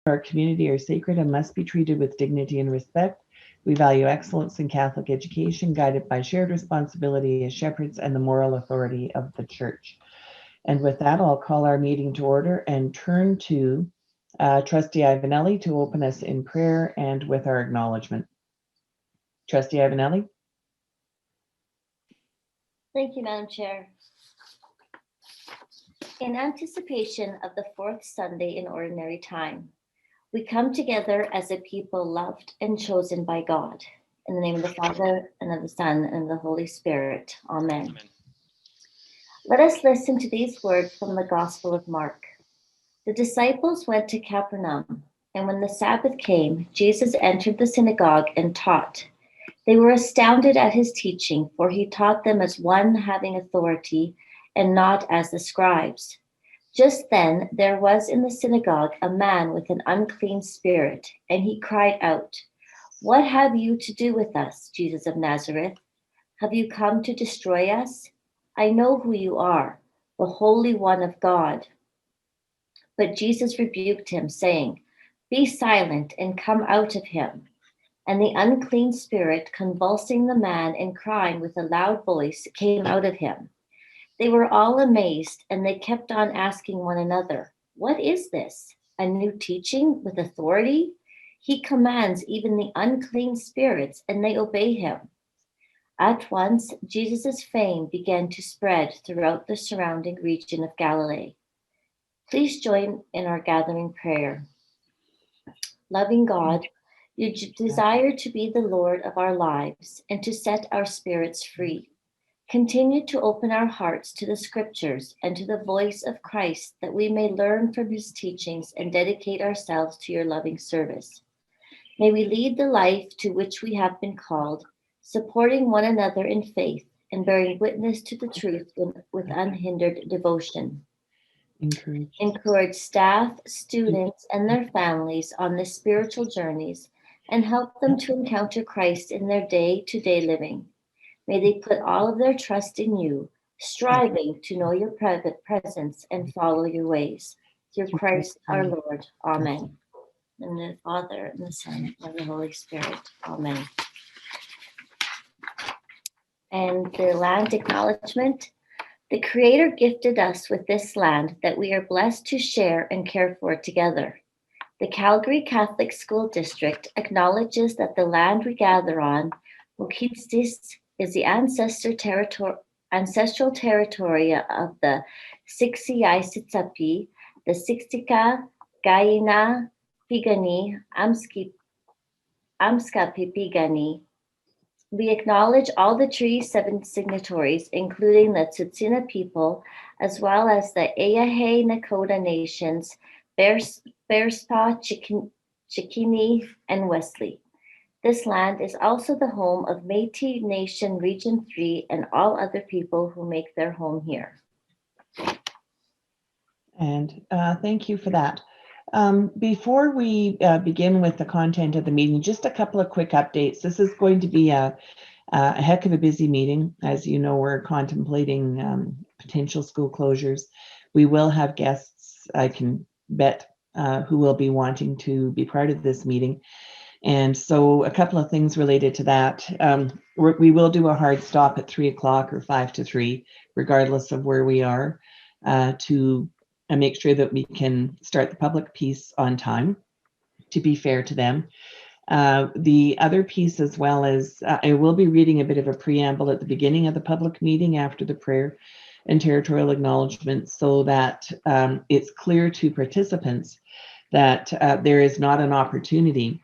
our community are sacred and must be treated with dignity and respect. We value excellence in Catholic education, guided by shared responsibility as shepherds and the moral authority of the Church. And with that, I'll call our meeting to order and turn to Trustee Ivanelli to open us in prayer and with our acknowledgement. Trustee Ivanelli. Thank you, Madam Chair. In anticipation of the fourth Sunday in Ordinary Time, we come together as a people loved and chosen by God. In the name of the Father, and of the Son, and of the Holy Spirit. Amen. Amen. Let us listen to these words from the Gospel of Mark. The disciples went to Capernaum, and when the Sabbath came, Jesus entered the synagogue and taught. They were astounded at his teaching, for he taught them as one having authority and not as the scribes. Just then there was in the synagogue a man with an unclean spirit, and he cried out, "What have you to do with us, Jesus of Nazareth? Have you come to destroy us? I know who you are, the Holy One of God." But Jesus rebuked him, saying, "Be silent and come out of him." And the unclean spirit, convulsing the man and crying with a loud voice, came out of him. They were all amazed, and they kept on asking one another, "What is this? A new teaching with authority? He commands even the unclean spirits, and they obey him." At once, Jesus' fame began to spread throughout the surrounding region of Galilee. Please join in our gathering prayer. Loving God, you desire to be the Lord of our lives and to set our spirits free. Continue to open our hearts to the scriptures and to the voice of Christ, that we may learn from his teachings and dedicate ourselves to your loving service. May we lead the life to which we have been called, supporting one another in faith and bearing witness to the truth with unhindered devotion. Encourage staff, students, and their families on their spiritual journeys and help them to encounter Christ in their day-to-day living. May they put all of their trust in you, striving to know your presence and follow your ways. Through Christ our Lord. Amen. In the Father, and the Son, and the Holy Spirit. Amen. And the land acknowledgement. The Creator gifted us with this land that we are blessed to share and care for together. The Calgary Catholic School District acknowledges that the land we gather on, Mukitstis, is the ancestral territory of the Siksiyai-Sitsapi, the Siksika, Gayina, Pigani, Amska-Pipigani. We acknowledge all the Treaty 7 signatories, including the Tsutsina people, as well as the Eyahe Nakota nations, Bearspaw, Chikini, and Wesley. This land is also the home of Métis Nation Region 3 and all other people who make their home here. And thank you for that. Before we begin with the content of the meeting, just a couple of quick updates. This is going to be a heck of a busy meeting. As you know, we're contemplating potential school closures. We will have guests, I can bet, who will be wanting to be part of this meeting. And so a couple of things related to that. We will do a hard stop at 3 o'clock or 5 to 3, regardless of where we are, to make sure that we can start the public piece on time, to be fair to them. The other piece as well is I will be reading a bit of a preamble at the beginning of the public meeting after the prayer and territorial acknowledgement, so that it's clear to participants that there is not an opportunity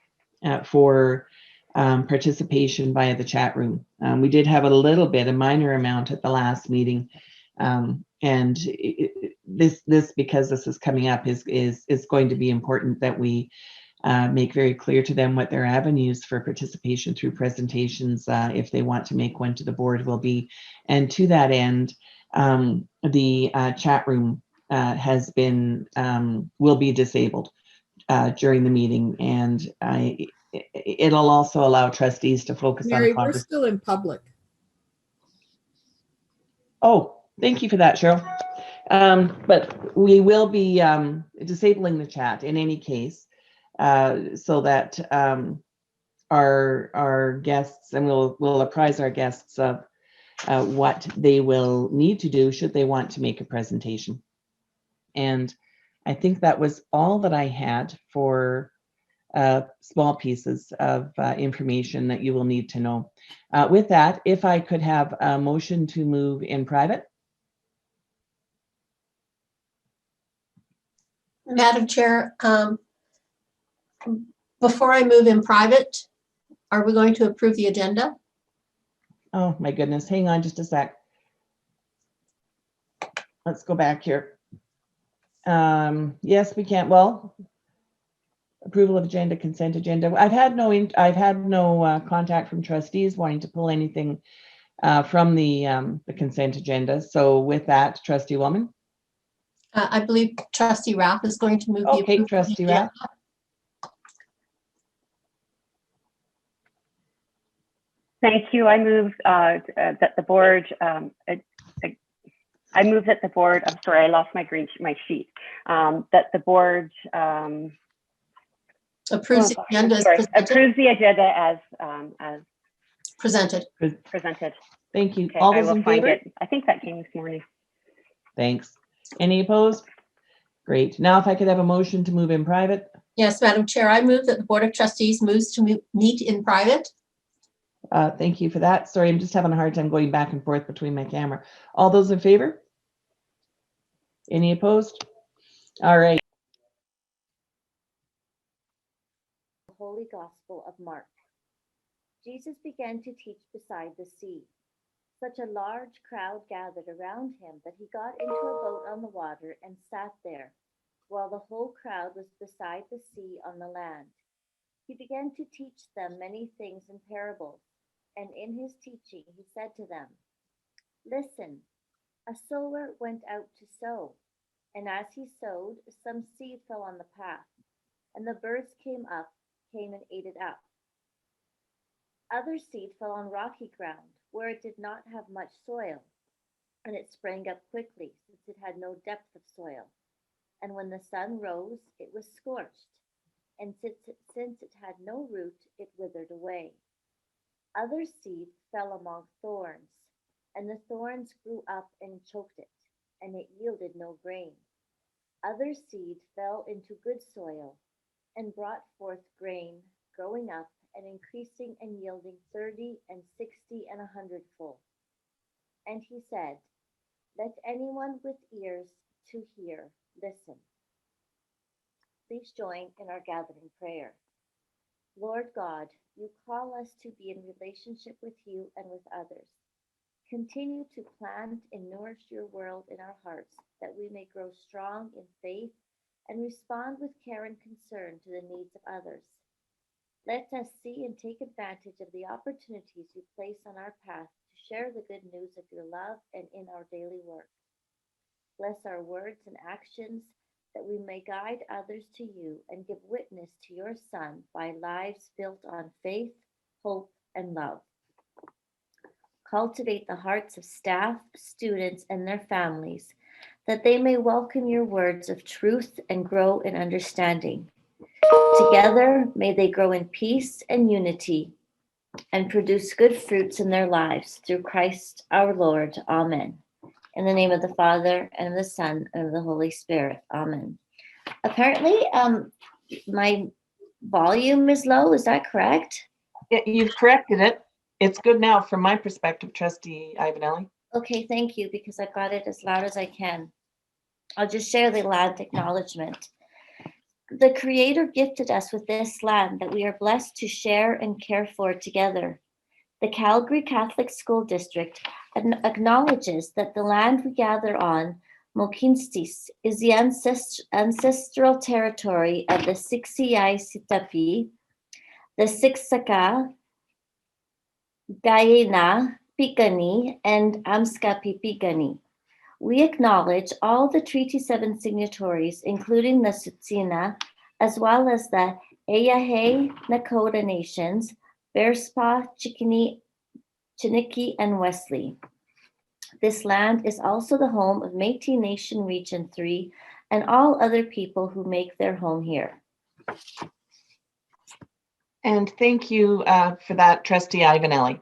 for participation via the chat room. We did have a minor amount at the last meeting, and this because this is coming up is going to be important that we make very clear to them what their avenues for participation through presentations, if they want to make one to the board, will be. And to that end, the chat room will be disabled during the meeting, and it'll also allow trustees to focus Mary, on. we're still in public. Oh, thank you for that, Cheryl. But we will be disabling the chat in any case. so that our guests, and we'll apprise our guests of what they will need to do should they want to make a presentation. And I think that was all that I had for small pieces of information that you will need to know. With that, if I could have a motion to move in private. Madam Chair, before I move in private, are we going to approve the agenda? Oh my goodness, hang on just a sec. Let's go back here. Yes, we can. Well, approval of agenda, consent agenda. I've had no contact from trustees wanting to pull anything from the consent agenda. So with that, Trustee Woman. I believe Trustee Rapp is going to move. Okay, the Trustee Rapp. Thank you. I move that the board. I move that the board. I'm sorry, I lost my sheet. That the board approves the agenda approves the agenda as presented. Thank you. Okay, All those in favor? It. I think that came this morning. Thanks. Any opposed? Great. Now, if I could have a motion to move in private. Yes, Madam Chair, I move that the Board of Trustees moves to meet in private. Thank you for that. Sorry, I'm just having a hard time going back and forth between my camera. All those in favor? Any opposed? All right. The Holy Gospel of Mark. Jesus began to teach beside the sea. Such a large crowd gathered around him that he got into a boat on the water and sat there, while the whole crowd was beside the sea on the land. He began to teach them many things in parables, and in his teaching he said to them, "Listen, a sower went out to sow, and as he sowed, some seed fell on the path, and the birds came and ate it up. Other seed fell on rocky ground, where it did not have much soil, and it sprang up quickly, since it had no depth of soil. And when the sun rose, it was scorched, and since it had no root, it withered away. Other seed fell among thorns, and the thorns grew up and choked it, and it yielded no grain. Other seed fell into good soil, and brought forth grain, growing up and increasing and yielding 30 and 60 and 100-fold. And he said, "Let anyone with ears to hear listen." Please join in our gathering prayer. Lord God, you call us to be in relationship with you and with others. Continue to plant and nourish your world in our hearts, that we may grow strong in faith and respond with care and concern to the needs of others. Let us see and take advantage of the opportunities you place on our path to share the good news of your love and in our daily work. Bless our words and actions, that we may guide others to you and give witness to your Son by lives built on faith, hope, and love. Cultivate the hearts of staff, students, and their families, that they may welcome your words of truth and grow in understanding. Together, may they grow in peace and unity and produce good fruits in their lives through Christ our Lord. Amen. In the name of the Father, and of the Son, and of the Holy Spirit. Amen. Apparently, my volume is low. Is that correct? You've corrected it. It's good now from my perspective, Trustee Ivanelli. Okay, thank you, because I've got it as loud as I can. I'll just share the land acknowledgement. The Creator gifted us with this land that we are blessed to share and care for together. The Calgary Catholic School District acknowledges that the land we gather on, Mohkinstsis, is the ancestral territory of the Siksiyai Sitapi, the Siksaka, Gayena, Piikani, and Amskapi Piikani. We acknowledge all the Treaty 7 signatories, including the Tsuut'ina, as well as the Eyahe Nakota Nations, Bearspaw, Chiniki, and Wesley. This land is also the home of Métis Nation Region 3 and all other people who make their home here. And thank you for that, Trustee Ivanelli.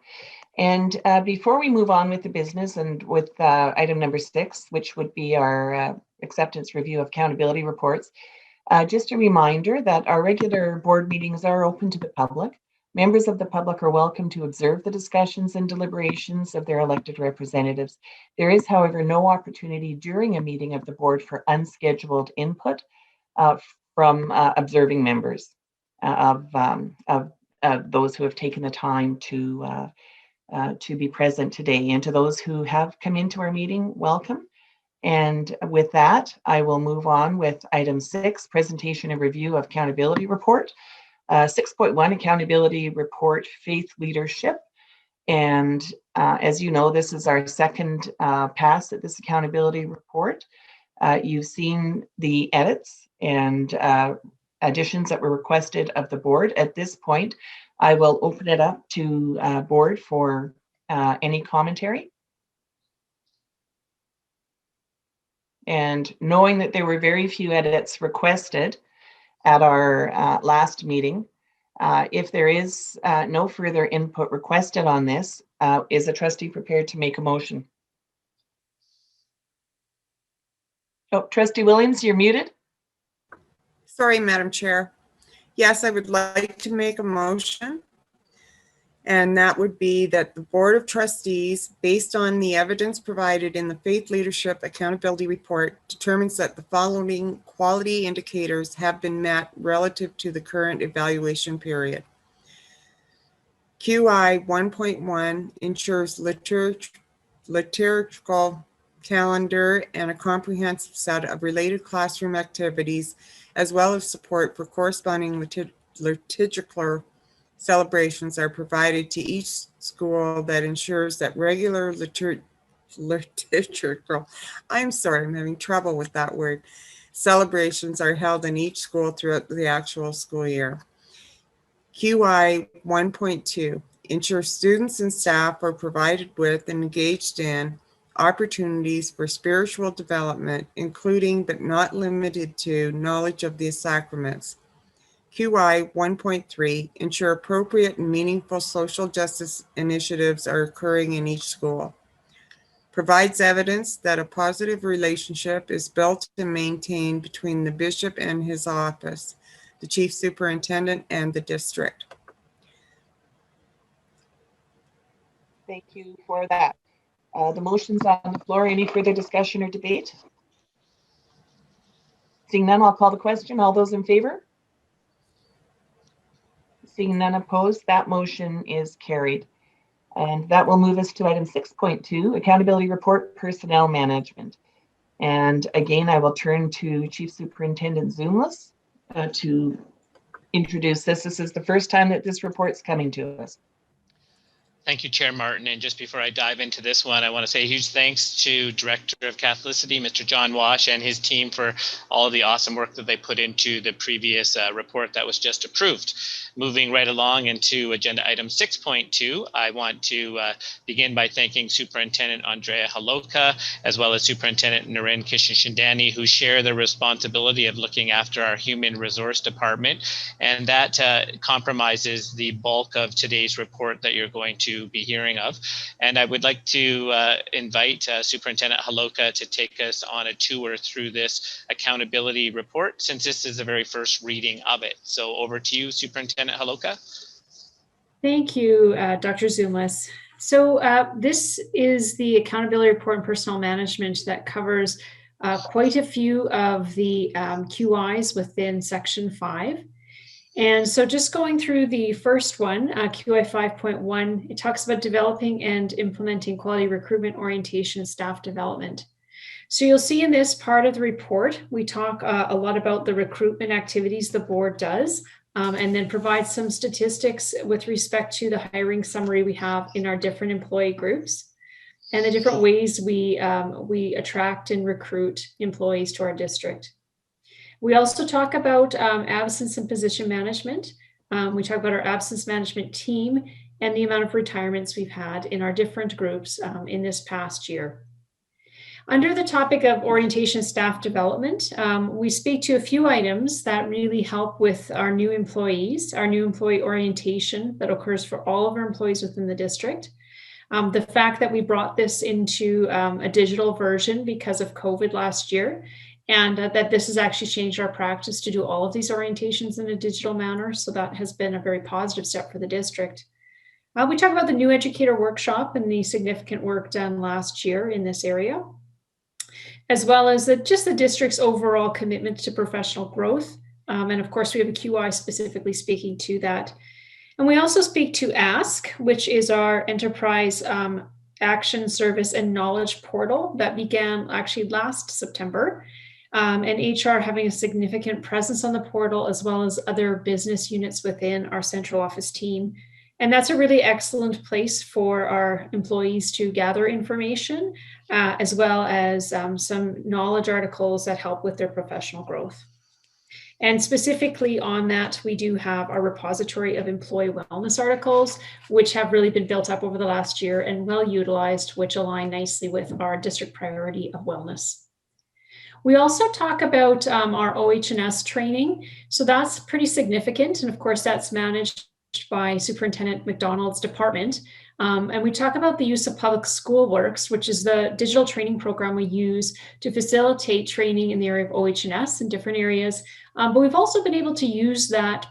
And before we move on with the business and with item number 6, which would be our acceptance review of accountability reports, just a reminder that our regular board meetings are open to the public. Members of the public are welcome to observe the discussions and deliberations of their elected representatives. There is, however, no opportunity during a meeting of the board for unscheduled input from observing members of those who have taken the time to be present today. And to those who have come into our meeting, welcome. And with that, I will move on with item 6, presentation and review of accountability report. 6.1, accountability report, faith leadership. And as you know, this is our second pass at this accountability report. You've seen the edits and additions that were requested of the board. At this point, I will open it up to board for any commentary. And knowing that there were very few edits requested at our last meeting, if there is no further input requested on this, is a trustee prepared to make a motion? Oh, Trustee Williams, you're muted. Sorry, Madam Chair. Yes, I would like to make a motion. And that would be that the Board of Trustees, based on the evidence provided in the Faith Leadership Accountability Report, determines that the following quality indicators have been met relative to the current evaluation period. QI 1.1 ensures liturgical calendar and a comprehensive set of related classroom activities, as well as support for corresponding liturgical celebrations are provided to each school that ensures that regular liturgical, I'm sorry, I'm having trouble with that word, celebrations are held in each school throughout the actual school year. QI 1.2, ensure students and staff are provided with and engaged in opportunities for spiritual development, including but not limited to knowledge of the sacraments. QI 1.3, ensure appropriate and meaningful social justice initiatives are occurring in each school. Provides evidence that a positive relationship is built and maintained between the bishop and his office, the chief superintendent, and the district. Thank you for that. The motion's on the floor. Any further discussion or debate? Seeing none, I'll call the question. All those in favor? Seeing none opposed, that motion is carried. And that will move us to item 6.2, accountability report, personnel management. And again, I will turn to Chief Superintendent Zoomless to introduce this. This is the first time that this report's coming to us. Thank you, Chair Martin. And just before I dive into this one, I want to say a huge thanks to Director of Catholicity, Mr. John Wash, and his team for all of the awesome work that they put into the previous report that was just approved. Moving right along into agenda item 6.2, I want to begin by thanking Superintendent Andrea Haloka, as well as Superintendent Naren Kishishandani, who share the responsibility of looking after our human resource department. And that compromises the bulk of today's report that you're going to be hearing of. And I would like to invite Superintendent Haloka to take us on a tour through this accountability report, since this is the very first reading of it. So over to you, Superintendent Haloka. Thank you, Dr. Zoomless. So this is the accountability report and personnel management that covers quite a few of the QIs within section 5. And so just going through the first one, QI 5.1, it talks about developing and implementing quality recruitment, orientation, and staff development. So you'll see in this part of the report, we talk a lot about the recruitment activities the board does, and then provide some statistics with respect to the hiring summary we have in our different employee groups and the different ways we attract and recruit employees to our district. We also talk about absence and position management. We talk about our absence management team and the amount of retirements we've had in our different groups in this past year. Under the topic of orientation staff development, we speak to a few items that really help with our new employees, our new employee orientation that occurs for all of our employees within the district. The fact that we brought this into a digital version because of COVID last year, and that this has actually changed our practice to do all of these orientations in a digital manner. So that has been a very positive step for the district. We talk about the new educator workshop and the significant work done last year in this area, as well as just the district's overall commitment to professional growth. And of course, we have a QI specifically speaking to that. And we also speak to ASK, which is our enterprise action service and knowledge portal that began actually last September. And HR having a significant presence on the portal, as well as other business units within our central office team. And that's a really excellent place for our employees to gather information, as well as some knowledge articles that help with their professional growth. And specifically on that, we do have our repository of employee wellness articles, which have really been built up over the last year and well utilized, which align nicely with our district priority of wellness. We also talk about our OH&S training. So that's pretty significant. And of course, that's managed by Superintendent McDonald's department. And we talk about the use of Public School Works, which is the digital training program we use to facilitate training in the area of OH&S in different areas. But we've also been able to use that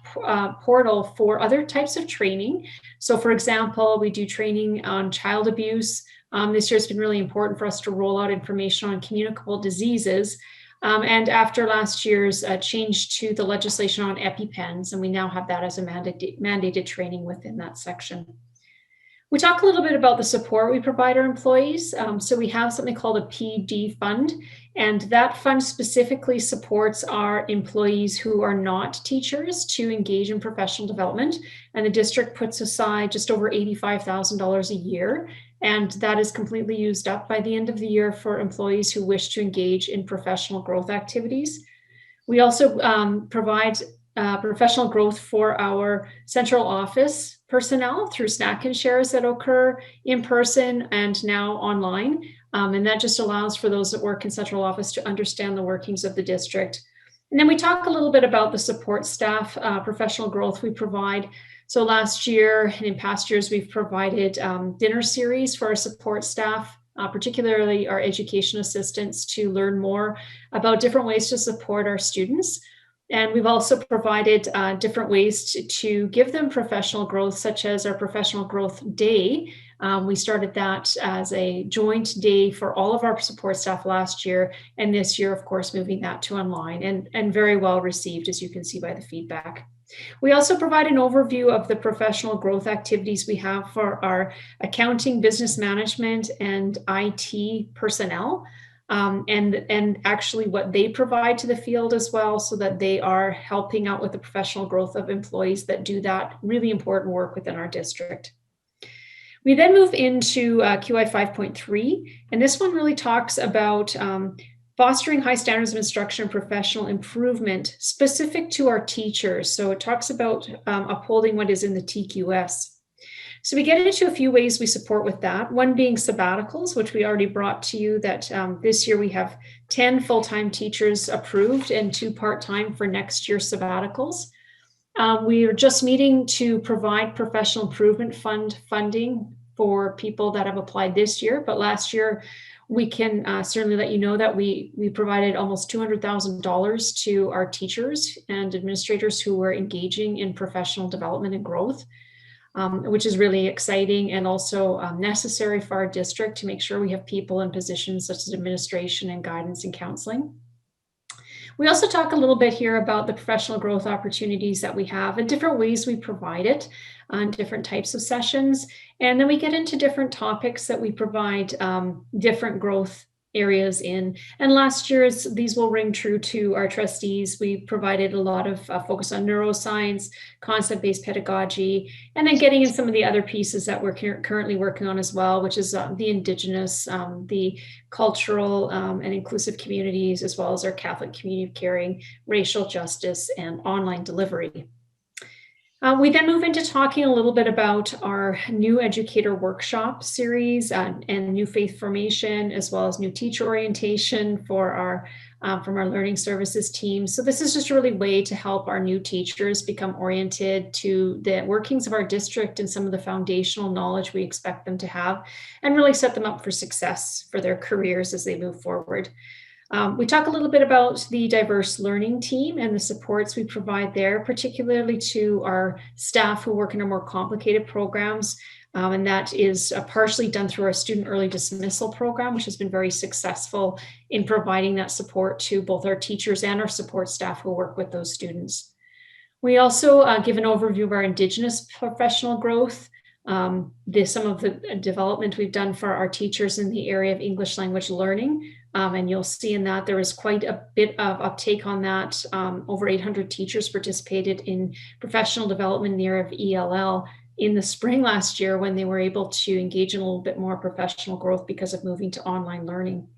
portal for other types of training. So for example, we do training on child abuse. This year it's been really important for us to roll out information on communicable diseases. And after last year's change to the legislation on EpiPens, and we now have that as a mandated training within that section. We talk a little bit about the support we provide our employees. So we have something called a PD fund, and that fund specifically supports our employees who are not teachers to engage in professional development. And the district puts aside just over $85,000 a year. And that is completely used up by the end of the year for employees who wish to engage in professional growth activities. We also provide professional growth for our central office personnel through snack and shares that occur in person and now online. And that just allows for those that work in central office to understand the workings of the district. And then we talk a little bit about the support staff professional growth we provide. So last year and in past years, we've provided dinner series for our support staff, particularly our education assistants, to learn more about different ways to support our students. And we've also provided different ways to give them professional growth, such as our Professional Growth Day. We started that as a joint day for all of our support staff last year. And this year, of course, moving that to online and very well received, as you can see by the feedback. We also provide an overview of the professional growth activities we have for our accounting, business management, and IT personnel, and actually what they provide to the field as well, so that they are helping out with the professional growth of employees that do that really important work within our district. We then move into QI 5.3, and this one really talks about fostering high standards of instruction and professional improvement specific to our teachers. So it talks about upholding what is in the TQS. So we get into a few ways we support with that. One being sabbaticals, which we already brought to you, that this year we have 10 full-time teachers approved and 2 part-time for next year's sabbaticals. We are just meeting to provide professional improvement funding for people that have applied this year, but last year we can certainly let you know that we provided almost $200,000 to our teachers and administrators who were engaging in professional development and growth, which is really exciting and also necessary for our district to make sure we have people in positions such as administration and guidance and counseling. We also talk a little bit here about the professional growth opportunities that we have and different ways we provide it on different types of sessions. And then we get into different topics that we provide different growth areas in. And last year, these will ring true to our trustees. We provided a lot of focus on neuroscience, concept-based pedagogy, and then getting in some of the other pieces that we're currently working on as well, which is the Indigenous, the cultural and inclusive communities, as well as our Catholic community of caring, racial justice, and online delivery. We then move into talking a little bit about our new educator workshop series and new faith formation, as well as new teacher orientation for our from our learning services team. So this is just a really way to help our new teachers become oriented to the workings of our district and some of the foundational knowledge we expect them to have, and really set them up for success for their careers as they move forward. We talk a little bit about the diverse learning team and the supports we provide there, particularly to our staff who work in our more complicated programs. And that is partially done through our student early dismissal program, which has been very successful in providing that support to both our teachers and our support staff who work with those students. We also give an overview of our Indigenous professional growth, some of the development we've done for our teachers in the area of English language learning. And you'll see in that there was quite a bit of uptake on that. Over 800 teachers participated in professional development in the area of ELL in the spring last year, when they were able to engage in a little bit more professional growth because of moving to online learning.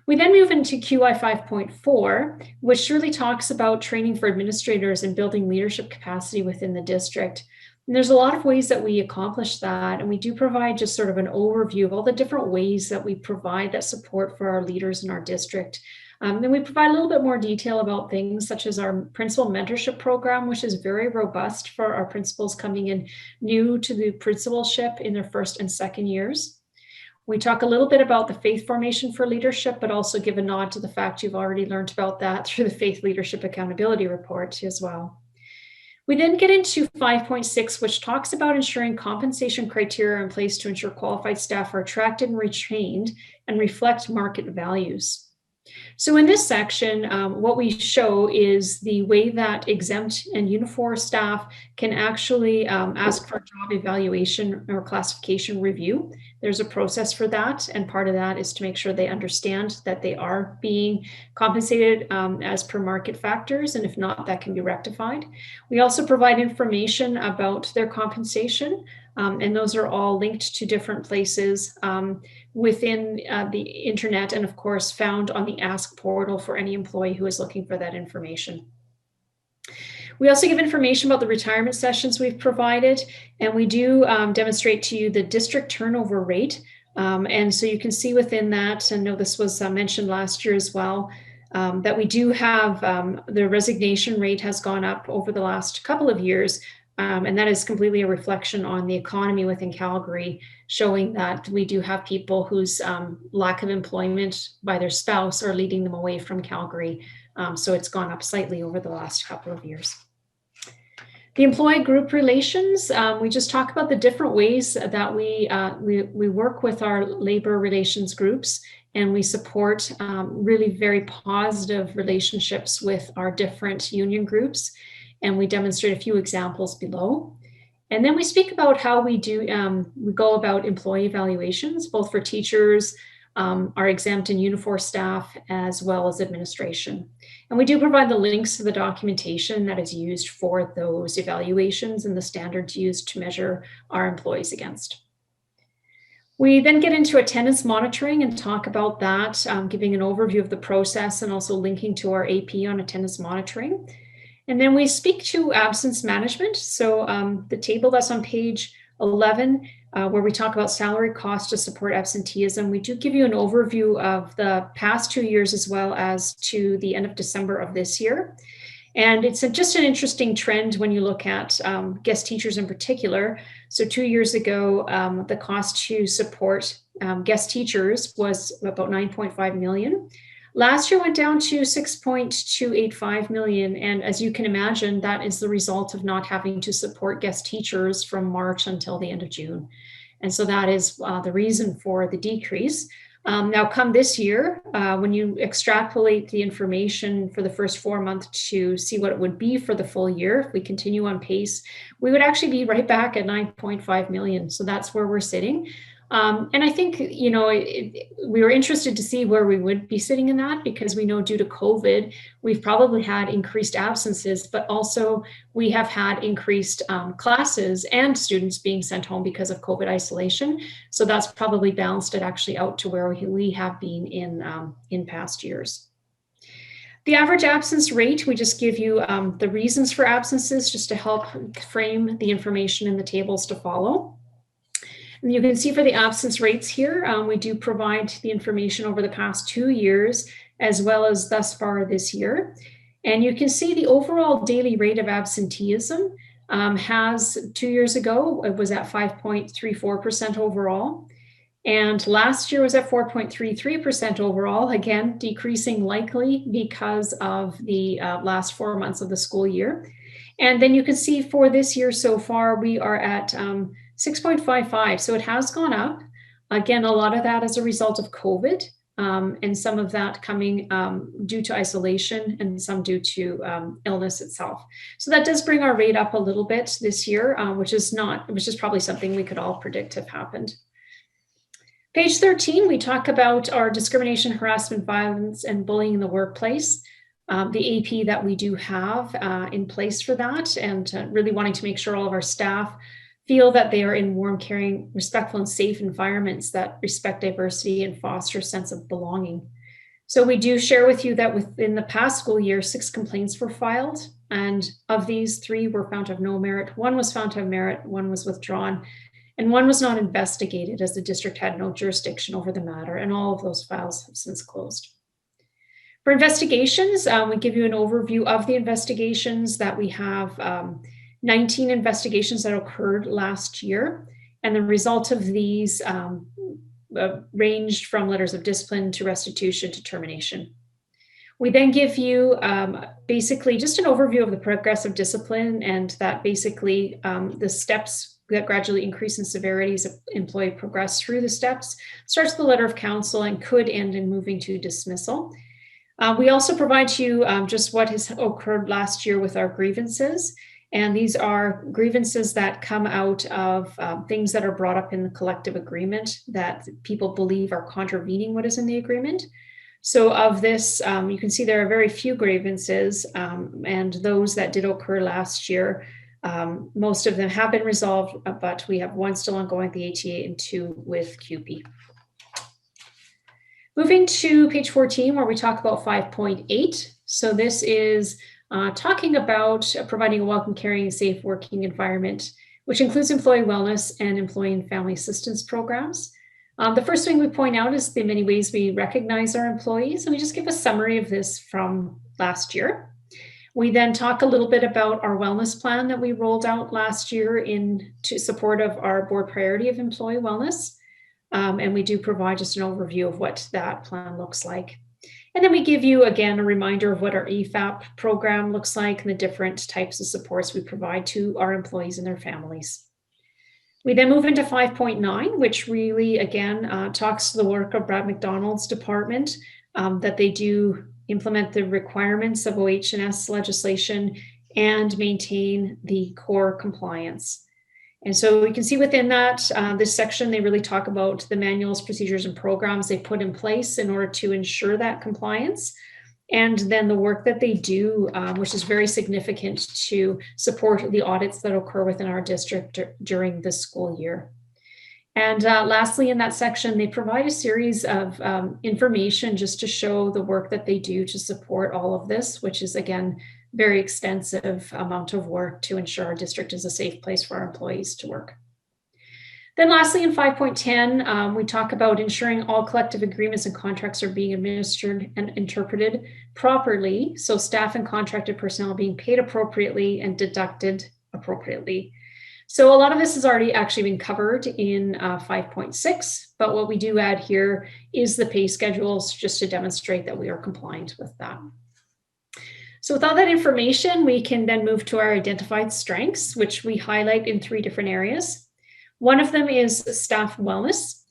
We then move into QI 5.4, which really talks about training for administrators and building leadership capacity within the district. And there's a lot of ways that we accomplish that. And we do provide just sort of an overview of all the different ways that we provide that support for our leaders in our district. Then we provide a little bit more detail about things such as our principal mentorship program, which is very robust for our principals coming in new to the principalship in their first and second years. We talk a little bit about the faith formation for leadership, but also give a nod to the fact you've already learned about that through the Faith Leadership Accountability Report as well. We then get into 5.6, which talks about ensuring compensation criteria are in place to ensure qualified staff are attracted and retrained and reflect market values. So in this section, what we show is the way that exempt and unifor staff can actually ask for a job evaluation or classification review. There's a process for that, and part of that is to make sure they understand that they are being compensated as per market factors, and if not, that can be rectified. We also provide information about their compensation, and those are all linked to different places within the internet, and of course found on the Ask portal for any employee who is looking for that information. We also give information about the retirement sessions we've provided, and we do demonstrate to you the district turnover rate. And so you can see within that, I know this was mentioned last year as well, that we do have the resignation rate has gone up over the last couple of years. And that is completely a reflection on the economy within Calgary, showing that we do have people whose lack of employment by their spouse are leading them away from Calgary. So it's gone up slightly over the last couple of years. The employee group relations, we just talk about the different ways that we work with our labor relations groups, and we support really very positive relationships with our different union groups. And we demonstrate a few examples below. And then we speak about how we go about employee evaluations, both for teachers, our exempt and unifor staff, as well as administration. And we do provide the links to the documentation that is used for those evaluations and the standards used to measure our employees against. We then get into attendance monitoring and talk about that, giving an overview of the process and also linking to our AP on attendance monitoring. And then we speak to absence management. So the table that's on page 11, where we talk about salary costs to support absenteeism, we do give you an overview of the past 2 years as well as to the end of December of this year. And it's just an interesting trend when you look at guest teachers in particular. So 2 years ago, the cost to support guest teachers was about 9.5 million. Last year went down to 6.285 million. And as you can imagine, that is the result of not having to support guest teachers from March until the end of June. And so that is the reason for the decrease. Now come this year, when you extrapolate the information for the first 4 months to see what it would be for the full year, if we continue on pace, we would actually be right back at 9.5 million. So that's where we're sitting. And I think, you know, we were interested to see where we would be sitting in that, because we know due to COVID, we've probably had increased absences, but also we have had increased classes and students being sent home because of COVID isolation. So that's probably balanced it actually out to where we have been in past years. The average absence rate, we just give you the reasons for absences just to help frame the information in the tables to follow. And you can see for the absence rates here, we do provide the information over the past 2 years, as well as thus far this year. And you can see the overall daily rate of absenteeism has 2 years ago, it was at 5.34% overall. And last year was at 4.33% overall, again, decreasing likely because of the last 4 months of the school year. And then you can see for this year so far, we are at 6.55. So it has gone up. Again, a lot of that as a result of COVID, and some of that coming due to isolation and some due to illness itself. So that does bring our rate up a little bit this year, which is probably something we could all predict have happened. Page 13, we talk about our discrimination, harassment, violence, and bullying in the workplace. The AP that we do have in place for that, and really wanting to make sure all of our staff feel that they are in warm, caring, respectful, and safe environments that respect diversity and foster a sense of belonging. So we do share with you that within the past school year, 6 complaints were filed, and of these, 3 were found to have no merit. 1 was found to have merit, 1 was withdrawn, and 1 was not investigated as the district had no jurisdiction over the matter, and all of those files have since closed. For investigations, we give you an overview of the investigations that we have. 19 investigations that occurred last year, and the result of these ranged from letters of discipline to restitution to termination. We then give you basically just an overview of the progressive discipline, and that basically the steps that gradually increase in severity as an employee progress through the steps, starts with the letter of counsel and could end in moving to dismissal. We also provide you just what has occurred last year with our grievances. And these are grievances that come out of things that are brought up in the collective agreement that people believe are contravening what is in the agreement. So of this, you can see there are very few grievances, and those that did occur last year, most of them have been resolved, but we have 1 still ongoing at the ATA and 2 with QP. Moving to page 14, where we talk about 5.8. So this is talking about providing a welcome, caring, and safe working environment, which includes employee wellness and employee and family assistance programs. The first thing we point out is the many ways we recognize our employees, and we just give a summary of this from last year. We then talk a little bit about our wellness plan that we rolled out last year in support of our board priority of employee wellness. And we do provide just an overview of what that plan looks like. And then we give you, again, a reminder of what our EFAP program looks like and the different types of supports we provide to our employees and their families. We then move into 5.9, which really, again, talks to the work of Brad McDonald's department, that they do implement the requirements of OH&S legislation and maintain the core compliance. And so we can see within that, this section, they really talk about the manuals, procedures, and programs they put in place in order to ensure that compliance. And then the work that they do, which is very significant to support the audits that occur within our district during the school year. And lastly, in that section, they provide a series of information just to show the work that they do to support all of this, which is, again, very extensive amount of work to ensure our district is a safe place for our employees to work. Then lastly, in 5.10, we talk about ensuring all collective agreements and contracts are being administered and interpreted properly, so staff and contracted personnel are being paid appropriately and deducted appropriately. So a lot of this has already actually been covered in 5.6, but what we do add here is the pay schedules just to demonstrate that we are compliant with that. So with all that information, we can then move to our identified strengths, which we highlight in 3 different areas. One of them is staff wellness,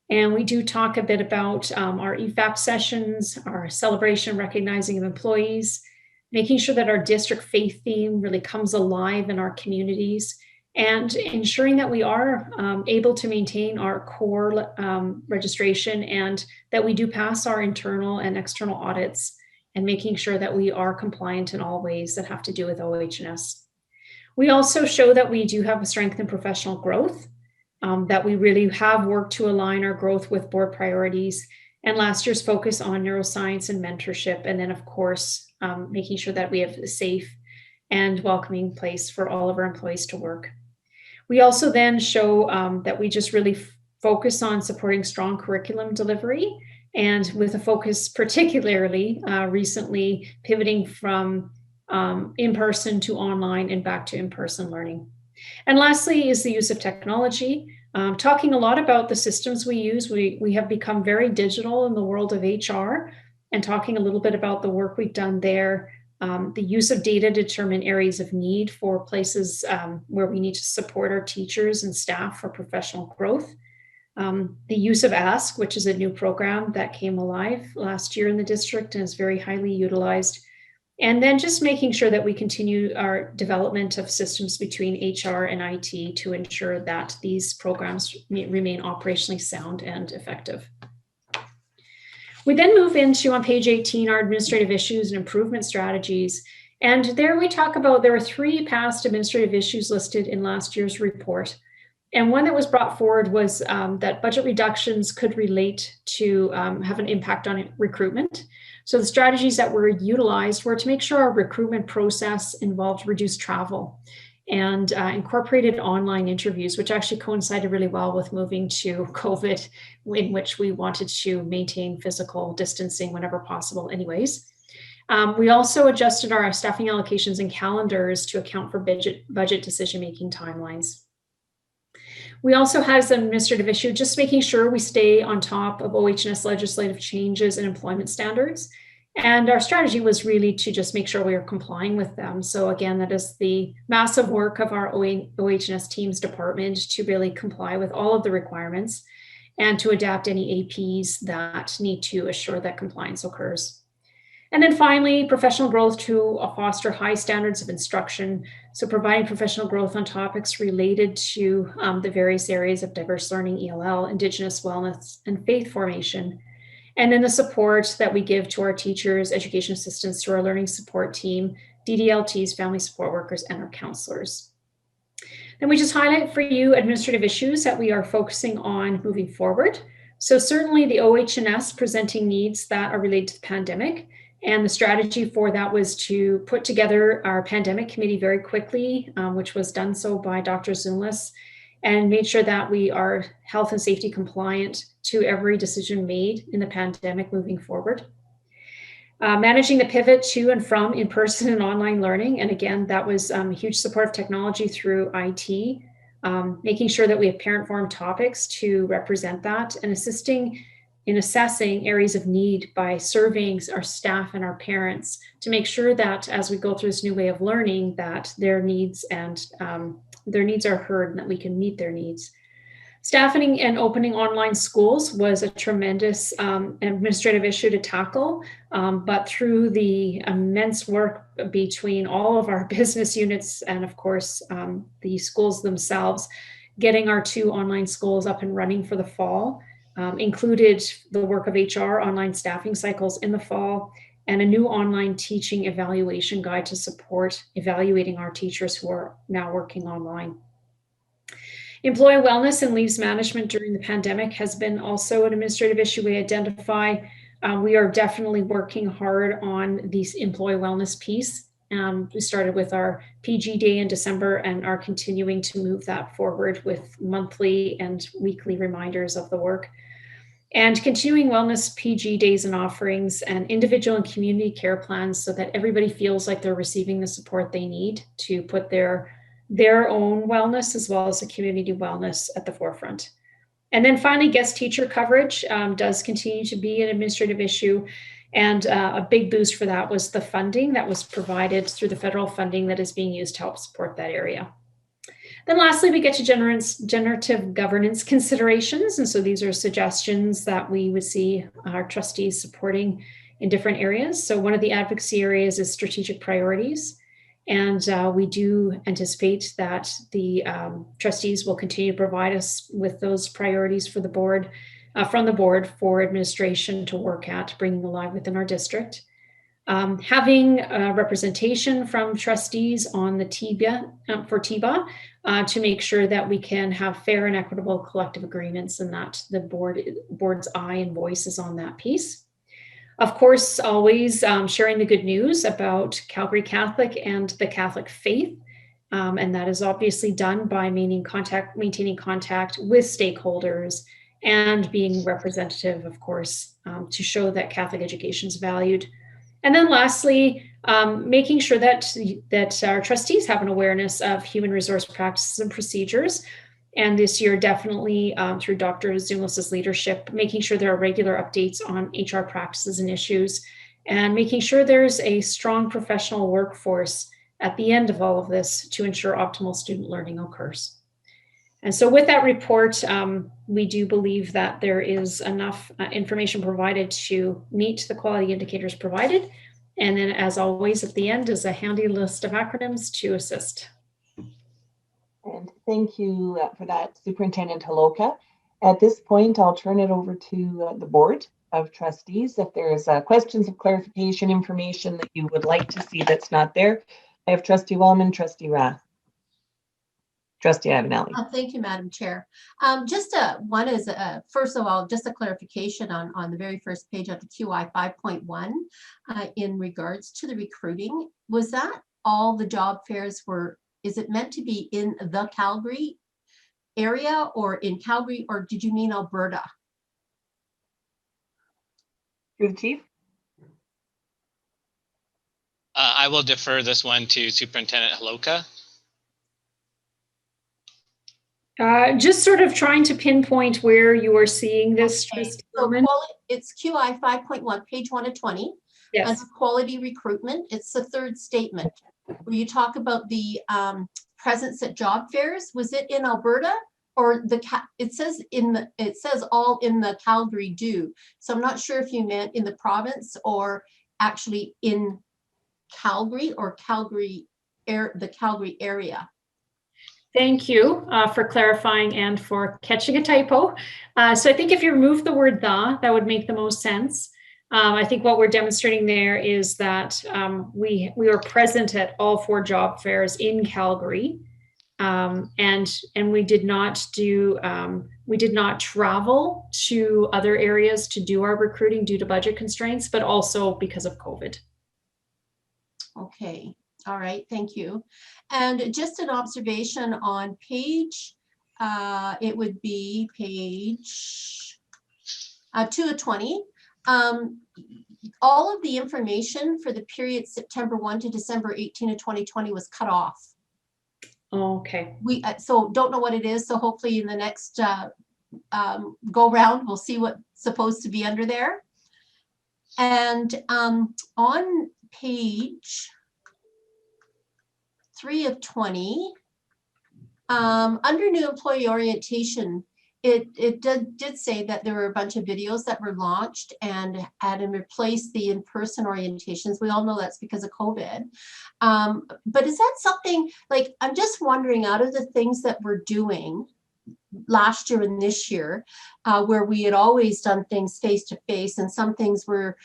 and we do talk a bit about our EFAP sessions, our celebration recognizing of employees, making sure that our district faith theme really comes alive in our communities, and ensuring that we are able to maintain our core registration and that we do pass our internal and external audits, and making sure that we are compliant in all ways that have to do with OH&S. We also show that we do have a strength in professional growth, that we really have worked to align our growth with board priorities and last year's focus on neuroscience and mentorship. And then, of course, making sure that we have a safe and welcoming place for all of our employees to work. We also then show that we just really focus on supporting strong curriculum delivery, and with a focus particularly recently pivoting from in-person to online and back to in-person learning. And lastly is the use of technology. Talking a lot about the systems we use. We have become very digital in the world of HR, and talking a little bit about the work we've done there. The use of data to determine areas of need for places where we need to support our teachers and staff for professional growth. The use of Ask, which is a new program that came alive last year in the district and is very highly utilized. And then just making sure that we continue our development of systems between HR and IT to ensure that these programs remain operationally sound and effective. We then move into, on page 18, our administrative issues and improvement strategies. And there we talk about, there were 3 past administrative issues listed in last year's report. And one that was brought forward was that budget reductions could relate to have an impact on recruitment. So the strategies that were utilized were to make sure our recruitment process involved reduced travel and incorporated online interviews, which actually coincided really well with moving to COVID, in which we wanted to maintain physical distancing whenever possible anyways. We also adjusted our staffing allocations and calendars to account for budget decision-making timelines. We also had as an administrative issue, just making sure we stay on top of OH&S legislative changes and employment standards. And our strategy was really to just make sure we are complying with them. So again, that is the massive work of our OH&S teams department to really comply with all of the requirements and to adapt any APs that need to assure that compliance occurs. And then finally, professional growth to foster high standards of instruction. So providing professional growth on topics related to the various areas of diverse learning, ELL, Indigenous wellness, and faith formation. And then the support that we give to our teachers, education assistants, to our learning support team, DDLTs, family support workers, and our counselors. Then we just highlight for you administrative issues that we are focusing on moving forward. So certainly the OH&S presenting needs that are related to the pandemic. And the strategy for that was to put together our pandemic committee very quickly, which was done so by Dr. Zumlis, and made sure that we are health and safety compliant to every decision made in the pandemic moving forward. Managing the pivot to and from in-person and online learning. And again, that was a huge support of technology through IT, making sure that we have parent-formed topics to represent that, and assisting in assessing areas of need by surveying our staff and our parents to make sure that as we go through this new way of learning, that their needs are heard and that we can meet their needs. Staffing and opening online schools was a tremendous administrative issue to tackle, but through the immense work between all of our business units and of course the schools themselves, getting our 2 online schools up and running for the fall, included the work of HR online staffing cycles in the fall, and a new online teaching evaluation guide to support evaluating our teachers who are now working online. Employee wellness and leaves management during the pandemic has been also an administrative issue we identify. We are definitely working hard on this employee wellness piece. We started with our PG Day in December and are continuing to move that forward with monthly and weekly reminders of the work. And continuing wellness PG days and offerings and individual and community care plans so that everybody feels like they're receiving the support they need to put their own wellness as well as the community wellness at the forefront. And then finally, guest teacher coverage does continue to be an administrative issue. And a big boost for that was the funding that was provided through the federal funding that is being used to help support that area. Then lastly, we get to generative governance considerations. And so these are suggestions that we would see our trustees supporting in different areas. So one of the advocacy areas is strategic priorities. And we do anticipate that the trustees will continue to provide us with those priorities for the board, from the board for administration to work at bringing alive within our district. Having representation from trustees on the TIBA for TIBA to make sure that we can have fair and equitable collective agreements, and that the board's eye and voice is on that piece. Of course, always sharing the good news about Calgary Catholic and the Catholic faith. And that is obviously done by maintaining contact with stakeholders and being representative, of course, to show that Catholic education is valued. And then lastly, making sure that our trustees have an awareness of human resource practices and procedures. And this year, definitely through Dr. Zoomless's leadership, making sure there are regular updates on HR practices and issues, and making sure there's a strong professional workforce at the end of all of this to ensure optimal student learning occurs. And so with that report, we do believe that there is enough information provided to meet the quality indicators provided. And then, as always, at the end is a handy list of acronyms to assist. And thank you for that, Superintendent Holoka. At this point, I'll turn it over to the Board of Trustees. If there's questions of clarification, information that you would like to see that's not there. I have Trustee Wellman, Trustee Rath. Trustee Avenelli. Thank you, Madam Chair. One is, first of all, just a clarification on the very first page of the QI 5.1 in regards to the recruiting. Was that all the job fairs were, is it meant to be in the Calgary area or in Calgary, or did you mean Alberta? Through the Chief. I will defer this one to Superintendent Holoka. Just sort of trying to pinpoint where you are seeing this. Okay. So it's QI 5.1, page 1 of 20. Yes. As quality recruitment, it's the third statement where you talk about the presence at job fairs. Was it in Alberta, or it says all in the Calgary do. So I'm not sure if you meant in the province or actually in Calgary or the Calgary area. Thank you for clarifying and for catching a typo. So I think if you remove the word "the," that would make the most sense. I think what we're demonstrating there is that we are present at all 4 job fairs in Calgary, and we did not travel to other areas to do our recruiting due to budget constraints, but also because of COVID. Okay. All right, thank you. And just an observation on page, it would be page 2 of 20. All of the information for the period September 1 to December 18 of 2020 was cut off. Okay. So don't know what it is. So hopefully in the next go round, we'll see what's supposed to be under there. And on page 3 of 20, under new employee orientation, it did say that there were a bunch of videos that were launched and replaced the in-person orientations. We all know that's because of COVID. But is that something, like, I'm just wondering, out of the things that we're doing last year and this year, where we had always done things face to face, and some things we're,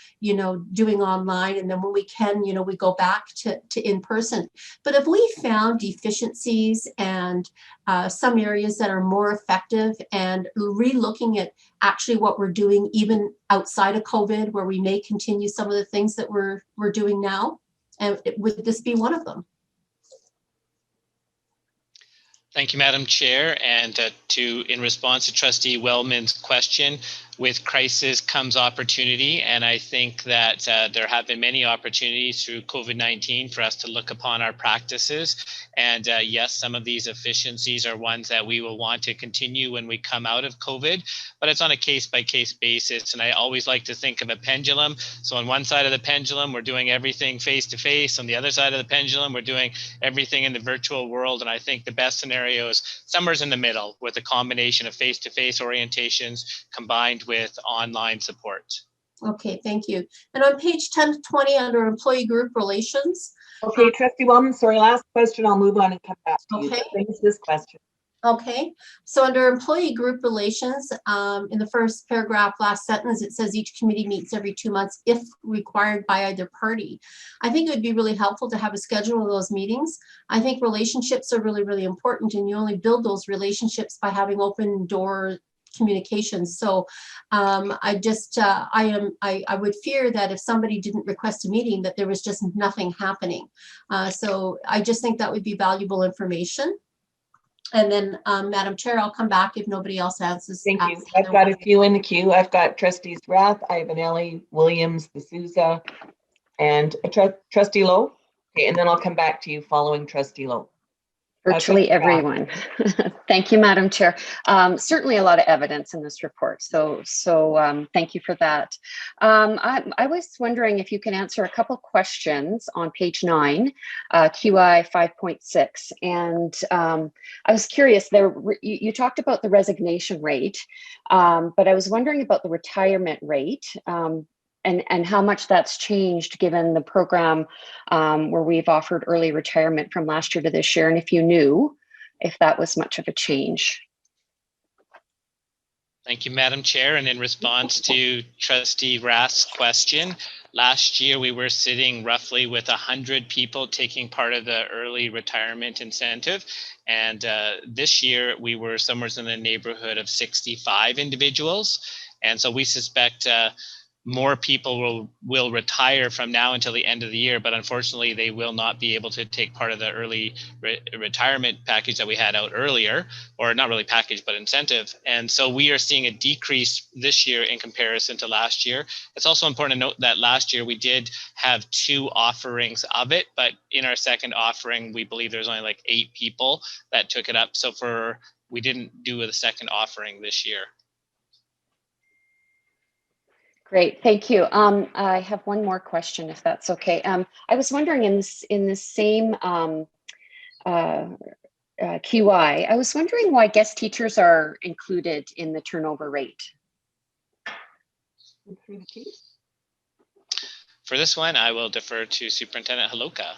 doing online, and then when we can, we go back to in person. But if we found deficiencies and some areas that are more effective, and re-looking at actually what we're doing even outside of COVID, where we may continue some of the things that we're doing now, and would this be one of them? Thank you, Madam Chair. And in response to Trustee Wellman's question, with crisis comes opportunity. And I think that there have been many opportunities through COVID-19 for us to look upon our practices. And yes, some of these efficiencies are ones that we will want to continue when we come out of COVID, but it's on a case-by-case basis. And I always like to think of a pendulum. So on one side of the pendulum, we're doing everything face-to-face. On the other side of the pendulum, we're doing everything in the virtual world. And I think the best scenario is somewhere in the middle, with a combination of face-to-face orientations combined with online support. Okay, thank you. And on page 10 to 20 under employee group relations. Okay, Trustee Wellman, sorry, last question. I'll move on and come back to you. Okay. Thanks for this question. Okay, so under employee group relations, in the first paragraph, last sentence, it says each committee meets every 2 months if required by either party. I think it would be really helpful to have a schedule of those meetings. I think relationships are really, really important, and you only build those relationships by having open door communications. So I would fear that if somebody didn't request a meeting, that there was just nothing happening. So I just think that would be valuable information. And then, Madam Chair, I'll come back if nobody else answers. Thank you. I've got a few in the queue. I've got trustees Rath, Ivanelli, Williams, D'Souza, and trustee Lowe. Okay, and then I'll come back to you following trustee Lowe. Virtually everyone. Thank you, Madam Chair. Certainly a lot of evidence in this report. So thank you for that. I was wondering if you can answer a couple questions on page 9, QI 5.6. And I was curious, you talked about the resignation rate, but I was wondering about the retirement rate. And how much that's changed given the program where we've offered early retirement from last year to this year, and if you knew if that was much of a change. Thank you, Madam Chair. And in response to Trustee Rath's question, last year we were sitting roughly with 100 people taking part of the early retirement incentive. And this year we were somewhere in the neighborhood of 65 individuals. And so we suspect more people will retire from now until the end of the year, but unfortunately they will not be able to take part of the early retirement package that we had out earlier, or not really package, but incentive. And so we are seeing a decrease this year in comparison to last year. It's also important to note that last year we did have 2 offerings of it, but in our second offering, we believe there's only like 8 people that took it up. So we didn't do the second offering this year. Great, thank you. I have one more question, if that's okay. I was wondering in this same QI, I was wondering why guest teachers are included in the turnover rate. For this one, I will defer to Superintendent Holoka.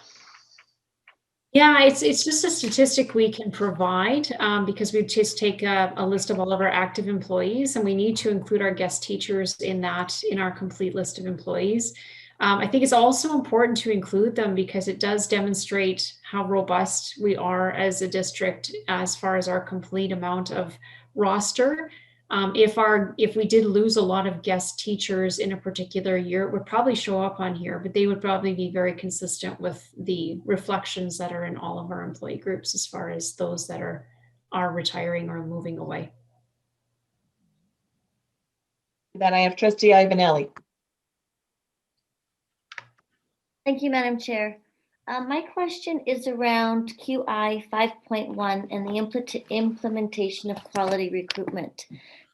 Yeah, it's just a statistic we can provide because we just take a list of all of our active employees, and we need to include our guest teachers in our complete list of employees. I think it's also important to include them because it does demonstrate how robust we are as a district as far as our complete amount of roster. If we did lose a lot of guest teachers in a particular year, it would probably show up on here, but they would probably be very consistent with the reflections that are in all of our employee groups as far as those that are retiring or moving away. Then I have trustee Ivanelli. Thank you, Madam Chair. My question is around QI 5.1 and the implementation of quality recruitment.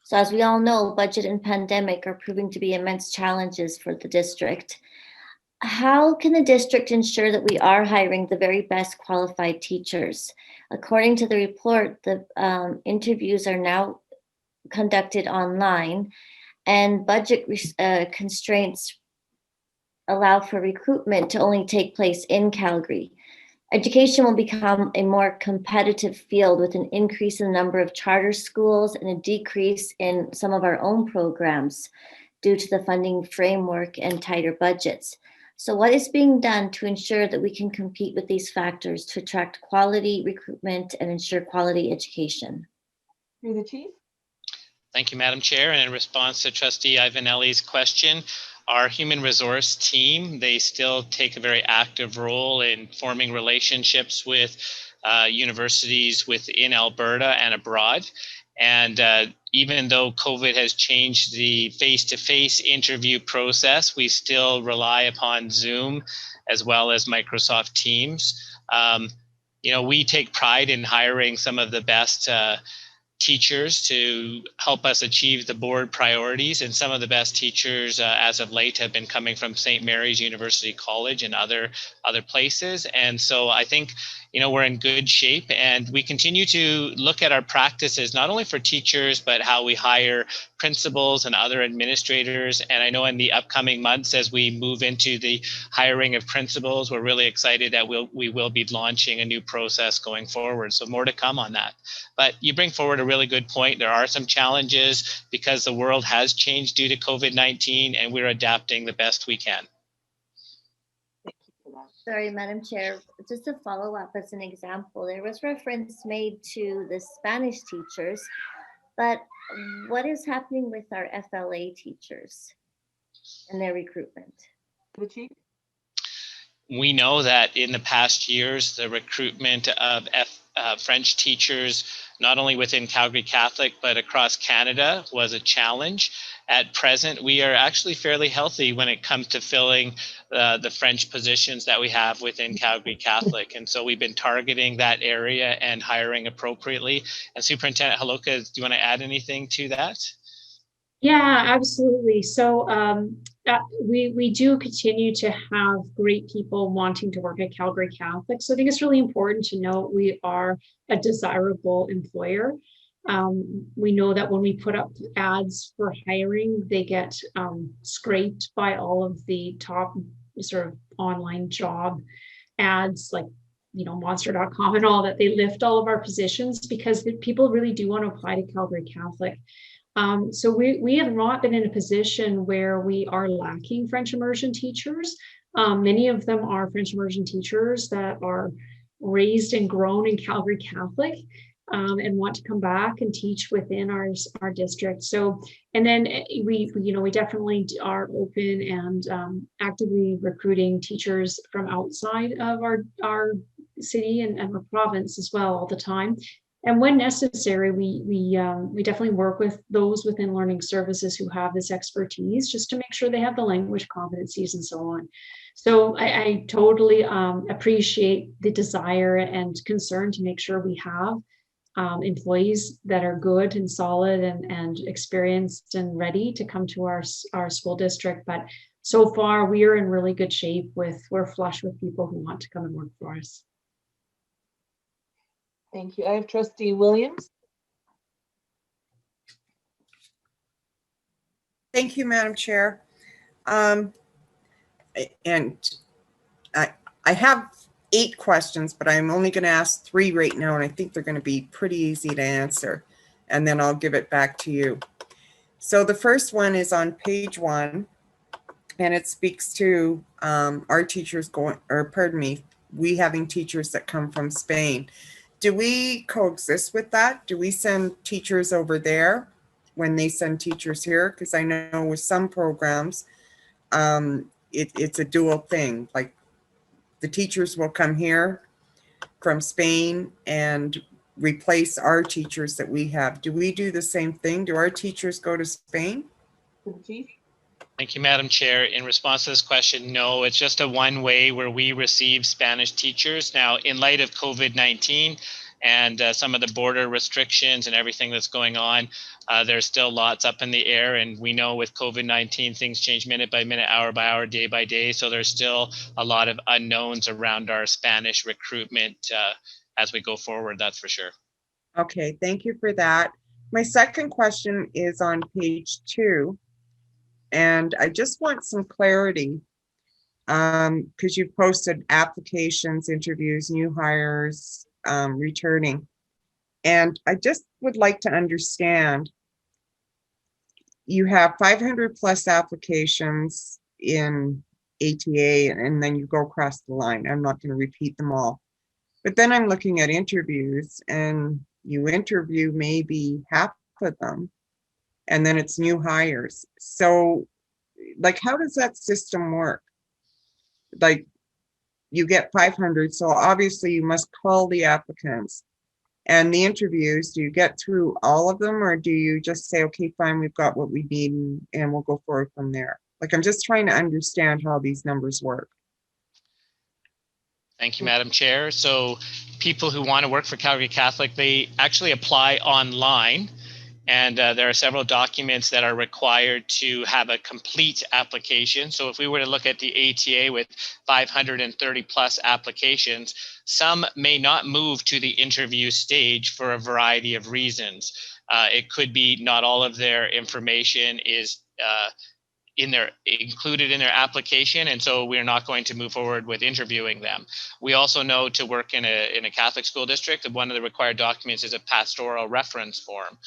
So as we all know, budget and pandemic are proving to be immense challenges for the district. How can the district ensure that we are hiring the very best qualified teachers? According to the report, the interviews are now conducted online, and budget constraints allow for recruitment to only take place in Calgary. Education will become a more competitive field with an increase in the number of charter schools and a decrease in some of our own programs due to the funding framework and tighter budgets. So what is being done to ensure that we can compete with these factors to attract quality recruitment and ensure quality education? Through the chief. Thank you, Madam Chair. And in response to Trustee Ivanelli's question, our human resource team, they still take a very active role in forming relationships with universities within Alberta and abroad. And even though COVID has changed the face-to-face interview process, we still rely upon Zoom as well as Microsoft Teams. We take pride in hiring some of the best teachers to help us achieve the board priorities, and some of the best teachers as of late have been coming from St. Mary's University College and other places. And so I think we're in good shape, and we continue to look at our practices, not only for teachers, but how we hire principals and other administrators. And I know in the upcoming months, as we move into the hiring of principals, we're really excited that we will be launching a new process going forward. So more to come on that. But you bring forward a really good point. There are some challenges because the world has changed due to COVID-19, and we're adapting the best we can. Sorry, Madam Chair, just to follow up as an example, there was reference made to the Spanish teachers, but what is happening with our FLA teachers and their recruitment? We know that in the past years, the recruitment of French teachers, not only within Calgary Catholic, but across Canada, was a challenge. At present, we are actually fairly healthy when it comes to filling the French positions that we have within Calgary Catholic. And so we've been targeting that area and hiring appropriately. And Superintendent Haloka, do you want to add anything to that? Yeah, absolutely. So we do continue to have great people wanting to work at Calgary Catholic. So I think it's really important to note we are a desirable employer. We know that when we put up ads for hiring, they get scraped by all of the top sort of online job ads like monster.com and all that. They lift all of our positions because people really do want to apply to Calgary Catholic. So we have not been in a position where we are lacking French immersion teachers. Many of them are French immersion teachers that are raised and grown in Calgary Catholic and want to come back and teach within our district. So, and then we definitely are open and actively recruiting teachers from outside of our city and our province as well all the time. And when necessary, we definitely work with those within learning services who have this expertise just to make sure they have the language competencies and so on. So I totally appreciate the desire and concern to make sure we have employees that are good and solid and experienced and ready to come to our school district. But so far, we are in really good shape we're flush with people who want to come and work for us. Thank you. I have Trustee Williams. Thank you, Madam Chair. And I have 8 questions, but I'm only going to ask 3 right now, and I think they're going to be pretty easy to answer, and then I'll give it back to you. So the first one is on page 1, and it speaks to our teachers we having teachers that come from Spain. Do we coexist with that? Do we send teachers over there when they send teachers here? Because I know with some programs, it's a dual thing. Like the teachers will come here from Spain and replace our teachers that we have. Do we do the same thing? Do our teachers go to Spain? Thank you, Madam Chair. In response to this question, no, it's just a one way where we receive Spanish teachers. Now, in light of COVID-19 and some of the border restrictions and everything that's going on, there's still lots up in the air. And we know with COVID-19, things change minute by minute, hour by hour, day by day. So there's still a lot of unknowns around our Spanish recruitment as we go forward, that's for sure. Okay, thank you for that. My second question is on page 2. And I just want some clarity because you've posted applications, interviews, new hires, returning. And I just would like to understand, you have 500 plus applications in ATA, and then you go across the line. I'm not going to repeat them all. But then I'm looking at interviews, and you interview maybe half of them, and then it's new hires. So like, how does that system work? Like, you get 500, so obviously you must call the applicants. And the interviews, do you get through all of them, or do you just say, okay, fine, we've got what we need, and we'll go forward from there? Like, I'm just trying to understand how these numbers work. Thank you, Madam Chair. So people who want to work for Calgary Catholic, they actually apply online. And there are several documents that are required to have a complete application. So if we were to look at the ATA with 530 plus applications, some may not move to the interview stage for a variety of reasons. It could be not all of their information is included in their application, and so we're not going to move forward with interviewing them. We also know to work in a Catholic school district that one of the required documents is a pastoral reference form.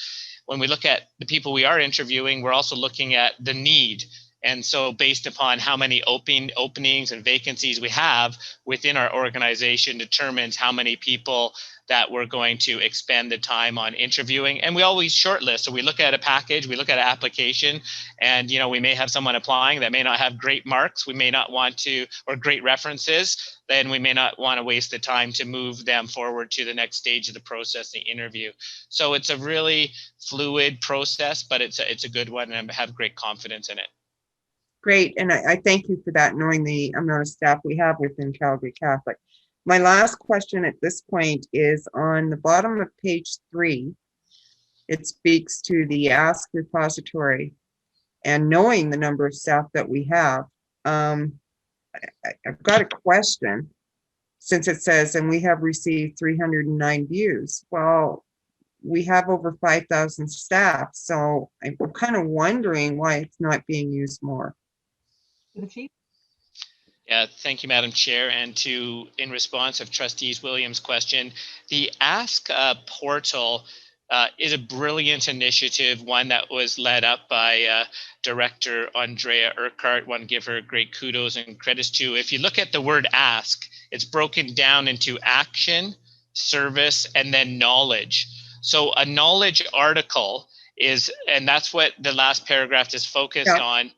When we look at the people we are interviewing, we're also looking at the need. And so based upon how many openings and vacancies we have within our organization determines how many people that we're going to expend the time on interviewing. And we always shortlist. So we look at a package, we look at an application, and we may have someone applying that may not have great marks. We may not want to, or great references, then we may not want to waste the time to move them forward to the next stage of the process, the interview. So it's a really fluid process, but it's a good one, and I have great confidence in it. Great, and I thank you for that, knowing the amount of staff we have within Calgary Catholic. My last question at this point is on the bottom of page 3. It speaks to the Ask repository, and knowing the number of staff that we have, I've got a question, since it says, and we have received 309 views. Well, we have over 5,000 staff, so I'm kind of wondering why it's not being used more. Yeah, thank you, Madam Chair. And in response of Trustees Williams' question, the Ask portal is a brilliant initiative, one that was led up by Director Andrea Urquhart. One give her great kudos and credits to. If you look at the word ask, it's broken down into action, service, and then knowledge. So a knowledge article is, and that's what the last paragraph is focused on,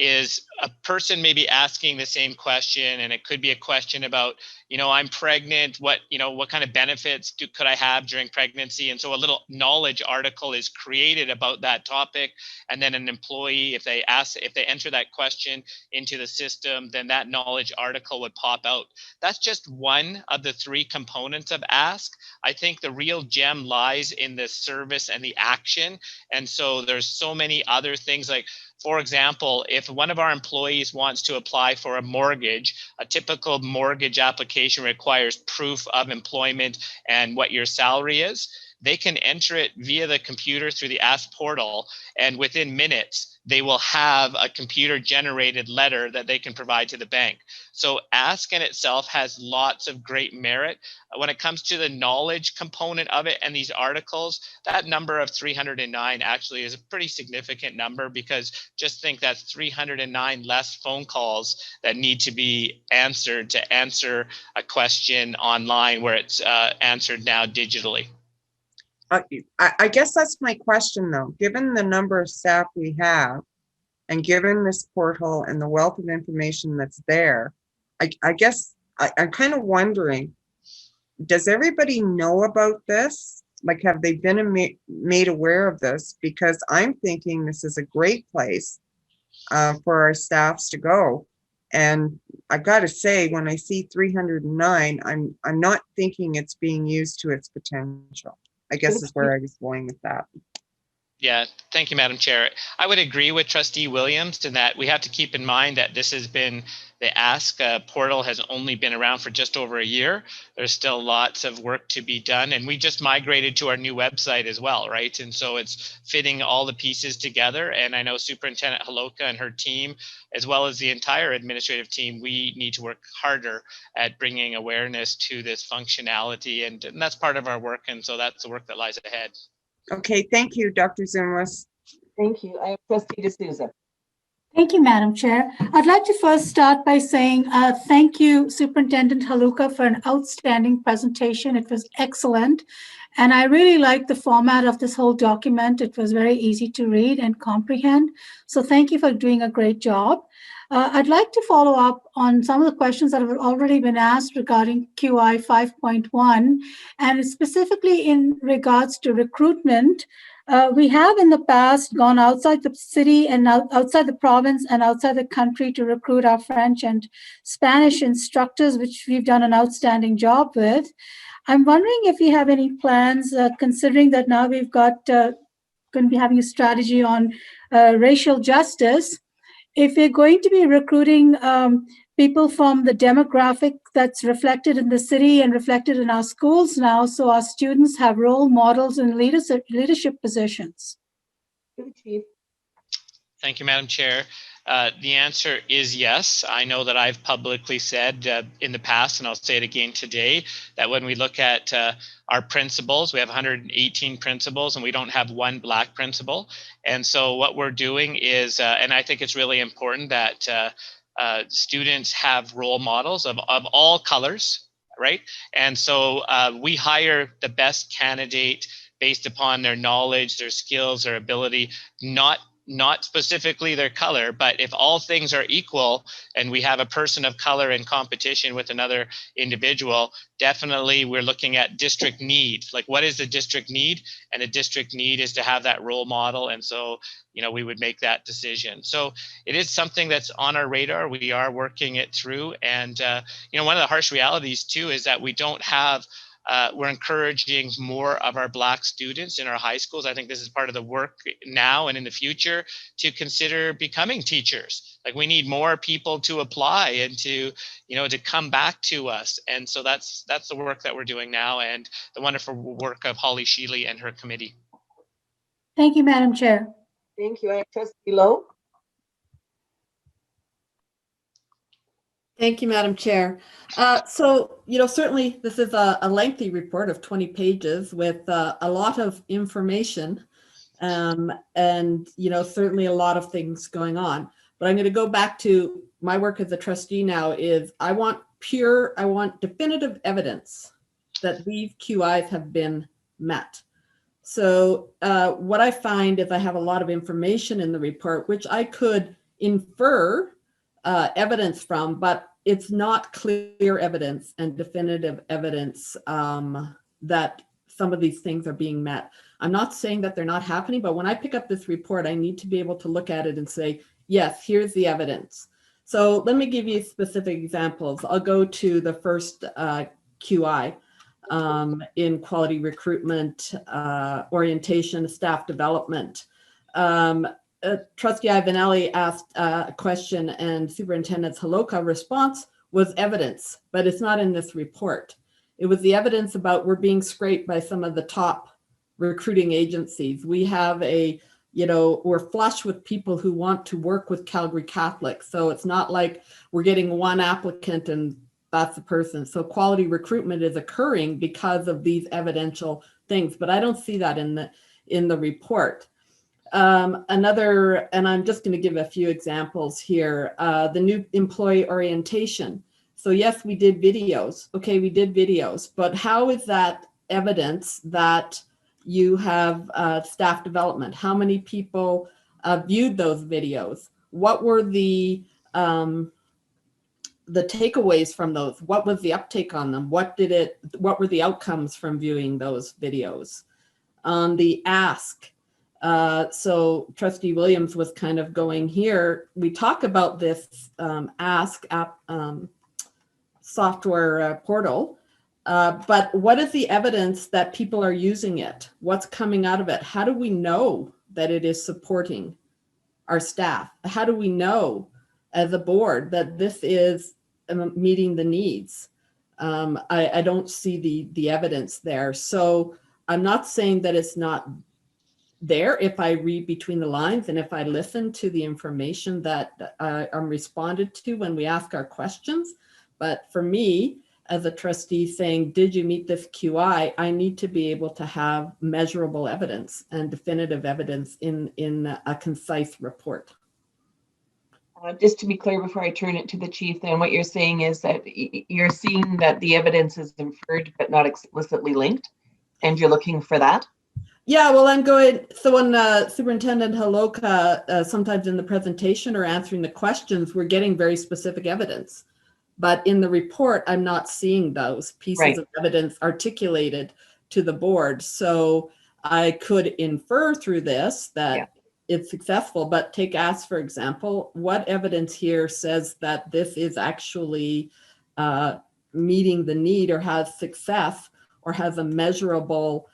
is a person may be asking the same question, and it could be a question about, I'm pregnant, what kind of benefits could I have during pregnancy? And so a little knowledge article is created about that topic, and then an employee, if they enter that question into the system, then that knowledge article would pop out. That's just one of the 3 components of Ask. I think the real gem lies in the service and the action, and so there's so many other things, like, for example, if one of our employees wants to apply for a mortgage, a typical mortgage application requires proof of employment and what your salary is. They can enter it via the computer through the Ask portal, and within minutes, they will have a computer-generated letter that they can provide to the bank. So Ask in itself has lots of great merit. When it comes to the knowledge component of it and these articles, that number of 309 actually is a pretty significant number, because just think that's 309 less phone calls that need to be answered to answer a question online where it's answered now digitally. I guess that's my question, though. Given the number of staff we have, and given this portal and the wealth of information that's there, I guess I'm kind of wondering, does everybody know about this? Like, have they been made aware of this? Because I'm thinking this is a great place for our staffs to go. And I've got to say, when I see 309, I'm not thinking it's being used to its potential, I guess is where I was going with that. Yeah, thank you, Madam Chair. I would agree with Trustee Williams in that we have to keep in mind that this has been, the Ask portal has only been around for just over a year. There's still lots of work to be done, and we just migrated to our new website as well, right? And so it's fitting all the pieces together, and I know Superintendent Haloka and her team, as well as the entire administrative team, we need to work harder at bringing awareness to this functionality, and that's part of our work, and so that's the work that lies ahead. Okay, thank you, Dr. Zumlis. Thank you. I have Trustee D'Souza. Thank you, Madam Chair. I'd like to first start by saying thank you, Superintendent Haloka, for an outstanding presentation. It was excellent. And I really liked the format of this whole document. It was very easy to read and comprehend. So thank you for doing a great job. I'd like to follow up on some of the questions that have already been asked regarding QI 5.1, and specifically in regards to recruitment. We have in the past gone outside the city and outside the province and outside the country to recruit our French and Spanish instructors, which we've done an outstanding job with. I'm wondering if you have any plans, considering that now we've got going to be having a strategy on racial justice. If we're going to be recruiting people from the demographic that's reflected in the city and reflected in our schools now, so our students have role models in leadership positions. Chief. Thank you, Madam Chair. The answer is yes. I know that I've publicly said in the past, and I'll say it again today, that when we look at our principals, we have 118 principals and we don't have one Black principal. And so what we're doing is, and I think it's really important that students have role models of all colors, right? And so we hire the best candidate based upon their knowledge, their skills, their ability, not specifically their color, but if all things are equal and we have a person of color in competition with another individual, definitely we're looking at district need. Like, what is the district need? And the district need is to have that role model. And so, you know, we would make that decision. So it is something that's on our radar. We are working it through. And, you know, one of the harsh realities too is that we don't have we're encouraging more of our Black students in our high schools. I think this is part of the work now and in the future to consider becoming teachers. Like, we need more people to apply and to, you know, to come back to us. And so that's the work that we're doing now, and the wonderful work of Holly Sheely and her committee. Thank you, Madam Chair. Thank you. Trustee Lowe. Thank you, Madam Chair. So, you know, certainly this is a lengthy report of 20 pages with a lot of information and, you know, certainly a lot of things going on. But I'm going to go back to my work as a trustee now is I want definitive evidence that these QIs have been met. So what I find is I have a lot of information in the report, which I could infer evidence from, but it's not clear evidence and definitive evidence that some of these things are being met. I'm not saying that they're not happening, but when I pick up this report, I need to be able to look at it and say, yes, here's the evidence. So let me give you specific examples. I'll go to the first QI in quality recruitment, orientation, staff development. Trustee Ivanelli asked a question and Superintendent Haloka's response was evidence, but it's not in this report. It was the evidence about we're being scraped by some of the top recruiting agencies. We have we're flush with people who want to work with Calgary Catholic. So it's not like we're getting one applicant and that's the person. So quality recruitment is occurring because of these evidential things, but I don't see that in the report. And I'm just going to give a few examples here. The new employee orientation. So yes, we did videos. Okay, we did videos, but how is that evidence that you have staff development? How many people viewed those videos? What were the takeaways from those? What was the uptake on them? What were the outcomes from viewing those videos? On the ask, so Trustee Williams was kind of going here. We talk about this ask app software portal, but what is the evidence that people are using it? What's coming out of it? How do we know that it is supporting our staff? How do we know as a board that this is meeting the needs? I don't see the evidence there. So I'm not saying that it's not there if I read between the lines and if I listen to the information that I'm responded to when we ask our questions. But for me, as a trustee saying, did you meet this QI? I need to be able to have measurable evidence and definitive evidence in a concise report. Just to be clear before I turn it to the chief, then what you're saying is that you're seeing that the evidence is inferred but not explicitly linked, and you're looking for that? Yeah, well, I'm going, so when Superintendent Haloka, sometimes in the presentation or answering the questions, we're getting very specific evidence. But in the report, I'm not seeing those pieces of evidence articulated to the board. So I could infer through this that it's successful, but take ask, for example, what evidence here says that this is actually meeting the need or has success or has a measurable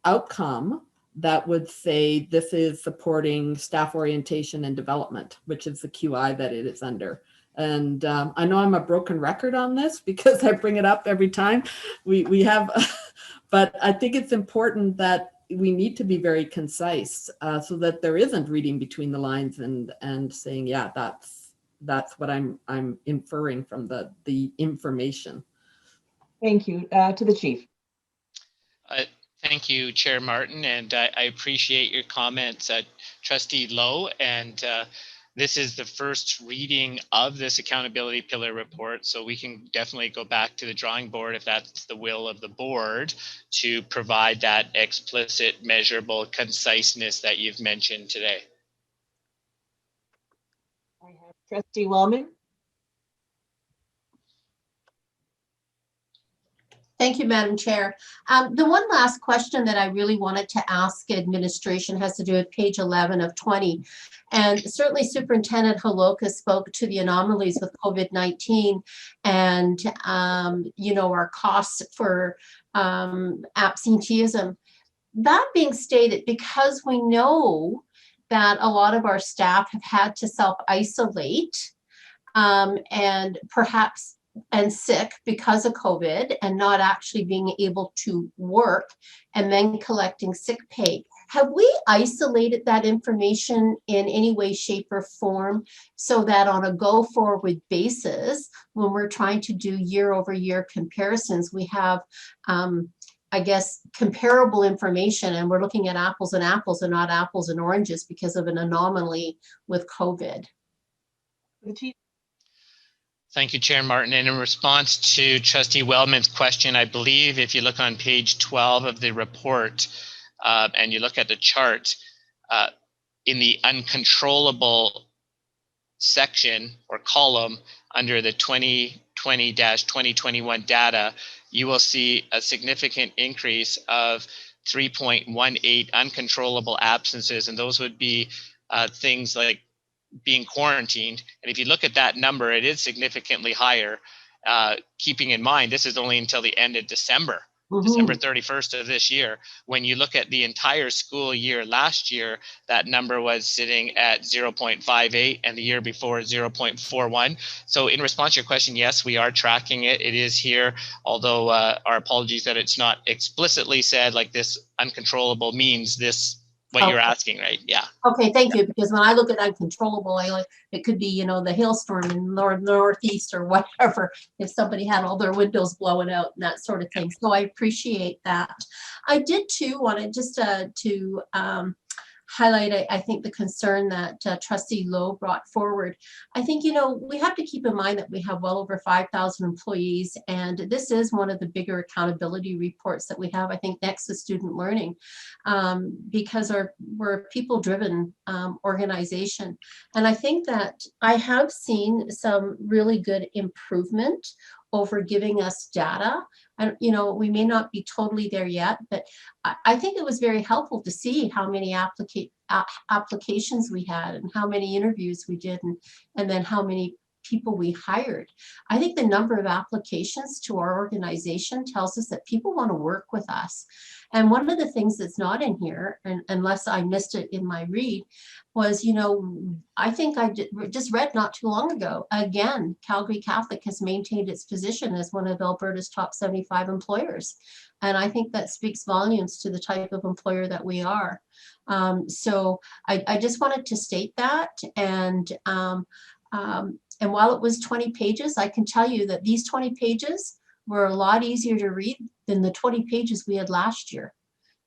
outcome that would say this is supporting staff orientation and development, which is the QI that it is under. And I know I'm a broken record on this because I bring it up every time we have, but I think it's important that we need to be very concise so that there isn't reading between the lines and saying, yeah, that's what I'm inferring from the information. Thank you. To the chief. Thank you, Chair Martin, and I appreciate your comments, Trustee Lowe. And this is the first reading of this accountability pillar report, so we can definitely go back to the drawing board if that's the will of the board to provide that explicit, measurable conciseness that you've mentioned today. I have Trustee Wellman. Thank you, Madam Chair. The one last question that I really wanted to ask administration has to do with page 11 of 20. And certainly Superintendent Holoka spoke to the anomalies with COVID-19 and, our costs for absenteeism. That being stated, because we know that a lot of our staff have had to self-isolate and perhaps sick because of COVID and not actually being able to work and then collecting sick pay. Have we isolated that information in any way, shape, or form so that on a go-forward basis, when we're trying to do year-over-year comparisons, we have, I guess, comparable information and we're looking at apples and apples and not apples and oranges because of an anomaly with COVID? Thank you, Chair Martin. And in response to Trustee Wellman's question, I believe if you look on page 12 of the report and you look at the chart, in the uncontrollable section or column under the 2020-2021 data, you will see a significant increase of 3.18 uncontrollable absences. And those would be things like being quarantined. And if you look at that number, it is significantly higher, keeping in mind this is only until the end of December, December 31st of this year. When you look at the entire school year last year, that number was sitting at 0.58 and the year before 0.41. So in response to your question, yes, we are tracking it. It is here, although our apologies that it's not explicitly said like this uncontrollable means this, what you're asking, right? Yeah. Okay, thank you. Because when I look at uncontrollable, it could be, the hailstorm in northeast or whatever, if somebody had all their windows blowing out and that sort of thing. So I appreciate that. I did too want to just to highlight, I think, the concern that Trustee Lowe brought forward. I think, we have to keep in mind that we have well over 5,000 employees, and this is one of the bigger accountability reports that we have, I think, next to student learning, because we're a people-driven organization. And I think that I have seen some really good improvement over giving us data. And, we may not be totally there yet, but I think it was very helpful to see how many applications we had and how many interviews we did and then how many people we hired. I think the number of applications to our organization tells us that people want to work with us. And one of the things that's not in here, and unless I missed it in my read, was, I think I just read not too long ago, again, Calgary Catholic has maintained its position as one of Alberta's top 75 employers. And I think that speaks volumes to the type of employer that we are. So I just wanted to state that. And while it was 20 pages, I can tell you that these 20 pages were a lot easier to read than the 20 pages we had last year,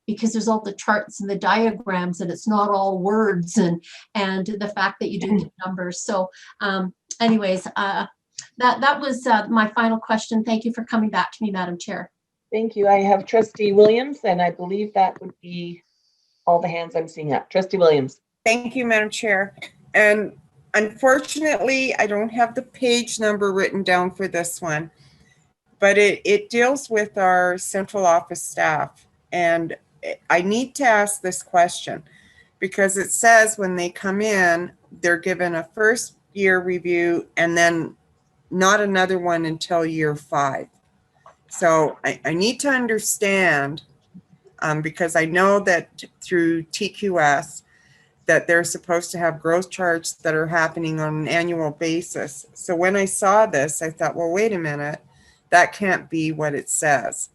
because there's all the charts and the diagrams and it's not all words and the fact that you do get numbers. So anyways, that was my final question. Thank you for coming back to me, Madam Chair. Thank you. I have Trustee Williams, and I believe that would be all the hands I'm seeing up. Trustee Williams. Thank you, Madam Chair. And unfortunately, I don't have the page number written down for this one, but it deals with our central office staff. And I need to ask this question because it says when they come in, they're given a first year review and then not another one until year 5. So I need to understand because I know that through TQS that they're supposed to have growth charts that are happening on an annual basis. So when I saw this, I thought, well, wait a minute, that can't be what it says.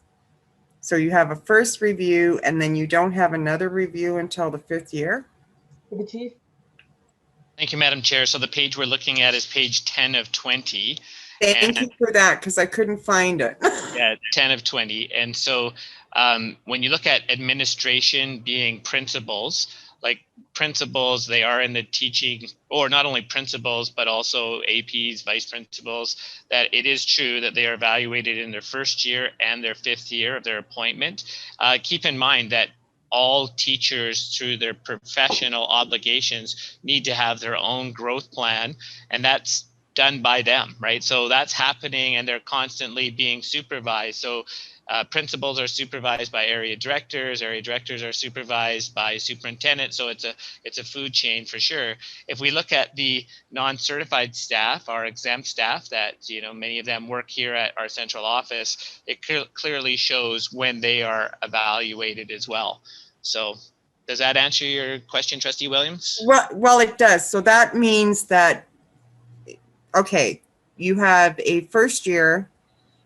So you have a first review and then you don't have another review until the 5th year? To the chief. Thank you, Madam Chair. So the page we're looking at is page 10 of 20. Thank you for that, because I couldn't find it. Yeah, 10 of 20. And so when you look at administration being principals, like principals, they are in the teaching, or not only principals, but also APs, vice principals, that it is true that they are evaluated in their first year and their 5th year of their appointment. Keep in mind that all teachers, through their professional obligations, need to have their own growth plan, and that's done by them, right? So that's happening, and they're constantly being supervised. So principals are supervised by area directors are supervised by superintendents. So it's a food chain for sure. If we look at the non-certified staff, our exempt staff that, you know, many of them work here at our central office, it clearly shows when they are evaluated as well. So does that answer your question, Trustee Williams? Well, it does. So that means that, okay, you have a first year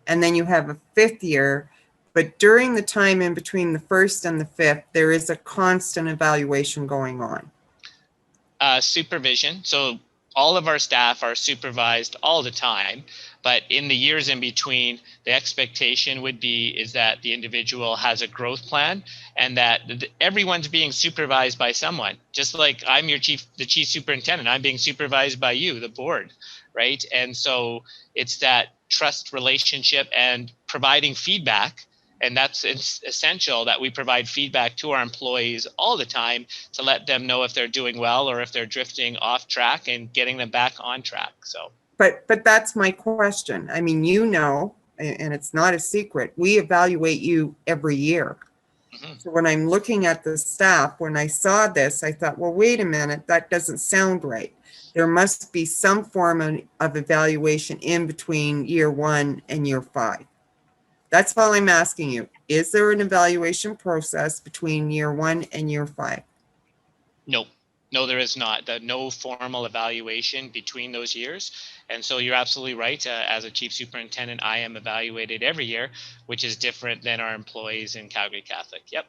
and then you have a 5th year, but during the time in between the 1st and the 5th, there is a constant evaluation going on. Supervision. So all of our staff are supervised all the time, but in the years in between, the expectation would be is that the individual has a growth plan, and that everyone's being supervised by someone. Just like I'm the chief superintendent, I'm being supervised by you, the board, right? And so it's that trust relationship and providing feedback. And that's essential that we provide feedback to our employees all the time to let them know if they're doing well or if they're drifting off track, and getting them back on track. So, but that's my question. I mean, you know, and it's not a secret, we evaluate you every year. Mm-hmm. So when I'm looking at the staff, when I saw this, I thought, well, wait a minute, that doesn't sound right. There must be some form of evaluation in between year 1 and year 5. That's all I'm asking you. Is there an evaluation process between year 1 and year 5? No, there is not. No formal evaluation between those years. And so you're absolutely right. As a chief superintendent, I am evaluated every year, which is different than our employees in Calgary Catholic. Yep.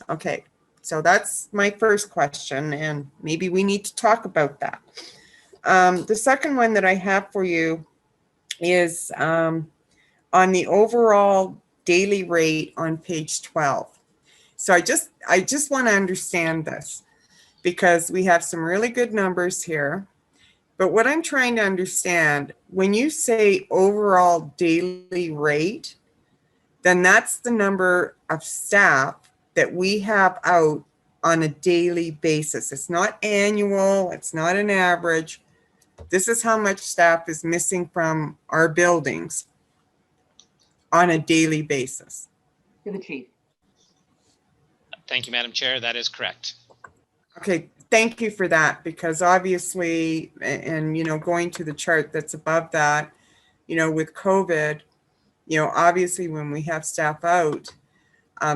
Okay. So that's my first question, and maybe we need to talk about that. The second one that I have for you is on the overall daily rate on page 12. So I just want to understand this, because we have some really good numbers here. But what I'm trying to understand, when you say overall daily rate, then that's the number of staff that we have out on a daily basis. It's not annual, it's not an average. This is how much staff is missing from our buildings on a daily basis. To the chief. Thank you, Madam Chair. That is correct. Okay, thank you for that, because obviously, and you know, going to the chart that's above that, you know, with COVID, you know, obviously when we have staff out,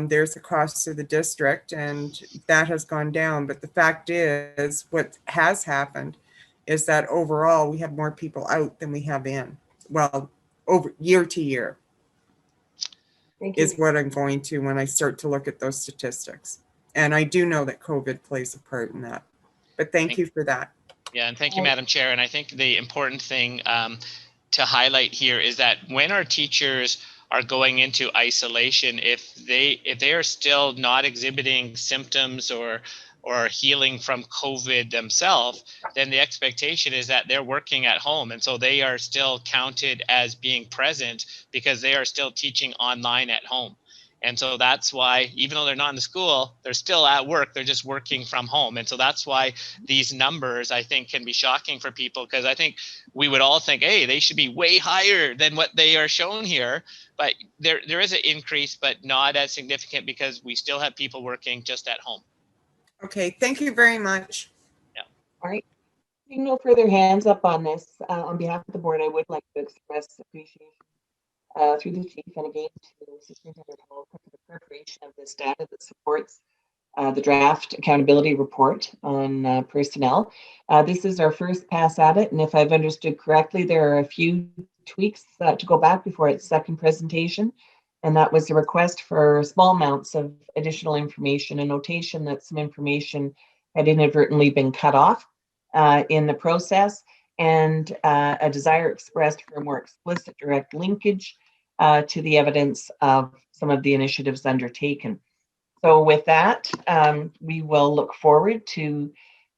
there's a cost to the district, and that has gone down. But the fact is, what has happened is that overall we have more people out than we have in. Well, over year to year. Is what I'm going to when I start to look at those statistics. And I do know that COVID plays a part in that. But thank you for that. Yeah, and thank you, Madam Chair. And I think the important thing to highlight here is that when our teachers are going into isolation, if they are still not exhibiting symptoms or healing from COVID themselves, then the expectation is that they're working at home. And so they are still counted as being present because they are still teaching online at home. And so that's why, even though they're not in the school, they're still at work, they're just working from home. And so that's why these numbers, I think, can be shocking for people, because I think we would all think, hey, they should be way higher than what they are shown here. But there is an increase, but not as significant, because we still have people working just at home. Okay, thank you very much. Yeah. All right. Seeing no further hands up on this, on behalf of the board, I would like to express appreciation through the chief, and again to Superintendent Hall for the preparation of this data that supports the draft accountability report on personnel. This is our first pass at it, and if I've understood correctly, there are a few tweaks to go back before its second presentation, and that was a request for small amounts of additional information, a notation that some information had inadvertently been cut off in the process, and a desire expressed for a more explicit direct linkage to the evidence of some of the initiatives undertaken. So with that, we will look forward to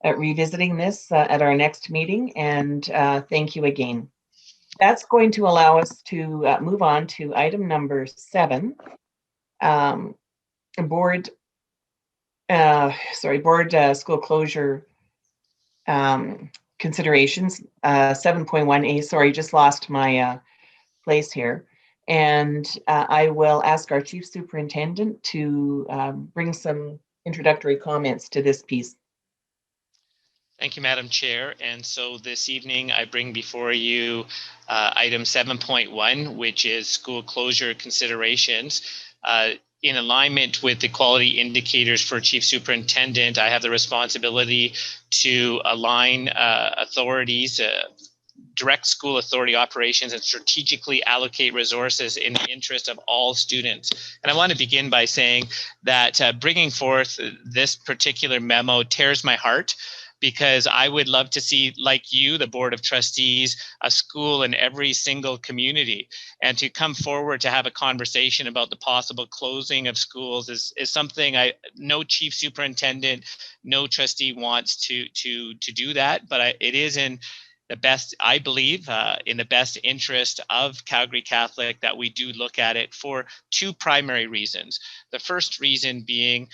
revisiting this at our next meeting, and thank you again. That's going to allow us to move on to item number 7, board school closure considerations, 7.1A. Sorry, just lost my place here. And I will ask our Chief Superintendent to bring some introductory comments to this piece. Thank you, Madam Chair. And so this evening I bring before you item 7.1, which is school closure considerations. In alignment with the quality indicators for Chief Superintendent, I have the responsibility to align authorities, direct school authority operations, and strategically allocate resources in the interest of all students. And I want to begin by saying that bringing forth this particular memo tears my heart, because I would love to see, like you, the Board of Trustees, a school in every single community. And to come forward to have a conversation about the possible closing of schools is something no Chief Superintendent, no trustee wants to do that, but it is in the best, I believe, in the best interest of Calgary Catholic that we do look at it for 2 primary reasons. The first reason being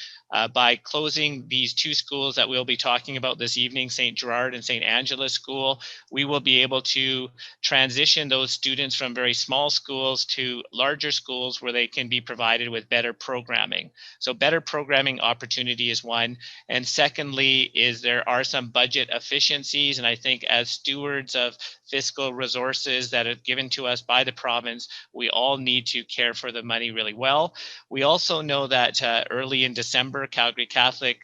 by closing these 2 schools that we'll be talking about this evening, St. Gerard and St. Angela School, we will be able to transition those students from very small schools to larger schools where they can be provided with better programming. So better programming opportunity is one. And secondly, there are some budget efficiencies. And I think as stewards of fiscal resources that are given to us by the province, we all need to care for the money really well. We also know that early in December, Calgary Catholic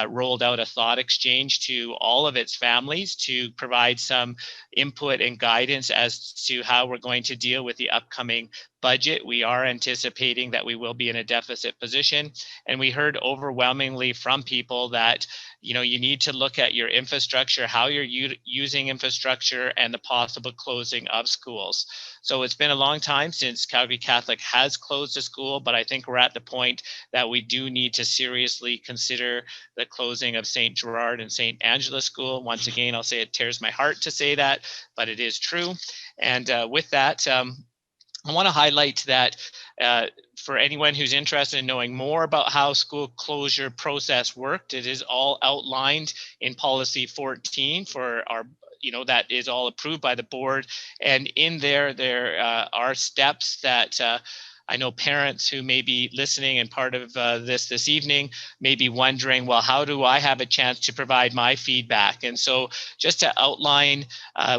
rolled out a thought exchange to all of its families to provide some input and guidance as to how we're going to deal with the upcoming budget. We are anticipating that we will be in a deficit position, and we heard overwhelmingly from people that you need to look at your infrastructure, how you're using infrastructure, and the possible closing of schools. So it's been a long time since Calgary Catholic has closed a school, but I think we're at the point that we do need to seriously consider the closing of St. Gerard and St. Angela School. Once again, I'll say it tears my heart to say that, but it is true. And with that, I want to highlight that for anyone who's interested in knowing more about how school closure process worked, it is all outlined in policy 14 for our, that is all approved by the board. And in there are steps that I know parents who may be listening and part of this evening may be wondering, well, how do I have a chance to provide my feedback? And so just to outline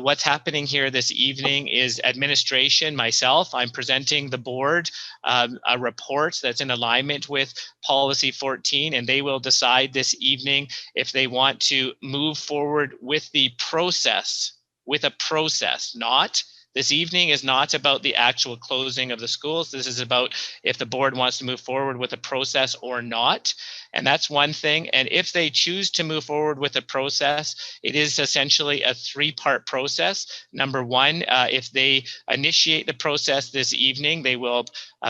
what's happening here this evening is administration, myself, I'm presenting the board a report that's in alignment with policy 14, and they will decide this evening if they want to move forward with the process, This evening is not about the actual closing of the schools. This is about if the board wants to move forward with a process or not. And that's one thing. And if they choose to move forward with a process, it is essentially a 3-part process. Number 1, if they initiate the process this evening, they will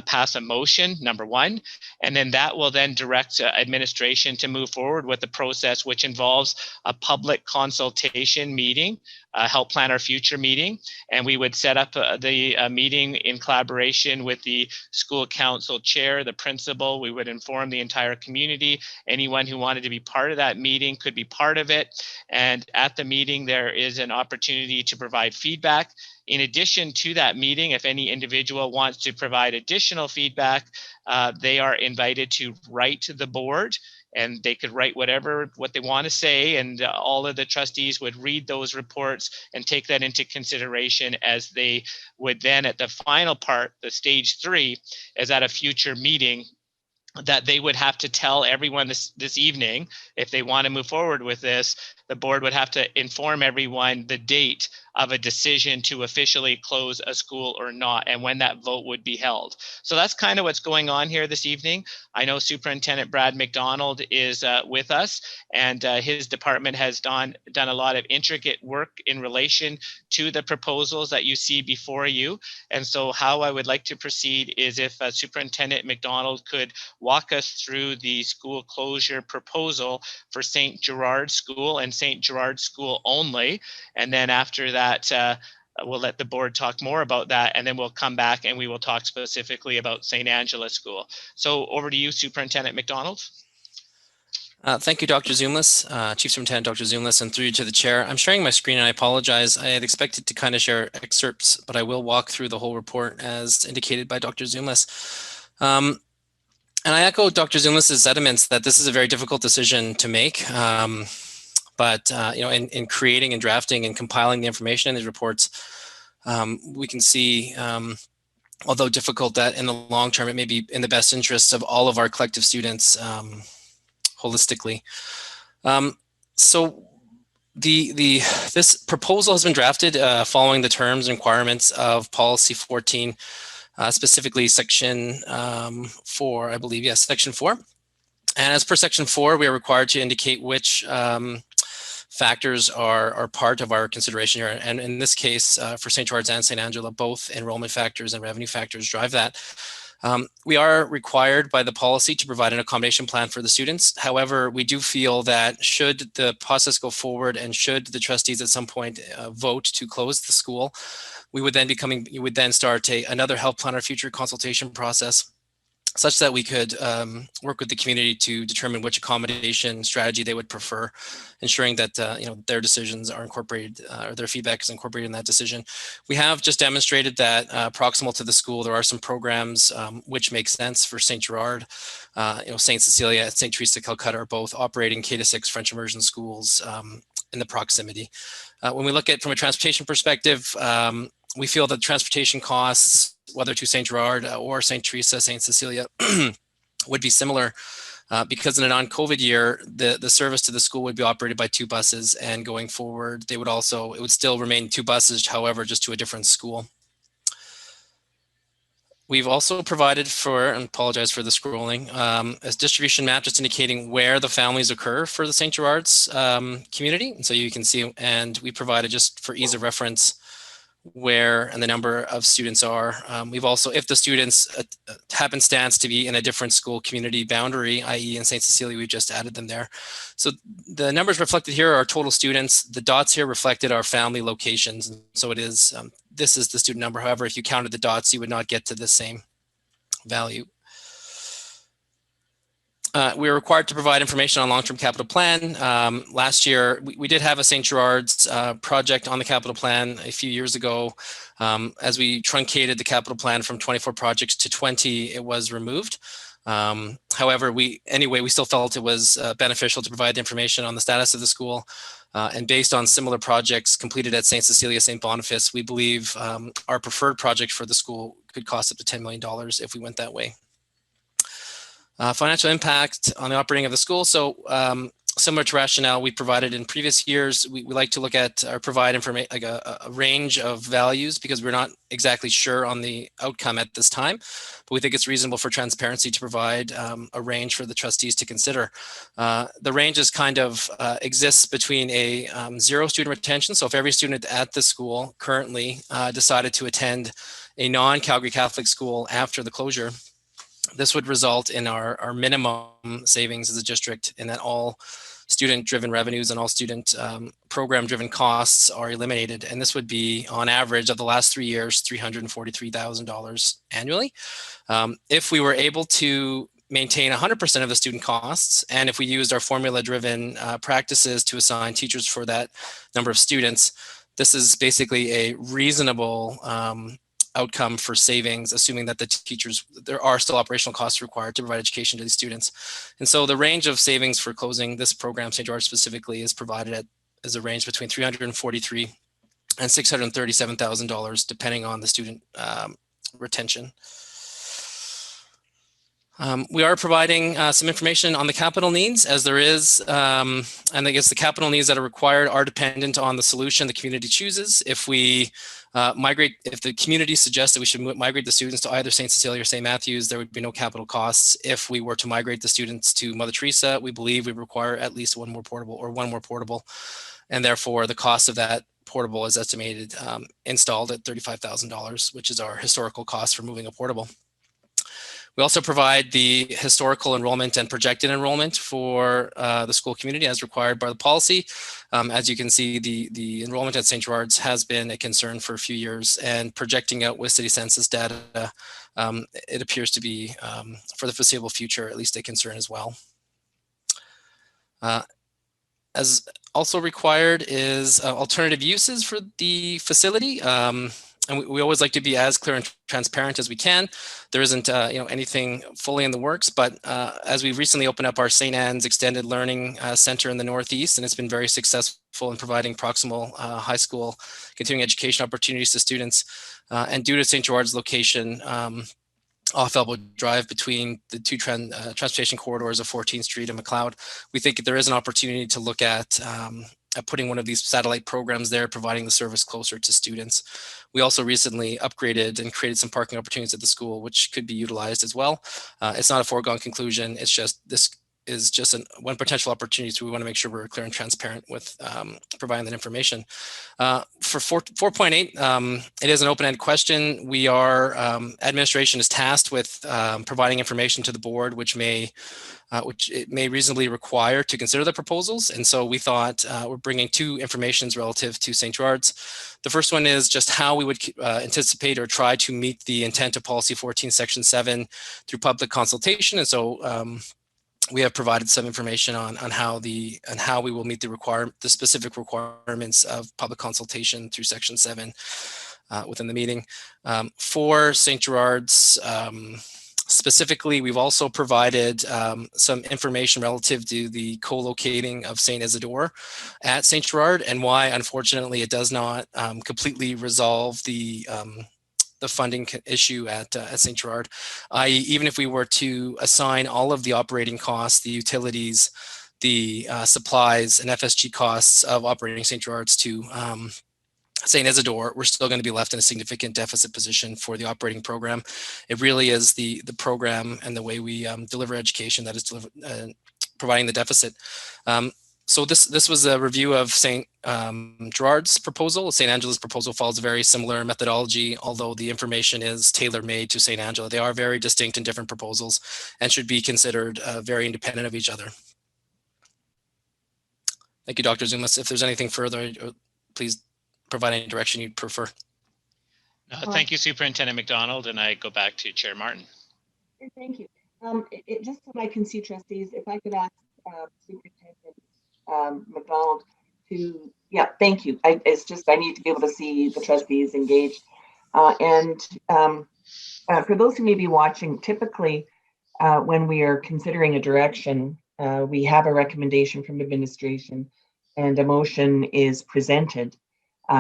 pass a motion, number 1. And then that will then direct administration to move forward with the process, which involves a public consultation meeting, help plan our future meeting. And we would set up the meeting in collaboration with the school council chair, the principal. We would inform the entire community. Anyone who wanted to be part of that meeting could be part of it. And at the meeting, there is an opportunity to provide feedback In addition to that meeting, if any individual wants to provide additional feedback, they are invited to write to the board, and they could write what they want to say, and all of the trustees would read those reports and take that into consideration as they would then, at the final part, the stage 3, is at a future meeting, that they would have to tell everyone this evening, if they want to move forward with this, the board would have to inform everyone the date of a decision to officially close a school or not, and when that vote would be held. So that's kind of what's going on here this evening. I know Superintendent Brad McDonald is with us, and his department has done a lot of intricate work in relation to the proposals that you see before you. And so how I would like to proceed is if Superintendent McDonald could walk us through the school closure proposal for St. Gerard School and St. Gerard School only. And then after that, we'll let the board talk more about that, and then we'll come back and we will talk specifically about St. Angela School. So over to you, Superintendent McDonald. Thank you, Dr. Zoomless, Chief Superintendent Dr. Zoomless, and through you to the chair. I'm sharing my screen and I apologize. I had expected to kind of share excerpts, but I will walk through the whole report as indicated by Dr. Zoomless. And I echo Dr. Zoomless's sentiments that this is a very difficult decision to make. But you know, in creating and drafting and compiling the information in these reports, we can see, although difficult, that in the long term, it may be in the best interests of all of our collective students holistically. So this proposal has been drafted following the terms and requirements of Policy 14, specifically Section 4, I believe, yes, Section 4. And as per Section 4, we are required to indicate which factors are part of our consideration here. And in this case, for St. George's and St. Angela, both enrollment factors and revenue factors drive that. We are required by the policy to provide an accommodation plan for the students. However, we do feel that should the process go forward and should the trustees at some point vote to close the school, you would then start another health plan or future consultation process, such that we could work with the community to determine which accommodation strategy they would prefer, ensuring that you know, their decisions are incorporated or their feedback is incorporated in that decision. We have just demonstrated that proximal to the school, there are some programs which make sense for St. Gerard. You know, St. Cecilia, St. Teresa, Calcutta are both operating K-6 French immersion schools in the proximity. When we look at from a transportation perspective, we feel that transportation costs, whether to St. Gerard or St. Teresa, St. Cecilia, would be similar because in a non-COVID year, the service to the school would be operated by 2 buses, and going forward, it would still remain 2 buses, however, just to a different school. We've also provided for, and apologize for the scrolling, a distribution map just indicating where the families occur for the St. Gerard's community. And so you can see, and we provided just for ease of reference where and the number of students are. We've also, if the students happenstance to be in a different school community boundary, i.e. in St. Cecilia, we just added them there. So the numbers reflected here are total students. The dots here reflected our family locations. And so it is, this is the student number. However, if you counted the dots, you would not get to the same value. We are required to provide information on long-term capital plan. Last year, we did have a St. Gerard's project on the capital plan a few years ago. As we truncated the capital plan from 24 projects to 20, it was removed. However, we still felt it was beneficial to provide the information on the status of the school. And based on similar projects completed at St. Cecilia, St. Boniface, we believe our preferred project for the school could cost up to $10 million if we went that way. Financial impact on the operating of the school. So similar to rationale we provided in previous years, we like to look at or provide information like a range of values because we're not exactly sure on the outcome at this time, but we think it's reasonable for transparency to provide a range for the trustees to consider. The range is kind of exists between a 0 student retention. So if every student at the school currently decided to attend a non-Calgary Catholic school after the closure, this would result in our minimum savings as a district in that all student-driven revenues and all student program-driven costs are eliminated. And this would be, on average, of the last 3 years, $343,000 annually. If we were able to maintain 100% of the student costs, and if we used our formula-driven practices to assign teachers for that number of students, This is basically a reasonable outcome for savings, assuming that the teachers, there are still operational costs required to provide education to these students. And so the range of savings for closing this program, St. George specifically, is provided at is a range between $343,000 and $637,000, depending on the student retention. We are providing some information on the capital needs, as there is, and I guess the capital needs that are required are dependent on the solution the community chooses. If we if the community suggests that we should migrate the students to either St. Cecilia or St. Matthews, there would be no capital costs. If we were to migrate the students to Mother Teresa, we believe we require at least one more portable, and therefore the cost of that portable is estimated installed at $35,000, which is our historical cost for moving a portable. We also provide the historical enrollment and projected enrollment for the school community as required by the policy. As you can see, the enrollment at St. Gerard's has been a concern for a few years, and projecting out with city census data, it appears to be, for the foreseeable future, at least a concern as well. As also required is alternative uses for the facility. And we always like to be as clear and transparent as we can. There isn't anything fully in the works, but as we recently opened up our St. Anne's Extended Learning Center in the Northeast, and it's been very successful in providing proximal high school continuing education opportunities to students. And due to St. George's location off Elbow Drive between the two transportation corridors of 14th Street and McLeod, we think there is an opportunity to look at putting one of these satellite programs there, providing the service closer to students. We also recently upgraded and created some parking opportunities at the school, which could be utilized as well. It's not a foregone conclusion. It's just, this is just one potential opportunity. So we want to make sure we're clear and transparent with providing that information. For 4.8, it is an open-ended question. We are, administration is tasked with providing information to the board, which it may reasonably require to consider the proposals. And so we thought we're bringing two informations relative to St. Gerard's. The first one is just how we would anticipate or try to meet the intent of Policy 14, Section 7 through public consultation. And so we have provided some information on how we will meet the specific requirements of public consultation through Section 7 within the meeting. For St. Gerard's, specifically, we've also provided some information relative to the co-locating of St. Isidore at St. Gerard, and why, unfortunately, it does not completely resolve the funding issue at St. Gerard. I.e., even if we were to assign all of the operating costs, the utilities, the supplies, and FSG costs of operating St. Gerard's to St. Isidore, we're still going to be left in a significant deficit position for the operating program. It really is the program and the way we deliver education that is providing the deficit. So this was a review of St. Gerard's proposal. St. Angela's proposal follows a very similar methodology, although the information is tailor-made to St. Angela. They are very distinct and different proposals and should be considered very independent of each other. Thank you, Dr. Zumas. If there's anything further, please provide any direction you'd prefer. Thank you, Superintendent McDonald, and I go back to Chair Martin. Thank you. Just so I can see trustees, if I could ask Superintendent McDonald to, thank you. It's just, I need to be able to see the trustees engaged. And for those who may be watching, typically when we are considering a direction, we have a recommendation from administration and a motion is presented.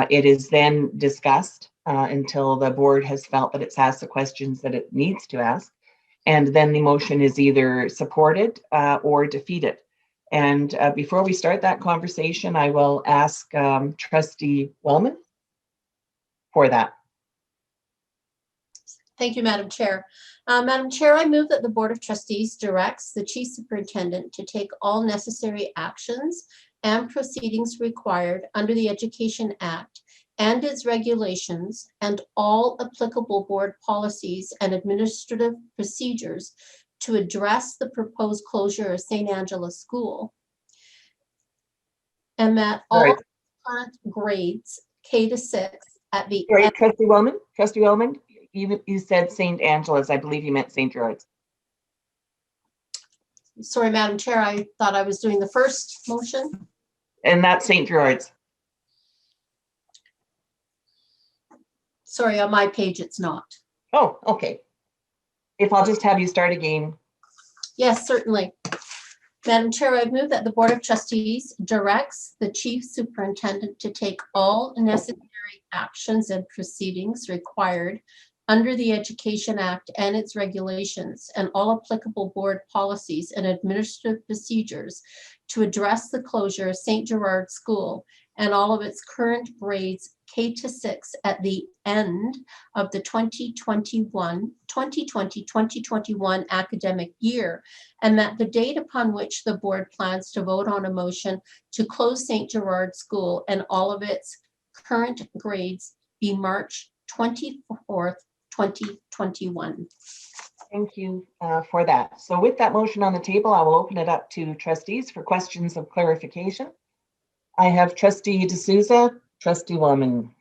It is then discussed until the board has felt that it's asked the questions that it needs to ask. And then the motion is either supported or defeated. And before we start that conversation, I will ask Trustee Wellman for that. Thank you, Madam Chair. Madam Chair, I move that the Board of Trustees directs the Chief Superintendent to take all necessary actions and proceedings required under the Education Act and its regulations and all applicable board policies and administrative procedures to address the proposed closure of St. Angela School, and that all current grades K to 6 at the Sorry, Trustee Wellman, you said St. Angela's. I believe you meant St. Gerard's. Sorry, Madam Chair, I thought I was doing the first motion. And that's St. Gerard's. Sorry, on my page, it's not. Oh, okay. If I'll just have you start again. Yes, certainly. Madam Chair, I move that the Board of Trustees directs the Chief Superintendent to take all necessary actions and proceedings required under the Education Act and its regulations and all applicable board policies and administrative procedures to address the closure of St. Gerard School and all of its current grades K-6 at the end of the 2020-2021 academic year, and that the date upon which the board plans to vote on a motion to close St. Gerard School and all of its current grades be March 24th, 2021. Thank you for that. So with that motion on the table, I will open it up to trustees for questions of clarification. I have Trustee D'Souza, Trustee Wellman.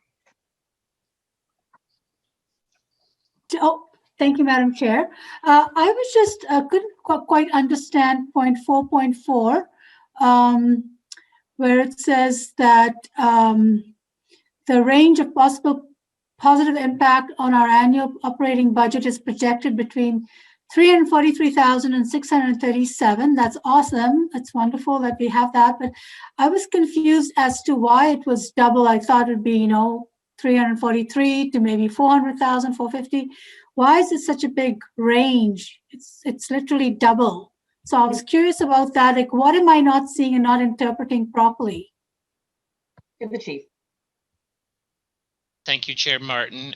Oh, thank you, Madam Chair. I was just couldn't quite understand point 4.4, where it says that the range of possible positive impact on our annual operating budget is projected between 343,000 and 637. That's awesome. It's wonderful that we have that. But I was confused as to why it was double. I thought it'd be, 343 to maybe 400,000, 450. Why is it such a big range? It's literally double. So I was curious about that. Like, what am I not seeing and not interpreting properly? To the Chief. Thank you, Chair Martin.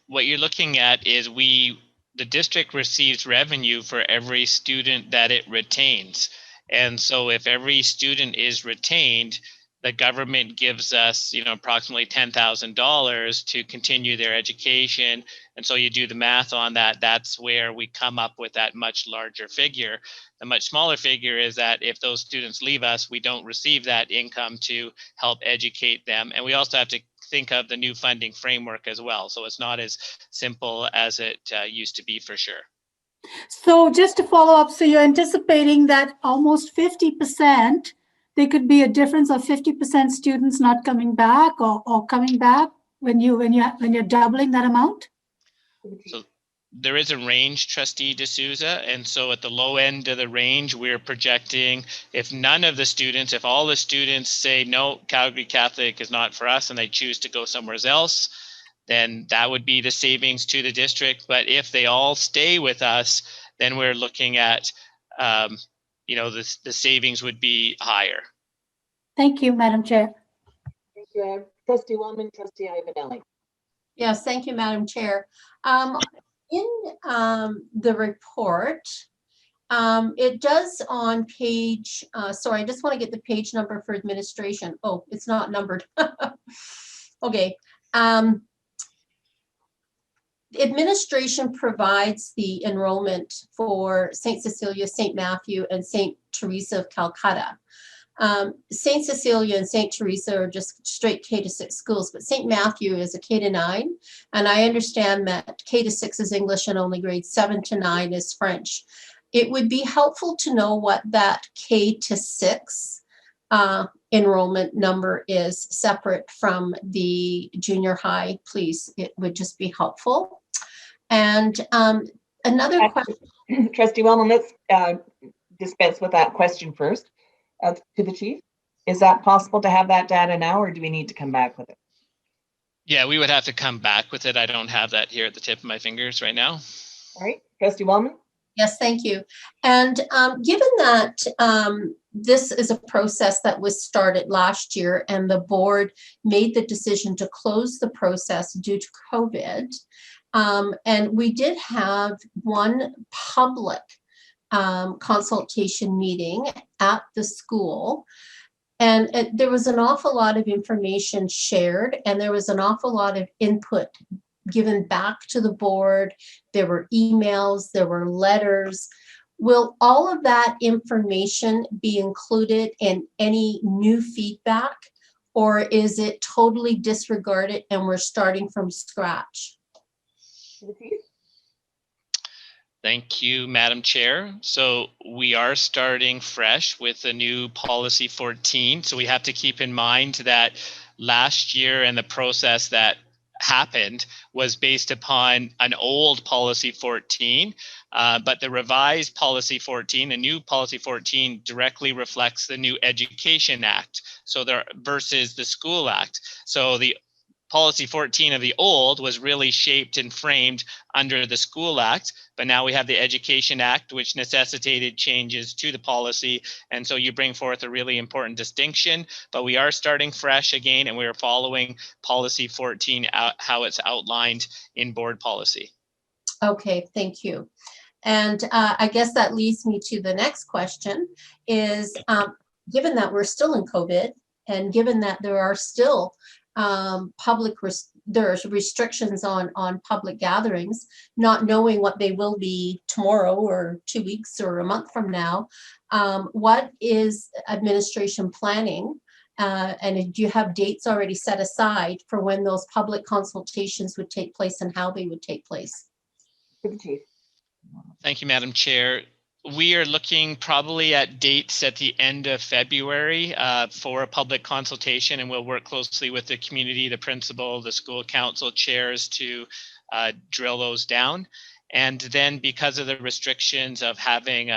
What you're looking at is the district receives revenue for every student that it retains. And so if every student is retained, the government gives us, approximately $10,000 to continue their education. And so you do the math on that, that's where we come up with that much larger figure. The much smaller figure is that if those students leave us, we don't receive that income to help educate them. And we also have to think of the new funding framework as well. So it's not as simple as it used to be for sure. So just to follow up, so you're anticipating that almost 50%, there could be a difference of 50% students not coming back or coming back when you're doubling that amount? So there is a range, Trustee D'Souza, and so at the low end of the range, we're projecting if all the students say, no, Calgary Catholic is not for us, and they choose to go somewhere else, then that would be the savings to the district. But if they all stay with us, then we're looking at, the savings would be higher. Thank you, Madam Chair. Thank you, Trustee Wellman, Trustee Ivanelli. Yes, thank you, Madam Chair. In the report, it does on page, sorry, I just want to get the page number for administration. Oh, it's not numbered. Okay. Administration provides the enrollment for St. Cecilia, St. Matthew, and St. Teresa of Calcutta. St. Cecilia and St. Teresa are just straight K-6 schools, but St. Matthew is a K-9. And I understand that K-6 is English and only grades 7 to 9 is French. It would be helpful to know what that K-6 enrollment number is separate from the junior high, please. It would just be helpful. And another question. Trustee Wellman, let's dispense with that question first. To the Chief, is that possible to have that data now, or do we need to come back with it? Yeah, we would have to come back with it. I don't have that here at the tip of my fingers right now. All right, Trustee Wellman. Yes, thank you. And given that this is a process that was started last year and the board made the decision to close the process due to COVID, and we did have one public consultation meeting at the school, and there was an awful lot of information shared, and there was an awful lot of input given back to the board. There were emails, there were letters. Will all of that information be included in any new feedback, or is it totally disregarded and we're starting from scratch? Thank you, Madam Chair. So we are starting fresh with the new policy 14. So we have to keep in mind that last year and the process that happened was based upon an old policy 14, but the revised policy 14, the new policy 14 directly reflects the new Education Act, so there versus the School Act. So the policy 14 of the old was really shaped and framed under the School Act, but now we have the Education Act, which necessitated changes to the policy. And so you bring forth a really important distinction, but we are starting fresh again, and we are following policy 14, how it's outlined in board policy. Okay, thank you. And I guess that leads me to the next question is, given that we're still in COVID, and given that there are still there's restrictions on public gatherings, not knowing what they will be tomorrow or 2 weeks or a month from now, what is administration planning? And do you have dates already set aside for when those public consultations would take place and how they would take place? Thank you, Madam Chair. We are looking probably at dates at the end of February for a public consultation, and we'll work closely with the community, the principal, the school council chairs to drill those down. And then because of the restrictions of having,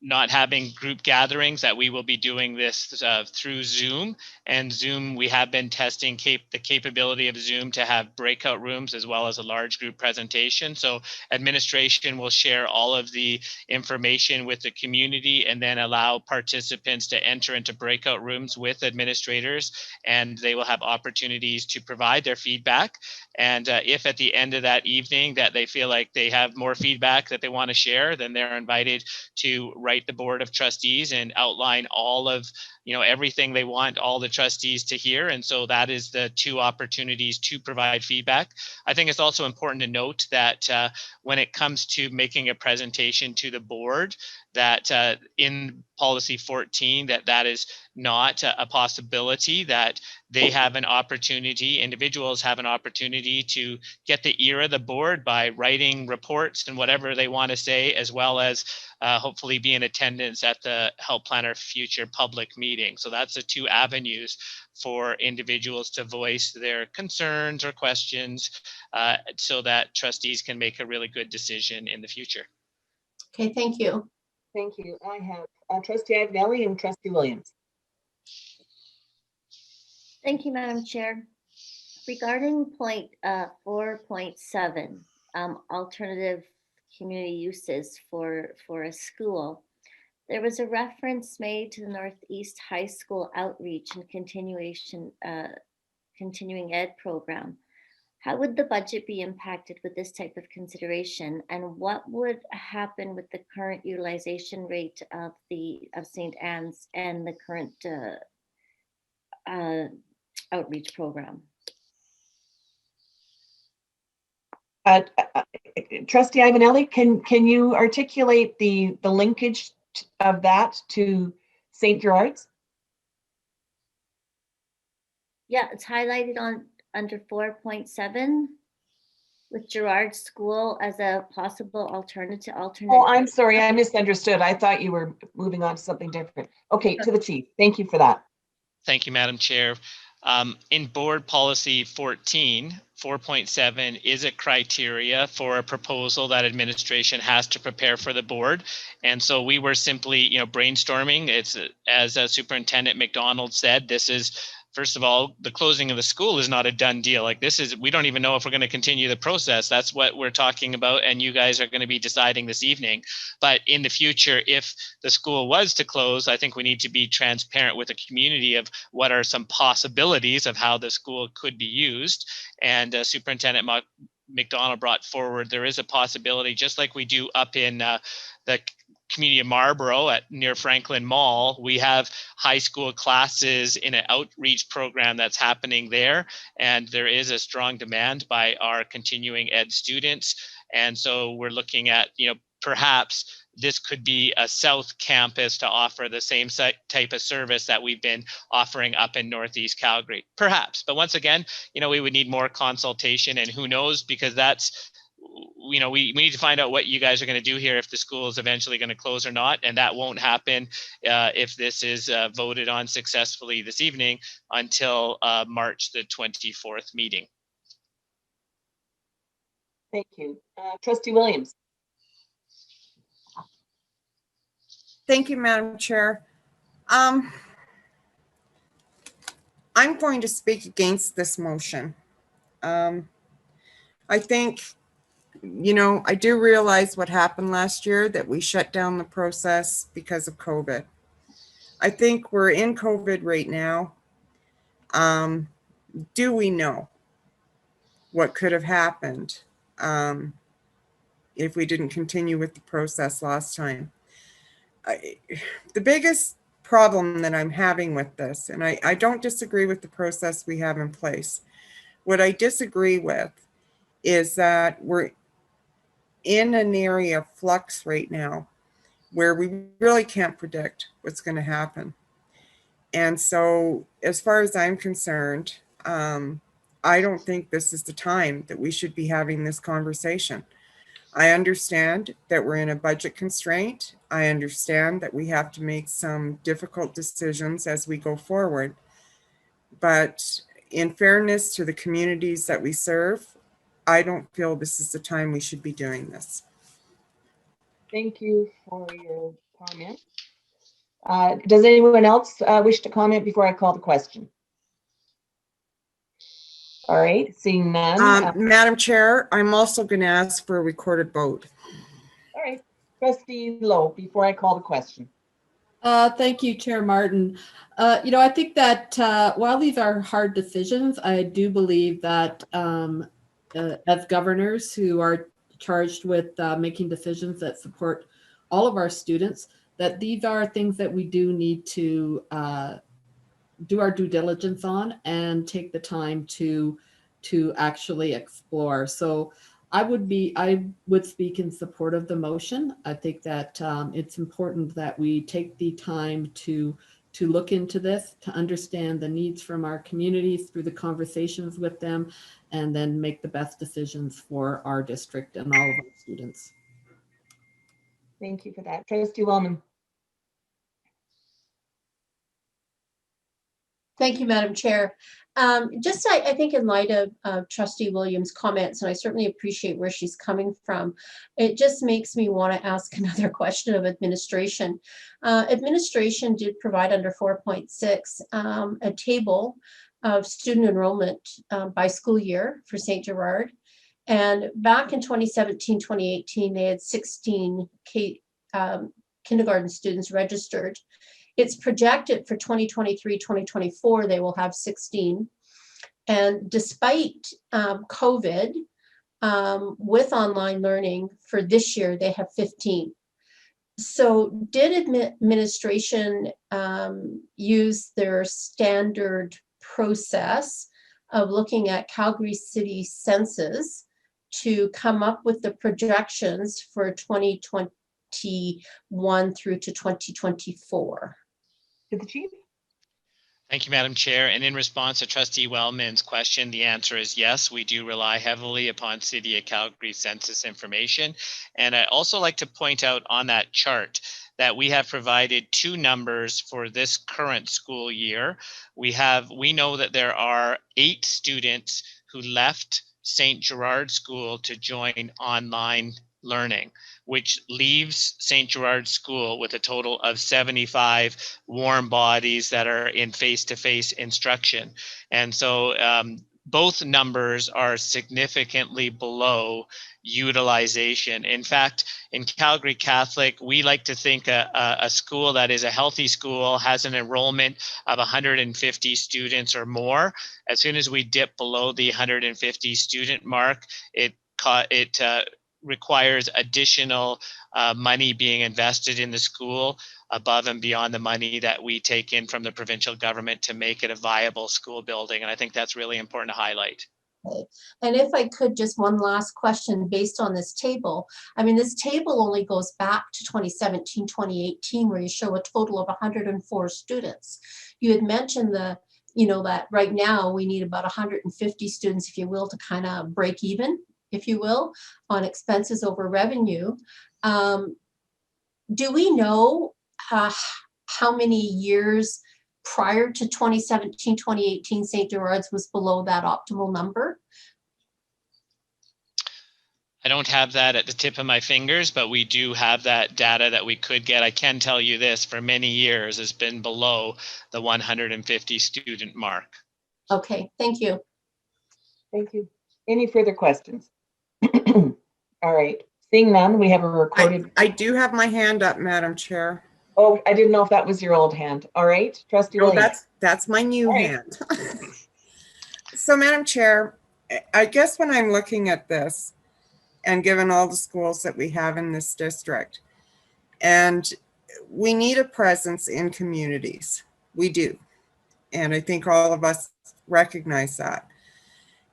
not having group gatherings, that we will be doing this through Zoom. And Zoom, we have been testing the capability of Zoom to have breakout rooms as well as a large group presentation. So administration will share all of the information with the community and then allow participants to enter into breakout rooms with administrators, and they will have opportunities to provide their feedback. And if at the end of that evening that they feel like they have more feedback that they want to share, then they're invited to write the Board of Trustees and outline all of, everything they want all the trustees to hear. And so that is the two opportunities to provide feedback. I think it's also important to note that when it comes to making a presentation to the board, that in policy 14, that is not a possibility, that they have an opportunity, individuals have an opportunity to get the ear of the board by writing reports and whatever they want to say, as well as hopefully be in attendance at the Health Planner Future public meeting. So that's the two avenues for individuals to voice their concerns or questions so that trustees can make a really good decision in the future. Okay, thank you. Thank you. I have Trustee Agnelli and Trustee Williams. Thank you, Madam Chair. Regarding point 4.7, alternative community uses for a school, there was a reference made to the Northeast High School outreach and continuing ed program. How would the budget be impacted with this type of consideration, and what would happen with the current utilization rate of St. Anne's and the current outreach program? Trustee Ivanelli, can you articulate the linkage of that to St. Gerard's? Yeah, it's highlighted under 4.7 with Gerard School as a possible alternate. Oh, I'm sorry, I misunderstood. I thought you were moving on to something different. Okay, to the chief. Thank you for that. Thank you, Madam Chair. In board policy 14, 4.7 is a criteria for a proposal that administration has to prepare for the board. And so we were simply, brainstorming. It's, as Superintendent McDonald said, this is, first of all, the closing of the school is not a done deal. Like we don't even know if we're going to continue the process. That's what we're talking about. And you guys are going to be deciding this evening. But in the future, if the school was to close, I think we need to be transparent with the community of what are some possibilities of how the school could be used. And Superintendent McDonald brought forward, there is a possibility, just like we do up in the community of Marlborough near Franklin Mall, we have high school classes in an outreach program that's happening there. And there is a strong demand by our continuing ed students. And so we're looking at, perhaps this could be a South campus to offer the same type of service that we've been offering up in Northeast Calgary, perhaps. But once again, we would need more consultation, and who knows, because that's, we need to find out what you guys are going to do here if the school is eventually going to close or not. And that won't happen if this is voted on successfully this evening until March the 24th meeting. Thank you. Trustee Williams. Thank you, Madam Chair. I'm going to speak against this motion. I think, you know, I do realize what happened last year, that we shut down the process because of COVID. I think we're in COVID right now. Do we know what could have happened if we didn't continue with the process last time? The biggest problem that I'm having with this, and I don't disagree with the process we have in place. What I disagree with is that we're in an area of flux right now where we really can't predict what's going to happen. And so as far as I'm concerned, I don't think this is the time that we should be having this conversation. I understand that we're in a budget constraint. I understand that we have to make some difficult decisions as we go forward. But in fairness to the communities that we serve, I don't feel this is the time we should be doing this. Thank you for your comment. Does anyone else wish to comment before I call the question? All right, seeing none. Madam Chair, I'm also going to ask for a recorded vote. All right, Trustee Lowe, before I call the question. Thank you, Chair Martin. You know, I think that while these are hard decisions, I do believe that as governors who are charged with making decisions that support all of our students, that these are things that we do need to do our due diligence on and take the time to actually explore. So I would speak in support of the motion. I think that it's important that we take the time to look into this, to understand the needs from our communities through the conversations with them, and then make the best decisions for our district and all of our students. Thank you for that. Trustee Wellman. Thank you, Madam Chair. I think in light of Trustee Williams' comments, and I certainly appreciate where she's coming from, it just makes me want to ask another question of administration. Administration did provide under 4.6 a table of student enrollment by school year for St. Gerard. And back in 2017, 2018, they had 16 kindergarten students registered. It's projected for 2023, 2024, they will have 16. And despite COVID, with online learning for this year, they have 15. So did administration use their standard process of looking at Calgary City census to come up with the projections for 2021 through to 2024? To the Chief. Thank you, Madam Chair. And in response to Trustee Wellman's question, the answer is yes, we do rely heavily upon City of Calgary census information. And I also like to point out on that chart that we have provided two numbers for this current school year. We know that there are 8 students who left St. Gerard School to join online learning, which leaves St. Gerard School with a total of 75 warm bodies that are in face-to-face instruction. And so both numbers are significantly below utilization. In fact, in Calgary Catholic, we like to think a school that is a healthy school has an enrollment of 150 students or more. As soon as we dip below the 150 student mark, it requires additional money being invested in the school above and beyond the money that we take in from the provincial government to make it a viable school building. And I think that's really important to highlight. Okay. And if I could, just one last question based on this table. I mean, this table only goes back to 2017, 2018, where you show a total of 104 students. You had mentioned that right now we need about 150 students, if you will, to kind of break even, if you will, on expenses over revenue. Do we know how many years prior to 2017, 2018, St. Gerard's was below that optimal number? I don't have that at the tip of my fingers, but we do have that data that we could get. I can tell you this, for many years, it's been below the 150 student mark. Okay, thank you. Thank you. Any further questions? All right. Seeing none, we have a recorded. I do have my hand up, Madam Chair. Oh, I didn't know if that was your old hand. All right, Trustee No, Williams. that's my new All right. hand. So, Madam Chair, I guess when I'm looking at this, and given all the schools that we have in this district, and we need a presence in communities. We do. And I think all of us recognize that.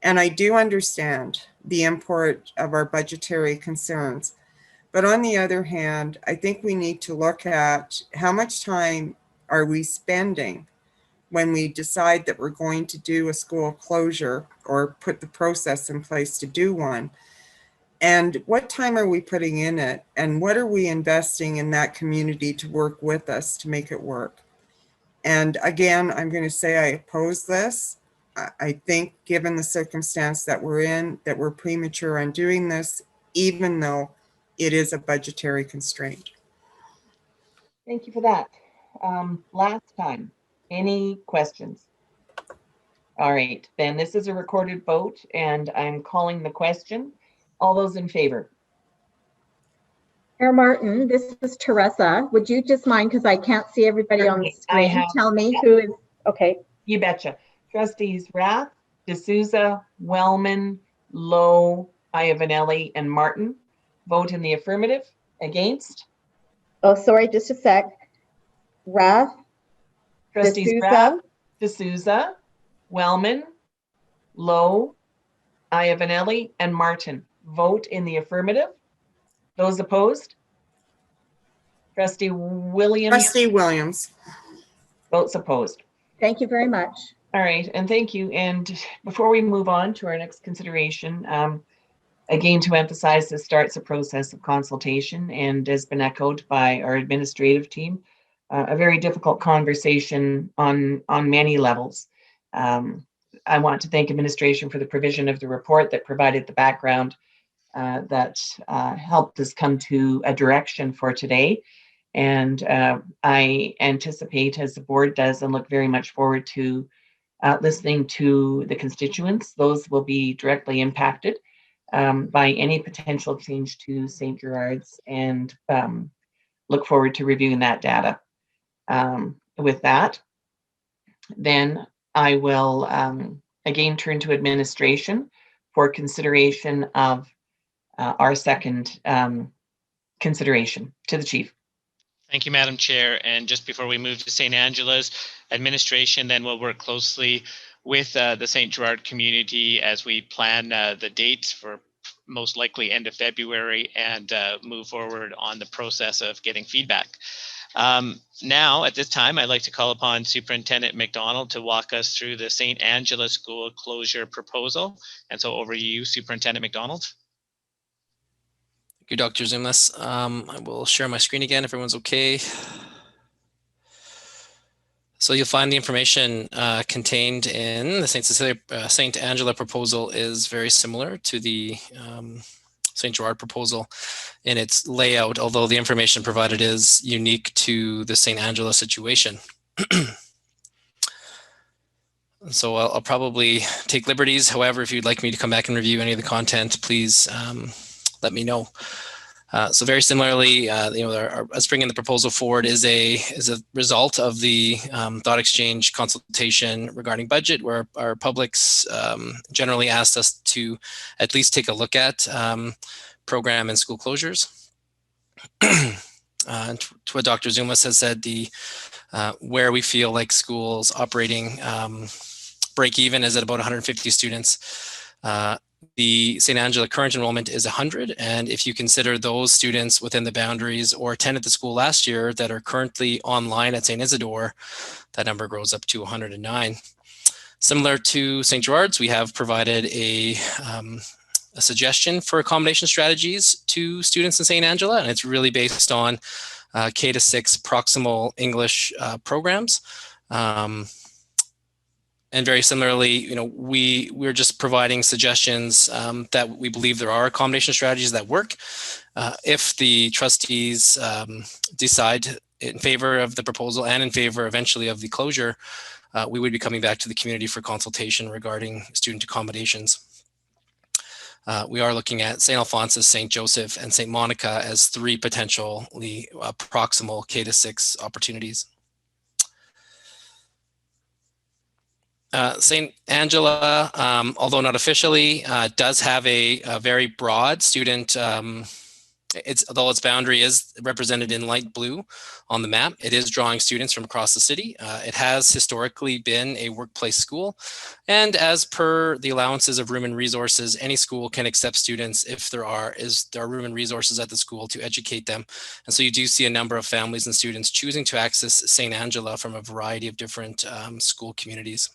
And I do understand the import of our budgetary concerns. But on the other hand, I think we need to look at how much time are we spending when we decide that we're going to do a school closure or put the process in place to do one. And what time are we putting in it? And what are we investing in that community to work with us to make it work? And again, I'm going to say I oppose this. I think given the circumstance that we're in, that we're premature on doing this, even though it is a budgetary constraint. Thank you for that. Last time, any questions? All right, then this is a recorded vote and I'm calling the question. All those in favor? Chair Martin, this is Teresa. Would you just mind, because I can't see everybody on the screen, tell me who is, okay. You betcha. Trustees Rath, D'Souza, Wellman, Lowe, Iavanelli, and Martin. Vote in the affirmative. Against? Oh, sorry, just a sec. Rath, Trustees Rath, D'Souza, Wellman, Lowe, Iavanelli, and Martin. Vote in the affirmative. Those opposed? Trustee Williams? Trustee Williams. Votes opposed. Thank you very much. All right, and thank you. And before we move on to our next consideration, again, to emphasize, this starts a process of consultation and has been echoed by our administrative team. A very difficult conversation on many levels. I want to thank administration for the provision of the report that provided the background that helped us come to a direction for today. And I anticipate, as the board does, and look very much forward to listening to the constituents. Those will be directly impacted by any potential change to St. Gerard's, and look forward to reviewing that data. With that, then I will again turn to administration for consideration of our second consideration. To the Chief. Thank you, Madam Chair. And just before we move to St. Angela's, administration then will work closely with the St. Gerard community as we plan the dates for most likely end of February and move forward on the process of getting feedback. Now, at this time, I'd like to call upon Superintendent McDonald to walk us through the St. Angela School closure proposal. And so over to you, Superintendent McDonald. Thank you, Dr. Zumlas. I will share my screen again if everyone's okay. So you'll find the information contained in the St. Angela proposal is very similar to the St. Gerard proposal in its layout, although the information provided is unique to the St. Angela situation. So I'll probably take liberties. However, if you'd like me to come back and review any of the content, please let me know. So very similarly, us bringing the proposal forward is a result of the thought exchange consultation regarding budget, where our publics generally asked us to at least take a look at program and school closures. And to what Dr. Zumlas has said, where we feel like schools operating break even is at about 150 students. The St. Angela current enrollment is 100, and if you consider those students within the boundaries or attended the school last year that are currently online at St. Isidore, that number grows up to 109. Similar to St. Gerard's, we have provided a suggestion for accommodation strategies to students in St. Angela, and it's really based on K-6 proximal English programs. And very similarly, you know, we're just providing suggestions that we believe there are accommodation strategies that work. If the trustees decide in favor of the proposal and in favor eventually of the closure, we would be coming back to the community for consultation regarding student accommodations. We are looking at St. Alphonsus, St. Joseph, and St. Monica as 3 potentially proximal K-6 opportunities. St. Angela, although not officially, does have a very broad student, although its boundary is represented in light blue on the map, it is drawing students from across the city. It has historically been a workplace school, and as per the allowances of room and resources, any school can accept students if there are room and resources at the school to educate them. And so you do see a number of families and students choosing to access St. Angela from a variety of different school communities.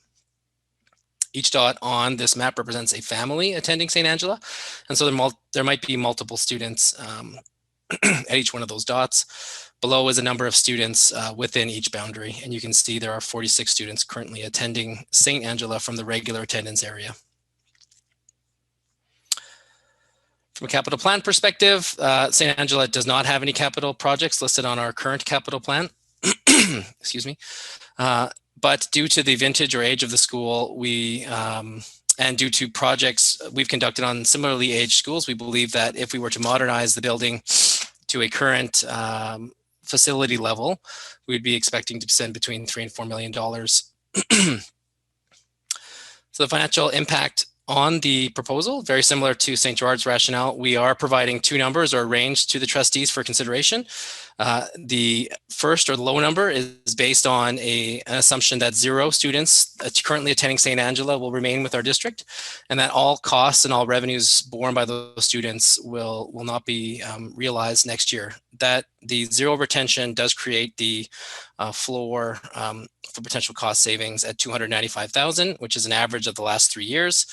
Each dot on this map represents a family attending St. Angela. And so there might be multiple students at each one of those dots. Below is a number of students within each boundary. And you can see there are 46 students currently attending St. Angela from the regular attendance area. From a capital plan perspective, St. Angela does not have any capital projects listed on our current capital plan. Excuse me. But due to the vintage or age of the school, and due to projects we've conducted on similarly aged schools, we believe that if we were to modernize the building to a current facility level, we'd be expecting to spend between $3 and $4 million. So the financial impact on the proposal, very similar to St. Gerard's rationale, we are providing 2 numbers or a range to the trustees for consideration. The first, or the low number, is based on an assumption that 0 students currently attending St. Angela will remain with our district, and that all costs and all revenues borne by those students will not be realized next year. That the 0 retention does create the floor for potential cost savings at $295,000, which is an average of the last 3 years.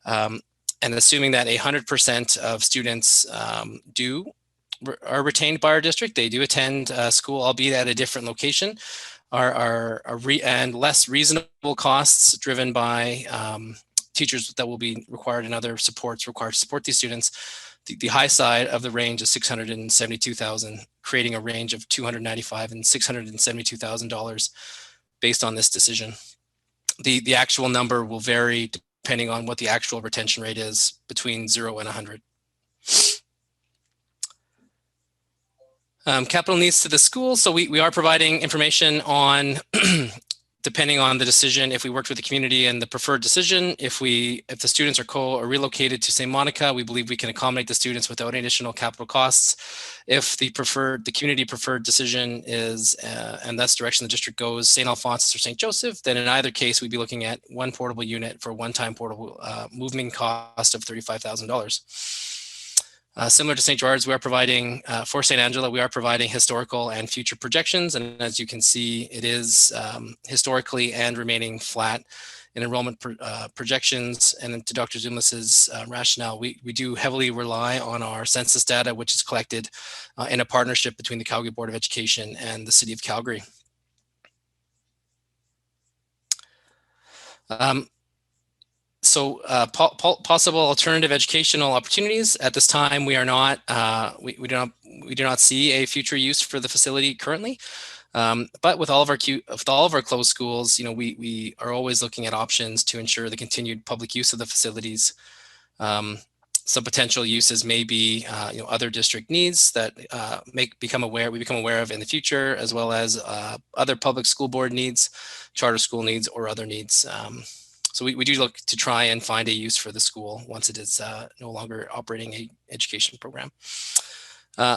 And assuming that 100% of students are retained by our district, they do attend school, albeit at a different location, and less reasonable costs driven by teachers that will be required and other supports required to support these students. The high side of the range is $672,000, creating a range of $295,000 and $672,000 based on this decision. The actual number will vary depending on what the actual retention rate is between 0 and 100. Capital needs to the school. So we are providing information on, depending on the decision, if we worked with the community and the preferred decision, if the students are or relocated to St. Monica, we believe we can accommodate the students without any additional capital costs. If the community preferred decision is, and that's the direction the district goes, St. Alphonsus or St. Joseph, then in either case, we'd be looking at 1 portable unit for one-time portable moving cost of $35,000. Similar to St. Gerard's, we are providing, for St. Angela, we are providing historical and future projections. And as you can see, it is historically and remaining flat in enrollment projections. And to Dr. Zumlas's rationale, we do heavily rely on our census data, which is collected in a partnership between the Calgary Board of Education and the City of Calgary. So possible alternative educational opportunities. At this time, we are not, we do not see a future use for the facility currently. But with all of our closed schools, you know, we are always looking at options to ensure the continued public use of the facilities. Some potential uses may be, you know, other district needs that we become aware of in the future, as well as other public school board needs, charter school needs, or other needs. So we do look to try and find a use for the school once it is no longer operating an education program.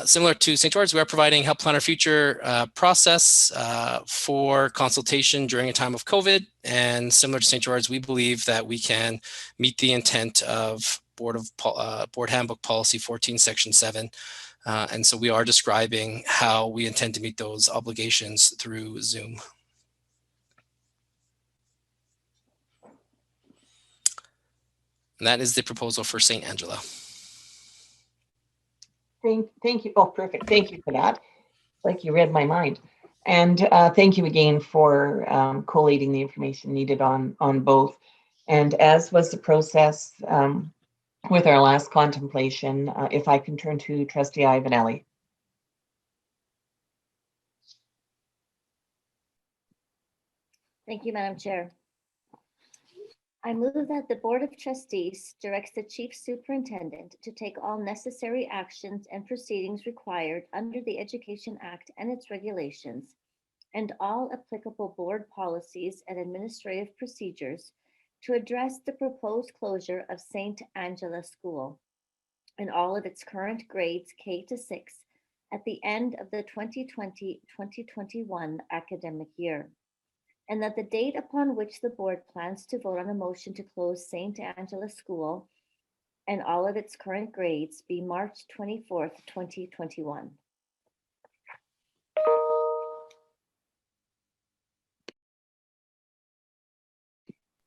Similar to St. George's, we are providing Help Plan Our Future process for consultation during a time of COVID. And similar to St. George's, we believe that we can meet the intent of Board Handbook Policy 14, Section 7. And so we are describing how we intend to meet those obligations through Zoom. And that is the proposal for St. Angela. Thank you. Oh, perfect. Thank you for that. Like you read my mind. And thank you again for collating the information needed on both. And as was the process with our last contemplation, if I can turn to Trustee Ivanelli. Thank you, Madam Chair. I move that the Board of Trustees directs the Chief Superintendent to take all necessary actions and proceedings required under the Education Act and its regulations, and all applicable board policies and administrative procedures to address the proposed closure of St. Angela School and all of its current grades K to 6 at the end of the 2020-2021 academic year, and that the date upon which the board plans to vote on a motion to close St. Angela School and all of its current grades be March 24th, 2021.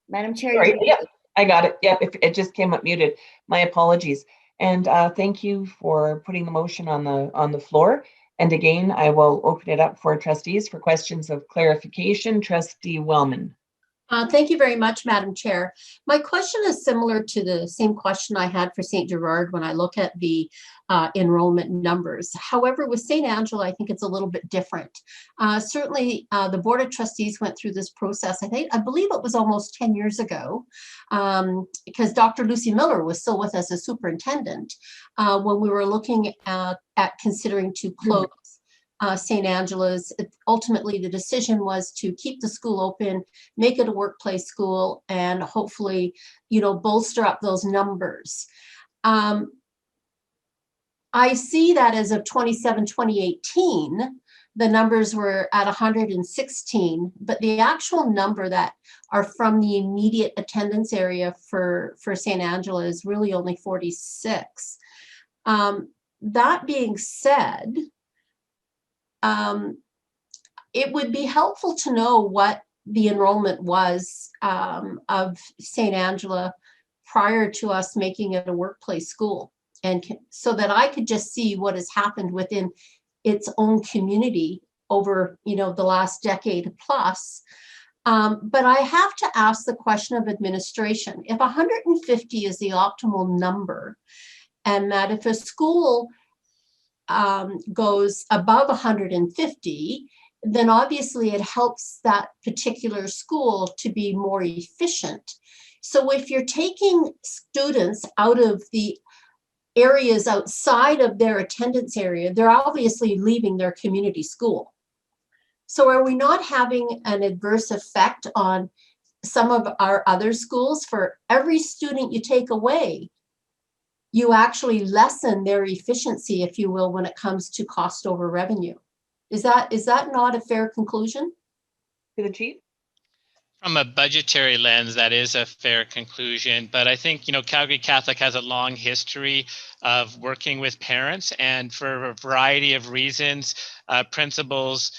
Madam Chair. Sorry, yep, I got it. Yep, it just came up muted. My apologies. And thank you for putting the motion on the floor. And again, I will open it up for trustees for questions of clarification. Trustee Wellman. Thank you very much, Madam Chair. My question is similar to the same question I had for St. Gerard when I look at the enrollment numbers. However, with St. Angela, I think it's a little bit different. Certainly, the Board of Trustees went through this process, I believe it was almost 10 years ago, because Dr. Lucy Miller was still with us as superintendent when we were looking at considering to close St. Angela's. Ultimately, the decision was to keep the school open, make it a workplace school, and hopefully, bolster up those numbers. I see that as of 2018, the numbers were at 116, but the actual number that are from the immediate attendance area for St. Angela is really only 46. That being said, it would be helpful to know what the enrollment was of St. Angela prior to us making it a workplace school, and so that I could just see what has happened within its own community over the last decade plus. But I have to ask the question of administration. If 150 is the optimal number, and that if a school goes above 150, then obviously it helps that particular school to be more efficient. So if you're taking students out of the areas outside of their attendance area, they're obviously leaving their community school. So are we not having an adverse effect on some of our other schools? For every student you take away, you actually lessen their efficiency, if you will, when it comes to cost over revenue. Is that not a fair conclusion? To the chief? From a budgetary lens, that is a fair conclusion. But I think, Calgary Catholic has a long history of working with parents, and for a variety of reasons, principals,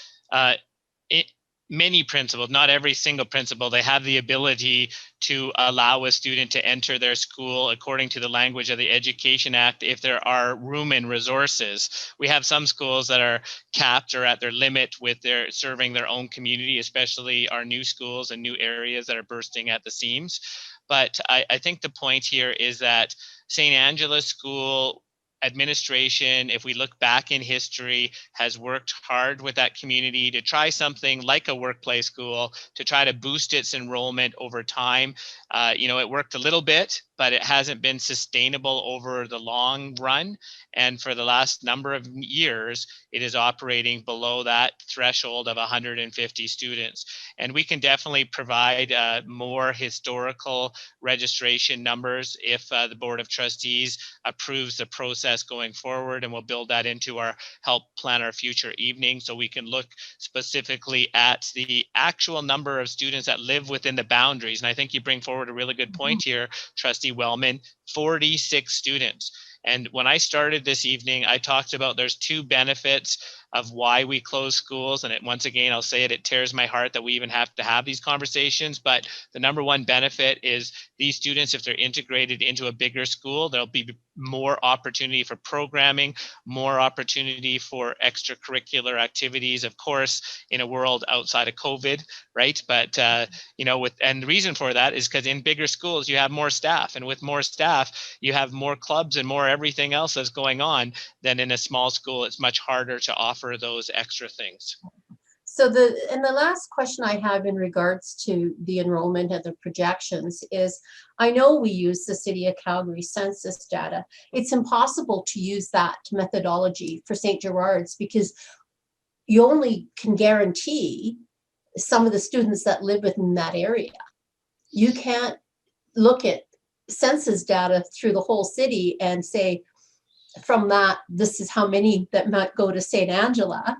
many principals, not every single principal, they have the ability to allow a student to enter their school according to the language of the Education Act if there are room and resources. We have some schools that are capped or at their limit with their serving their own community, especially our new schools and new areas that are bursting at the seams. But I think the point here is that St. Angela School administration, if we look back in history, has worked hard with that community to try something like a workplace school to try to boost its enrollment over time. It worked a little bit, but it hasn't been sustainable over the long run. And for the last number of years, it is operating below that threshold of 150 students. And we can definitely provide more historical registration numbers if the Board of Trustees approves the process going forward, and we'll build that into our help plan our future evening, so we can look specifically at the actual number of students that live within the boundaries. And I think you bring forward a really good point here, Trustee Wellman, 46 students. And when I started this evening, I talked about there's two benefits of why we close schools. And once again, I'll say it, it tears my heart that we even have to have these conversations. But the number one benefit is these students, if they're integrated into a bigger school, there'll be more opportunity for programming, more opportunity for extracurricular activities, of course, in a world outside of COVID, right? But, and the reason for that is because in bigger schools, you have more staff, and with more staff, you have more clubs and more everything else that's going on than in a small school. It's much harder to offer those extra things. So the last question I have in regards to the enrollment and the projections is, I know we use the City of Calgary census data. It's impossible to use that methodology for St. Gerard's because you only can guarantee some of the students that live within that area. You can't look at census data through the whole city and say, from that, this is how many that might go to St. Angela.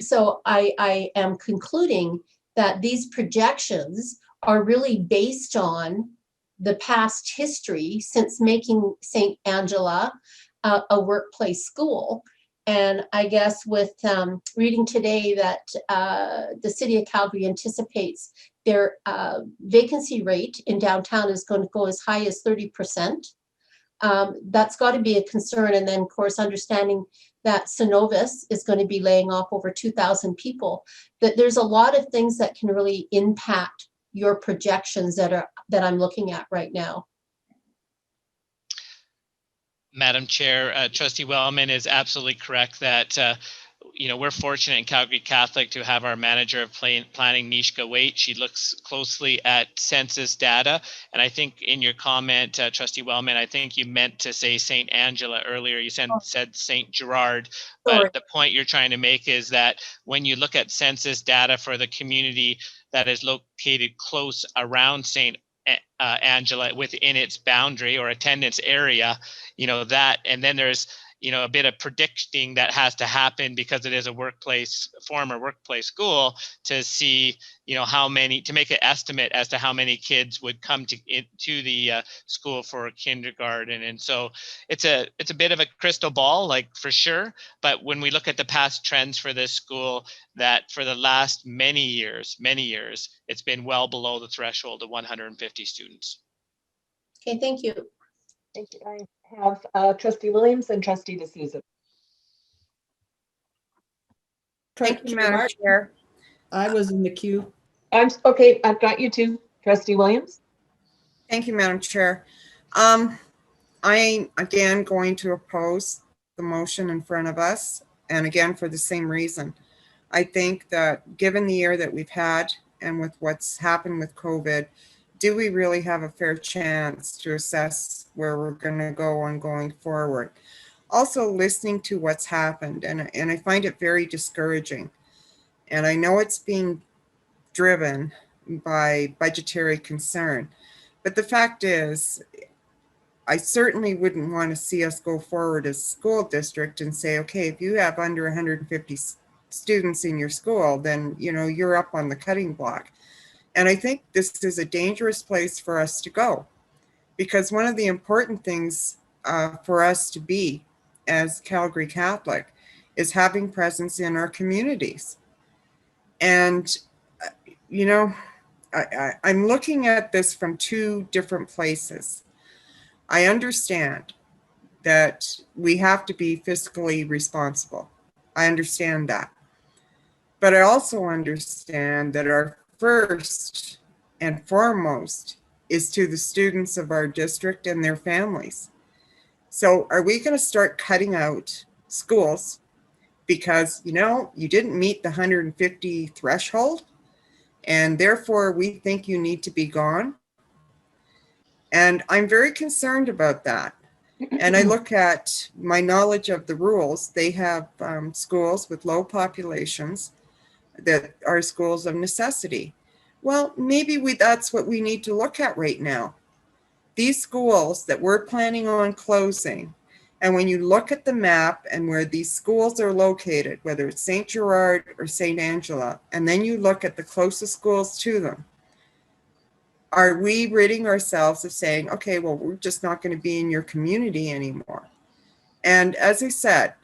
So I am concluding that these projections are really based on the past history since making St. Angela a workplace school. And I guess with reading today that the City of Calgary anticipates their vacancy rate in downtown is going to go as high as 30%. That's got to be a concern. And then, of course, understanding that Synovus is going to be laying off over 2,000 people, that there's a lot of things that can really impact your projections that I'm looking at right now. Madam Chair, Trustee Wellman is absolutely correct that we're fortunate in Calgary Catholic to have our manager of planning, Nishka Waite. She looks closely at census data. And I think in your comment, Trustee Wellman, I think you meant to say St. Angela earlier. You said St. Gerard. But the point you're trying to make is that when you look at census data for the community that is located close around St. Angela within its boundary or attendance area, that, and then there's a bit of predicting that has to happen because it is a former workplace school to see, how many, to make an estimate as to how many kids would come to the school for kindergarten. And so it's a bit of a crystal ball, like for sure. But when we look at the past trends for this school, that for the last many years, it's been well below the threshold of 150 students. Okay, thank you. Thank you. I have Trustee Williams and Trustee D'Souza. Thank you, Madam Chair. I was in the queue. Okay, I've got you too, Trustee Williams. Thank you, Madam Chair. I'm again going to oppose the motion in front of us, and again for the same reason. I think that given the year that we've had and with what's happened with COVID, do we really have a fair chance to assess where we're going to go on going forward? Also, listening to what's happened, and I find it very discouraging. And I know it's being driven by budgetary concern. But the fact is, I certainly wouldn't want to see us go forward as a school district and say, okay, if you have under 150 students in your school, then you're up on the cutting block. And I think this is a dangerous place for us to go, because one of the important things for us to be as Calgary Catholic is having presence in our communities. And, I'm looking at this from two different places. I understand that we have to be fiscally responsible. I understand that. But I also understand that our first and foremost is to the students of our district and their families. So are we going to start cutting out schools because, you didn't meet the 150 threshold and therefore we think you need to be gone? And I'm very concerned about that. And I look at my knowledge of the rules. They have schools with low populations that are schools of necessity. Well, maybe that's what we need to look at right now. These schools that we're planning on closing, and when you look at the map and where these schools are located, whether it's St. Gerard or St. Angela, and then you look at the closest schools to them, are we ridding ourselves of saying, okay, well, we're just not going to be in your community anymore? And as I said,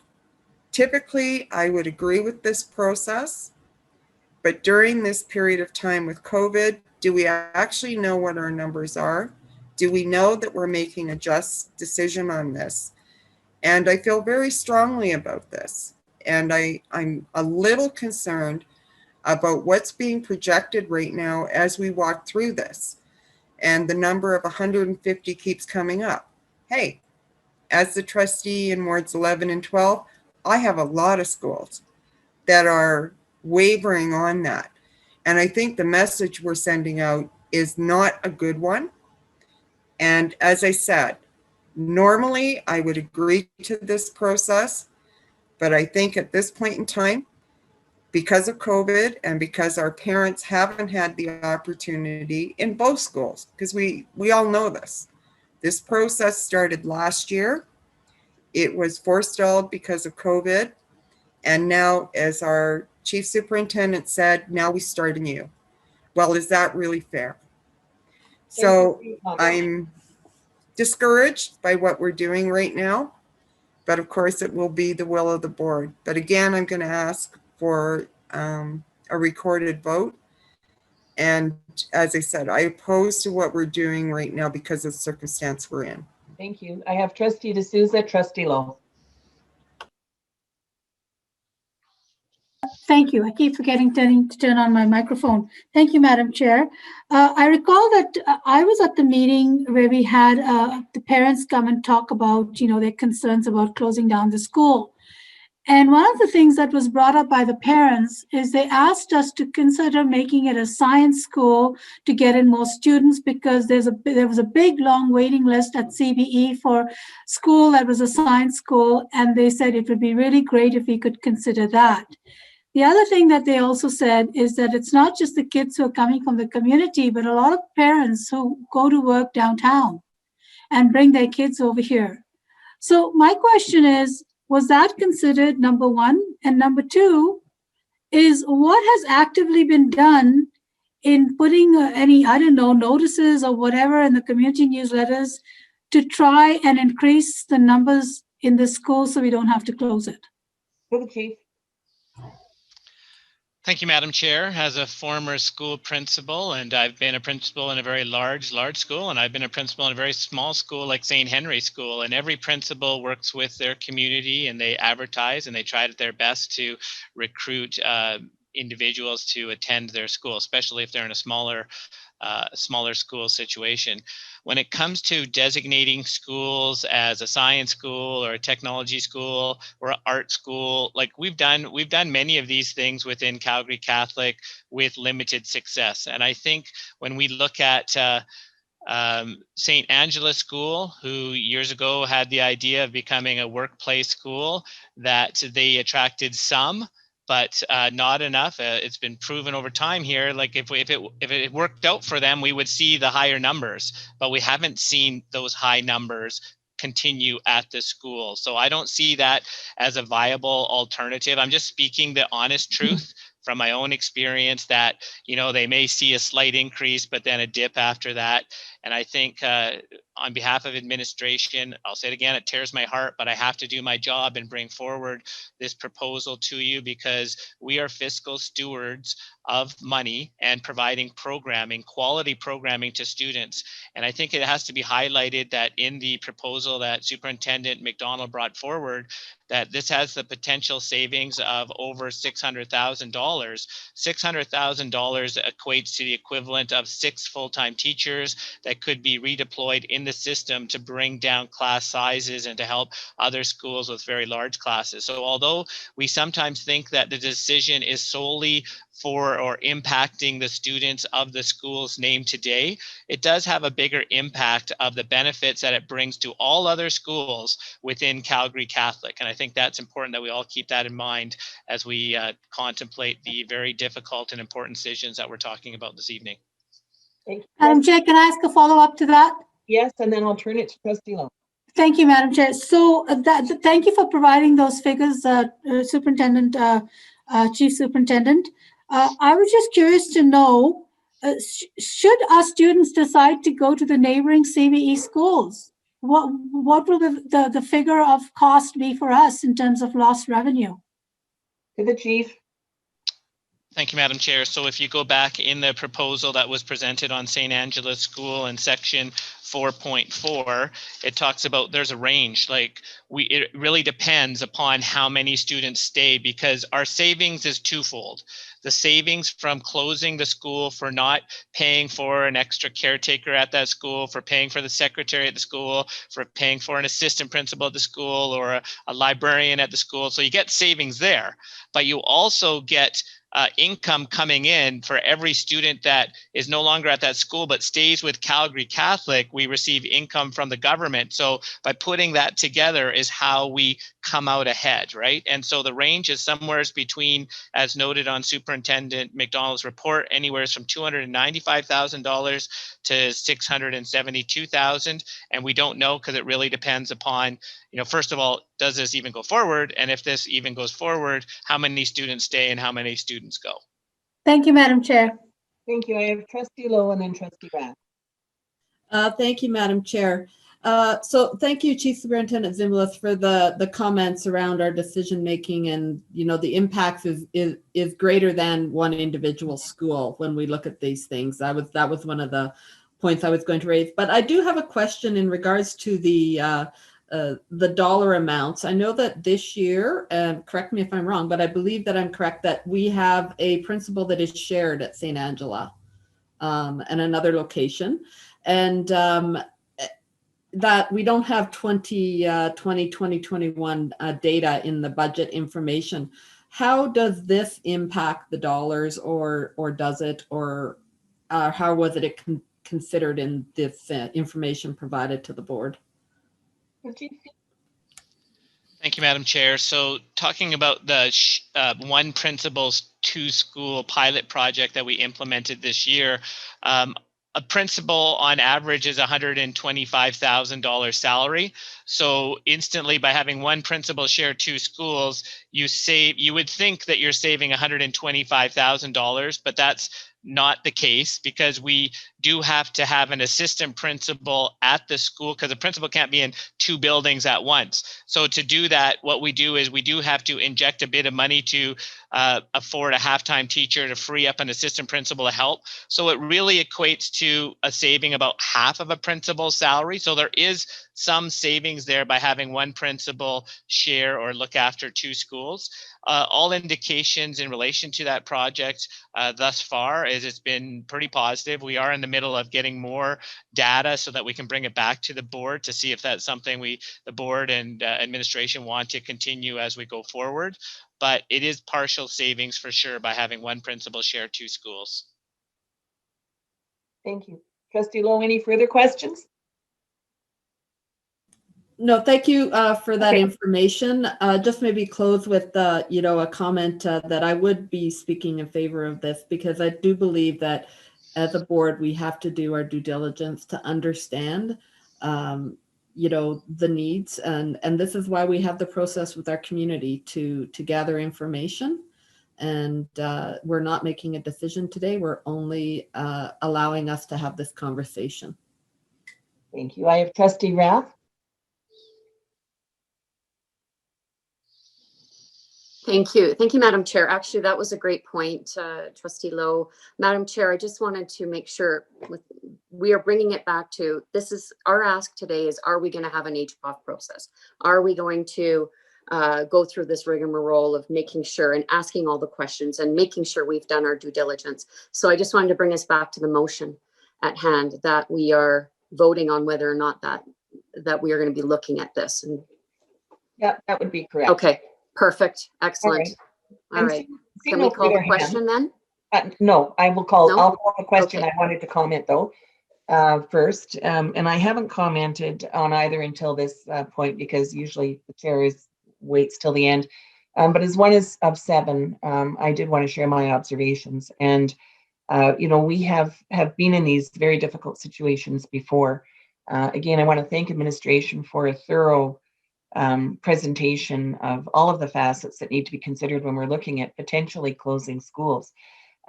typically I would agree with this process, but during this period of time with COVID, do we actually know what our numbers are? Do we know that we're making a just decision on this? And I feel very strongly about this. And I'm a little concerned about what's being projected right now as we walk through this. And the number of 150 keeps coming up. Hey, as the trustee in wards 11 and 12, I have a lot of schools that are wavering on that. And I think the message we're sending out is not a good one. And as I said, normally I would agree to this process, but I think at this point in time, because of COVID and because our parents haven't had the opportunity in both schools, because we all know this. This process started last year. It was forestalled because of COVID. And now, as our chief superintendent said, now we start anew. Well, is that really fair? So I'm discouraged by what we're doing right now, but of course it will be the will of the board. But again, I'm going to ask for a recorded vote. And as I said, I oppose to what we're doing right now because of the circumstance we're in. Thank you. I have trustee D'Souza, trustee Lowe. Thank you. I keep forgetting to turn on my microphone. Thank you, Madam Chair. I recall that I was at the meeting where we had the parents come and talk about, their concerns about closing down the school. And one of the things that was brought up by the parents is they asked us to consider making it a science school to get in more students, because there was a big, long waiting list at CBE for school that was a science school. And they said it would be really great if we could consider that. The other thing that they also said is that it's not just the kids who are coming from the community, but a lot of parents who go to work downtown and bring their kids over here. So my question is, was that considered, number one? And number two is, what has actively been done in putting any, notices or whatever in the community newsletters to try and increase the numbers in the school so we don't have to close it? For the chief. Thank you, Madam Chair. As a former school principal, and I've been a principal in a very large school, and I've been a principal in a very small school like St. Henry School, and every principal works with their community and they advertise and they try their best to recruit individuals to attend their school, especially if they're in a smaller school situation. When it comes to designating schools as a science school or a technology school or an art school, like we've done many of these things within Calgary Catholic with limited success. And I think when we look at St. Angela School, who years ago had the idea of becoming a workplace school, that they attracted some, but not enough. It's been proven over time here, like if it worked out for them, we would see the higher numbers, but we haven't seen those high numbers continue at the school. So I don't see that as a viable alternative. I'm just speaking the honest truth from my own experience, that, they may see a slight increase, but then a dip after that. And I think on behalf of administration, I'll say it again, it tears my heart, but I have to do my job and bring forward this proposal to you, because we are fiscal stewards of money and providing programming, quality programming to students. And I think it has to be highlighted that in the proposal that Superintendent McDonald brought forward, that this has the potential savings of over $600,000. $600,000 equates to the equivalent of 6 full-time teachers that could be redeployed in the system to bring down class sizes and to help other schools with very large classes. So although we sometimes think that the decision is solely for or impacting the students of the school's name today, it does have a bigger impact of the benefits that it brings to all other schools within Calgary Catholic. And I think that's important that we all keep that in mind as we contemplate the very difficult and important decisions that we're talking about this evening. Thank you. Madam Chair, can I ask a follow-up to that? Yes, and then I'll turn it to trustee Lowe. Thank you, Madam Chair. So thank you for providing those figures, Superintendent, Chief Superintendent. I was just curious to know, should our students decide to go to the neighboring CBE schools, what will the figure of cost be for us in terms of lost revenue? To the chief. Thank you, Madam Chair. So if you go back in the proposal that was presented on St. Angela's School in section 4.4, it talks about there's a range. Like it really depends upon how many students stay, because our savings is twofold. The savings from closing the school for not paying for an extra caretaker at that school, for paying for the secretary at the school, for paying for an assistant principal at the school, or a librarian at the school. So you get savings there, but you also get income coming in for every student that is no longer at that school but stays with Calgary Catholic. We receive income from the government. So by putting that together is how we come out ahead, right? And so the range is somewhere between, as noted on Superintendent McDonald's report, anywhere from $295,000 to $672,000. And we don't know, because it really depends upon, first of all, does this even go forward? And if this even goes forward, how many students stay and how many students go? Thank you, Madam Chair. Thank you. I have Trustee Lowe and then Trustee Rath. Thank you, Madam Chair. So thank you, Chief Superintendent Zimbalist, for the comments around our decision making, and the impact is greater than one individual school when we look at these things. That was one of the points I was going to raise. But I do have a question in regards to the dollar amounts. I know that this year, and correct me if I'm wrong, but I believe that I'm correct, that we have a principal that is shared at St. Angela and another location, and that we don't have 2021 data in the budget information. How does this impact the dollars, or does it, or how was it considered in this information provided to the board? Thank you, Madam Chair. So talking about the one principal's two school pilot project that we implemented this year, a principal on average is $125,000 salary. So instantly, by having one principal share two schools, you would think that you're saving $125,000, but that's not the case, because we do have to have an assistant principal at the school, because the principal can't be in two buildings at once. So to do that, what we do is we do have to inject a bit of money to afford a half-time teacher to free up an assistant principal to help. So it really equates to a saving about half of a principal's salary. So there is some savings there by having one principal share or look after two schools. All indications in relation to that project thus far is it's been pretty positive. We are in the middle of getting more data so that we can bring it back to the board to see if that's something the board and administration want to continue as we go forward. But it is partial savings for sure by having one principal share two schools. Thank you. Trustee Lowe, any further questions? No, thank you for that information. Just maybe close with a comment that I would be speaking in favor of this, because I do believe that as a board we have to do our due diligence to understand the needs, and this is why we have the process with our community to gather information. And we're not making a decision today. We're only allowing us to have this conversation. Thank you. I have Trustee Rath. Thank you. Thank you, Madam Chair. Actually, that was a great point, Trustee Lowe. Madam Chair, I just wanted to make sure we are bringing it back to, this is our ask today is, are we going to have an HPOF process? Are we going to go through this rigmarole of making sure and asking all the questions and making sure we've done our due diligence? So I just wanted to bring us back to the motion at hand, that we are voting on whether or not that we are going to be looking at this. And yeah, that would be correct. Okay. Perfect. Excellent. All right. Can we call the question then? No, I will call. No? I'll call the question. Okay. I wanted to comment though first, and I haven't commented on either until this point, because usually the chair waits till the end. But as one of seven, I did want to share my observations. And we have been in these very difficult situations before. Again, I want to thank administration for a thorough presentation of all of the facets that need to be considered when we're looking at potentially closing schools.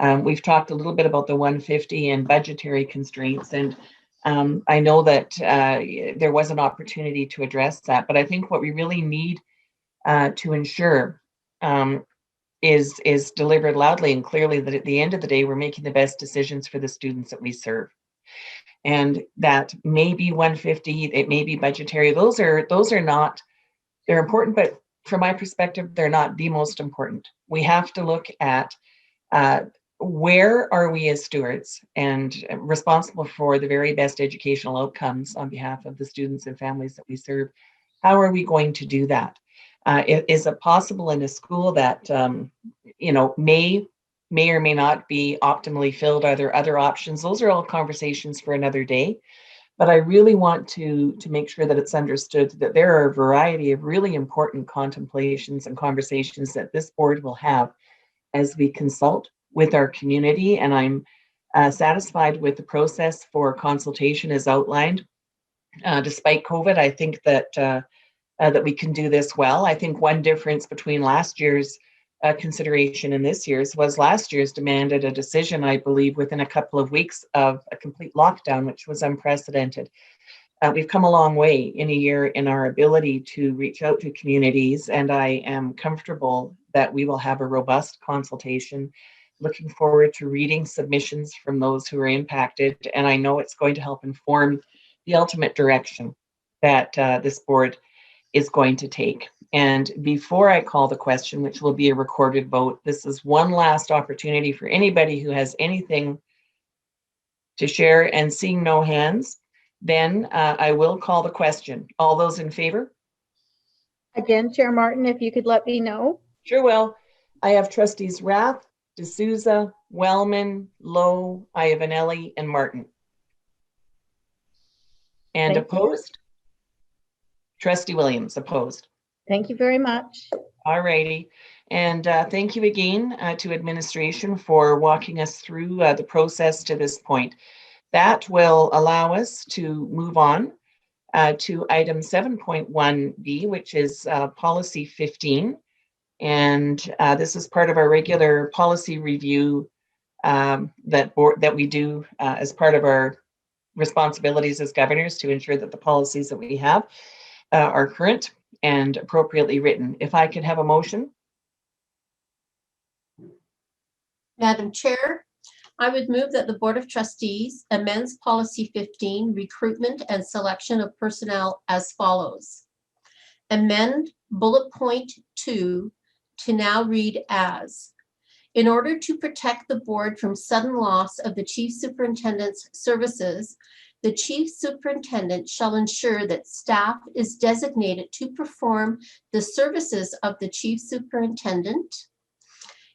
We've talked a little bit about the 150 and budgetary constraints, and I know that there was an opportunity to address that, but I think what we really need to ensure is delivered loudly and clearly that at the end of the day, we're making the best decisions for the students that we serve. And that may be 150, it may be budgetary. Those are not, they're important, but from my perspective, they're not the most important. We have to look at where are we as stewards and responsible for the very best educational outcomes on behalf of the students and families that we serve. How are we going to do that? Is it possible in a school that may or may not be optimally filled? Are there other options? Those are all conversations for another day. But I really want to make sure that it's understood that there are a variety of really important contemplations and conversations that this board will have as we consult with our community. And I'm satisfied with the process for consultation as outlined. Despite COVID, I think that we can do this well. I think one difference between last year's consideration and this year's was last year's demanded a decision, I believe, within a couple of weeks of a complete lockdown, which was unprecedented. We've come a long way in a year in our ability to reach out to communities, and I am comfortable that we will have a robust consultation. Looking forward to reading submissions from those who are impacted, and I know it's going to help inform the ultimate direction that this board is going to take. And before I call the question, which will be a recorded vote, this is one last opportunity for anybody who has anything to share, and seeing no hands, then I will call the question. All those in favor? Again, Chair Martin, if you could let me know. Sure will. I have trustees Rath, D'Souza, Wellman, Lowe, Iavanelli, and Martin. And Thank opposed? Trustee Williams, opposed. Thank you very much. All righty. And thank you again to administration for walking us through the process to this point. That will allow us to move on to item 7.1B, which is policy 15. And this is part of our regular policy review that we do as part of our responsibilities as governors to ensure that the policies that we have are current and appropriately written. If I could have a motion. Madam Chair, I would move that the Board of Trustees amends Policy 15, Recruitment and Selection of Personnel as follows. Amend bullet point 2 to now read as, in order to protect the board from sudden loss of the Chief Superintendent's services, the Chief Superintendent shall ensure that staff is designated to perform the services of the Chief Superintendent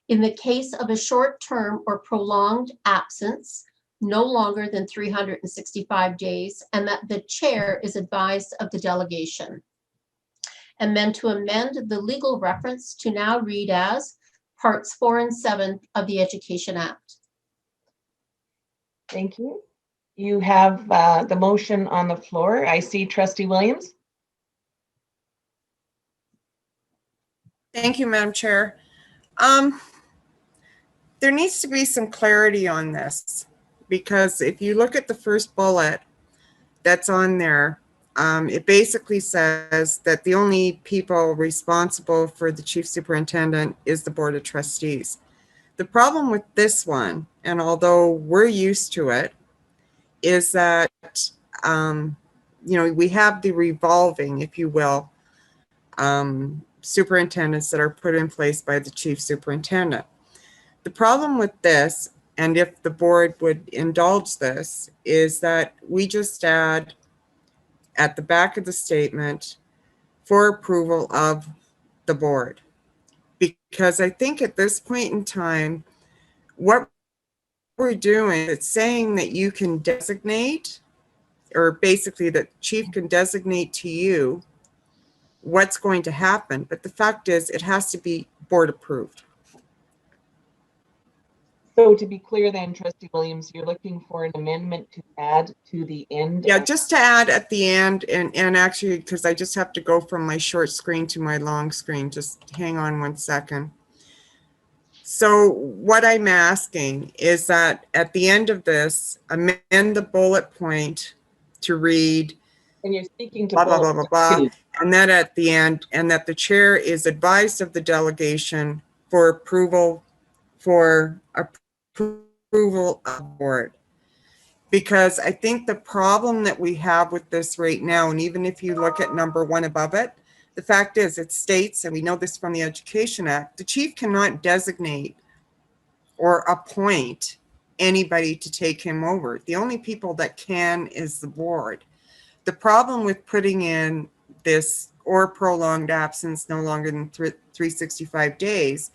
in the case of a short-term or prolonged absence, no longer than 365 days, and that the chair is advised of the delegation. And then to amend the legal reference to now read as Parts 4 and 7 of the Education Act. Thank you. You have the motion on the floor. I see Trustee Williams. Thank you, Madam Chair. There needs to be some clarity on this, because if you look at the first bullet that's on there, it basically says that the only people responsible for the Chief Superintendent is the Board of Trustees. The problem with this one, and although we're used to it, is that, we have the revolving, if you will, superintendents that are put in place by the Chief Superintendent. The problem with this, and if the board would indulge this, is that we just add at the back of the statement for approval of the board. Because I think at this point in time, what we're doing is saying that you can designate, or basically that chief can designate to you what's going to happen. But the fact is, it has to be board approved. So to be clear then, Trustee Williams, you're looking for an amendment to add to the end? Yeah, just to add at the end, and actually, because I just have to go from my short screen to my long screen. Just hang on one second. So what I'm asking is that at the end of this, amend the bullet point to read And you're speaking to blah, blah, blah, blah, blah. two. And then at the end, and that the chair is advised of the delegation for approval of the board. Because I think the problem that we have with this right now, and even if you look at number 1 above it, the fact is it states, and we know this from the Education Act, the chief cannot designate or appoint anybody to take him over. The only people that can is the board. The problem with putting in this or prolonged absence no longer than 365 days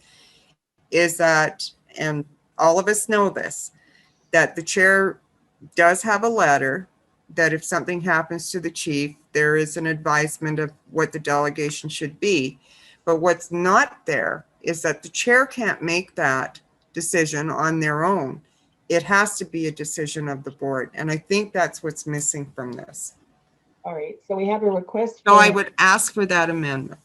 is that, and all of us know this, that the chair does have a letter that if something happens to the chief, there is an advisement of what the delegation should be. But what's not there is that the chair can't make that decision on their own. It has to be a decision of the board. And I think that's what's missing from this. All right, so we have a request. So I would ask for that amendment.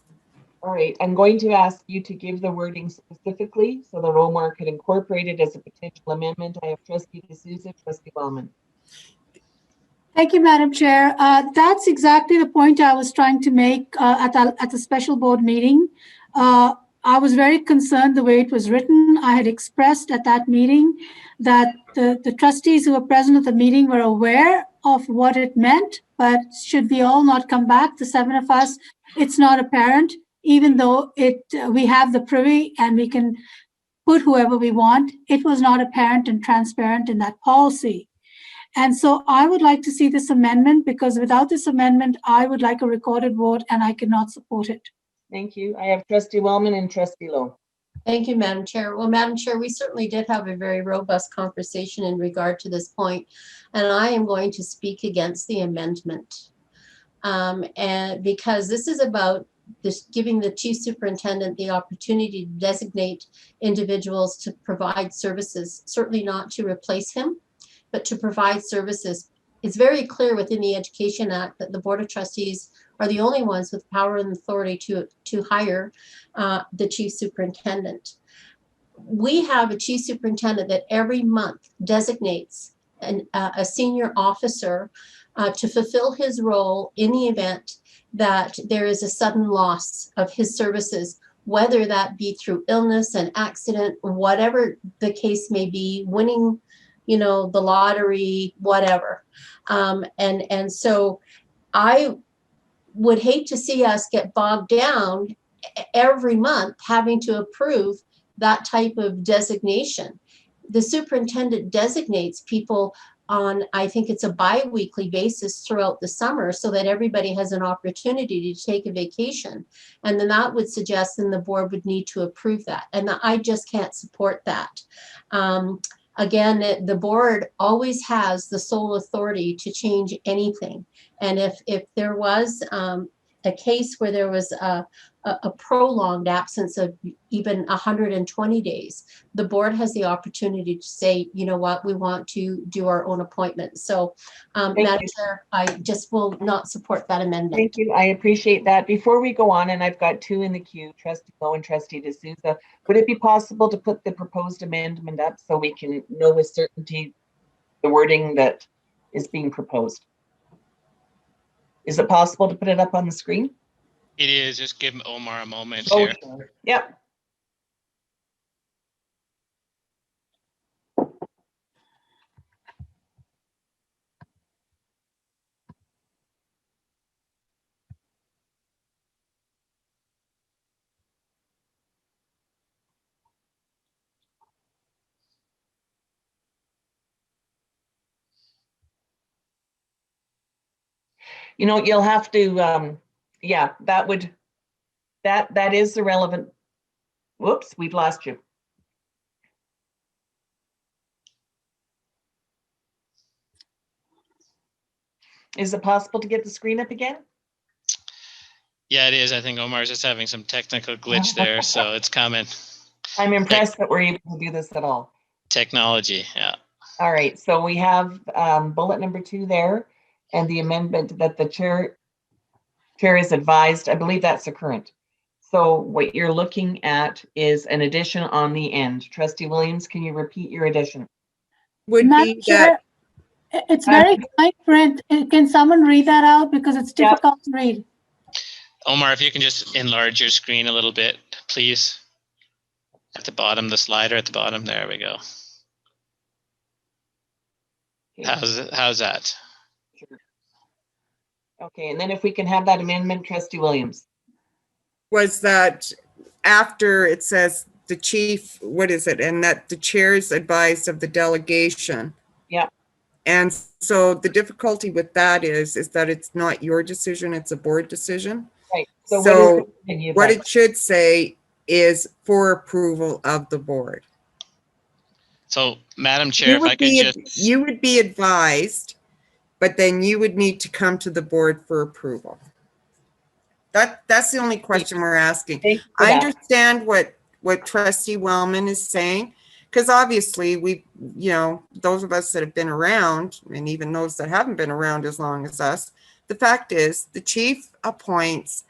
All right, I'm going to ask you to give the wording specifically so that Omar could incorporate it as a potential amendment. I have trustee D'Souza, trustee Bowman. Thank you, Madam Chair. That's exactly the point I was trying to make at the special board meeting. I was very concerned the way it was written. I had expressed at that meeting that the trustees who were present at the meeting were aware of what it meant, but should we all not come back, the 7 of us, it's not apparent, even though we have the privy and we can put whoever we want. It was not apparent and transparent in that policy. And so I would like to see this amendment, because without this amendment, I would like a recorded vote and I cannot support it. Thank you. I have trustee Wellman and trustee Lowe. Thank you, Madam Chair. Well, Madam Chair, we certainly did have a very robust conversation in regard to this point, and I am going to speak against the amendment. And because this is about giving the chief superintendent the opportunity to designate individuals to provide services, certainly not to replace him, but to provide services. It's very clear within the Education Act that the Board of Trustees are the only ones with power and authority to hire the chief superintendent. We have a chief superintendent that every month designates a senior officer to fulfill his role in the event that there is a sudden loss of his services, whether that be through illness, an accident, whatever the case may be, winning, you know, the lottery, whatever. And so I would hate to see us get bogged down every month having to approve that type of designation. The superintendent designates people on, I think it's a bi-weekly basis throughout the summer, so that everybody has an opportunity to take a vacation. And then that would suggest then the board would need to approve that. And I just can't support that. Again, the board always has the sole authority to change anything. And if there was a case where there was a prolonged absence of even 120 days, the board has the opportunity to say, you know what, we want to do our own appointment. So, Madam Chair, I just will not support that amendment. Thank you. I appreciate that. Before we go on, and I've got 2 in the queue, trustee Lowe and trustee D'Souza, would it be possible to put the proposed amendment up so we can know with certainty the wording that is being proposed? Is it possible to put it up on the screen? It is. Just give Omar a moment Oh, here. sure. Yep. You know, you'll have to, yeah, that is the relevant. Whoops, we've lost you. Is it possible to get the screen up again? Yeah, it is. I think Omar's just having some technical glitch there, so it's coming. I'm impressed that we're able to do this at all. Technology, yeah. All right, so we have bullet number 2 there, and the amendment that the chair is advised. I believe that's the current. So what you're looking at is an addition on the end. Trustee Williams, can you repeat your addition? Would Madam be Chair, that, it's very fine print. Can someone read that out because it's Yeah. difficult to read? Omar, if you can just enlarge your screen a little bit, please. At the bottom, the slider at the bottom, there we go. How's that? Sure. Okay, and then if we can have that amendment, Trustee Williams. was that after it says the chief, what is it? And that the chair is advised of the delegation. Yeah. And so the difficulty with that is that it's not your decision, it's a board decision. Right. So what it should say is for approval of the board. So, Madam Chair, if I could just... You would be advised, but then you would need to come to the board for approval. That's the only question we're asking. I understand what Trustee Wellman is saying, because obviously those of us that have been around, and even those that haven't been around as long as us, the fact is the chief appoints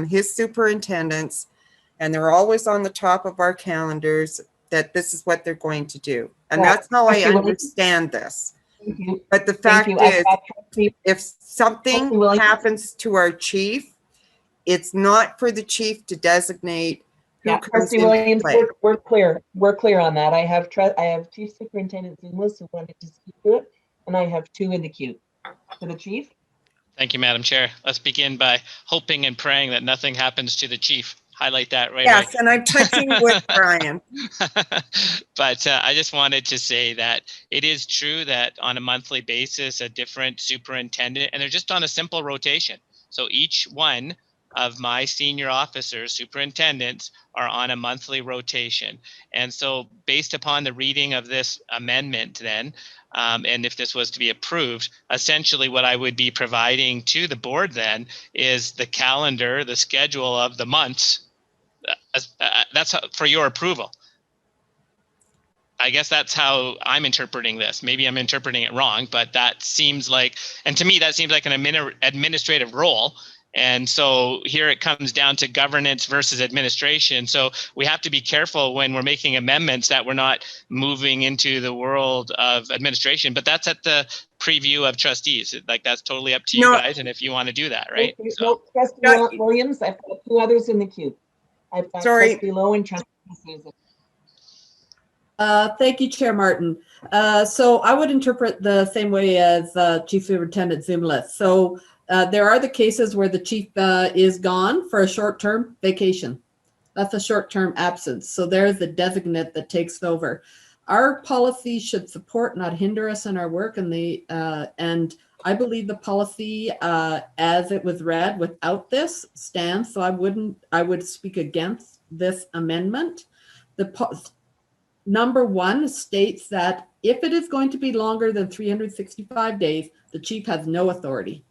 his superintendents, and they're always on the top of our calendars that this is what they're going to do. And that's how I understand this. But the fact is, if something happens to our chief, it's not for the chief to designate who comes into play. We're clear. We're clear on that. I have Chief Superintendent Zumlis who wanted to speak to it, and I have 2 in the queue. For the chief. Thank you, Madam Chair. Let's begin by hoping and praying that nothing happens to the chief. Highlight that right away. Yes, and I'm touching with Brian. But I just wanted to say that it is true that on a monthly basis, a different superintendent, and they're just on a simple rotation. So each one of my senior officers, superintendents, are on a monthly rotation. And so based upon the reading of this amendment then, and if this was to be approved, essentially what I would be providing to the board then is the calendar, the schedule of the months. That's for your approval. I guess that's how I'm interpreting this. Maybe I'm interpreting it wrong, but that seems like, and to me, that seems like an administrative role. And so here it comes down to governance versus administration. So we have to be careful when we're making amendments that we're not moving into the world of administration, but that's at the preview of trustees. Like that's totally up to you guys. And if you want to do that, right? No, Trustee Williams, I've got 2 others in the queue. I've got Trustee Lowe and Trustee Susan. Thank you, Chair Martin. So I would interpret the same way as Chief Superintendent Zumlis. So there are the cases where the chief is gone for a short-term vacation. That's a short-term absence. So there's the designate that takes over. Our policy should support, not hinder us in our work. And I believe the policy as it was read without this stands. So I would speak against this amendment. Number 1 states that if it is going to be longer than 365 days, the chief has no authority.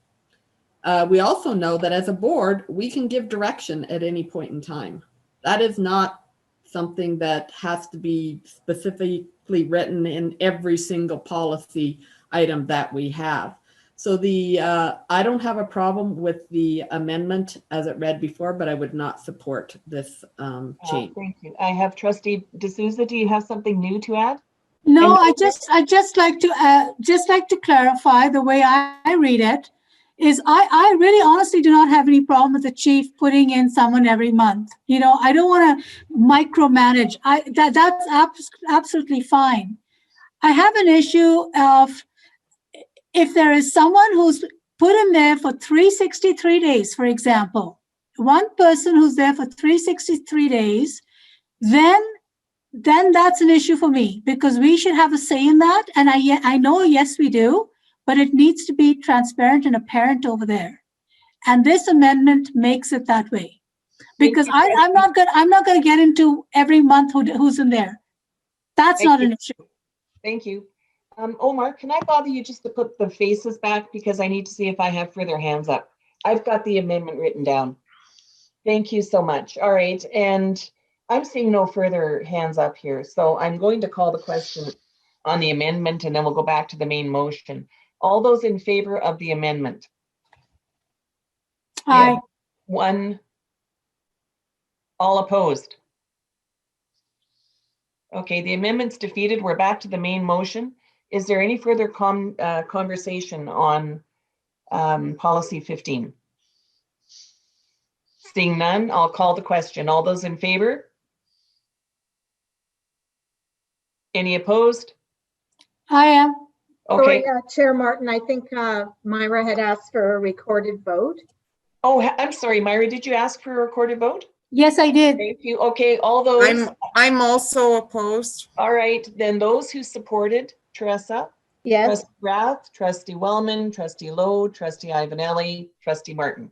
We also know that as a board, we can give direction at any point in time. That is not something that has to be specifically written in every single policy item that we have. So I don't have a problem with the amendment as it read before, but I would not support this change. Thank you. I have Trustee D'Souza. Do you have something new to add? No, I just like to clarify the way I read it is I really honestly do not have any problem with the chief putting in someone every month. I don't want to micromanage. That's absolutely fine. I have an issue of if there is someone who's put in there for 363 days, for example, one person who's there for 363 days, then that's an issue for me because we should have a say in that. And I know, yes, we do, but it needs to be transparent and apparent over there. And this amendment makes it that way because I'm not going to get into every month who's in there. That's not an issue. Thank you. Omar, can I bother you just to put the faces back because I need to see if I have further hands up. I've got the amendment written down. Thank you so much. All right. And I'm seeing no further hands up here. So I'm going to call the question on the amendment and then we'll go back to the main motion. All those in favor of the amendment? Aye. 1, All opposed? Okay, the amendment's defeated. We're back to the main motion. Is there any further conversation on policy 15? Seeing none, I'll call the question. All those in favor? Any opposed? I am. Okay. Sorry, Chair Martin, I think Myra had asked for a recorded vote. Oh, I'm sorry, Myra, did you ask for a recorded vote? Yes, I did. Thank you. Okay, all those. I'm also opposed. All right, then those who supported Teresa, Yes. Trustee Rath, Trustee Wellman, Trustee Lowe, Trustee Ivanelli, Trustee Martin.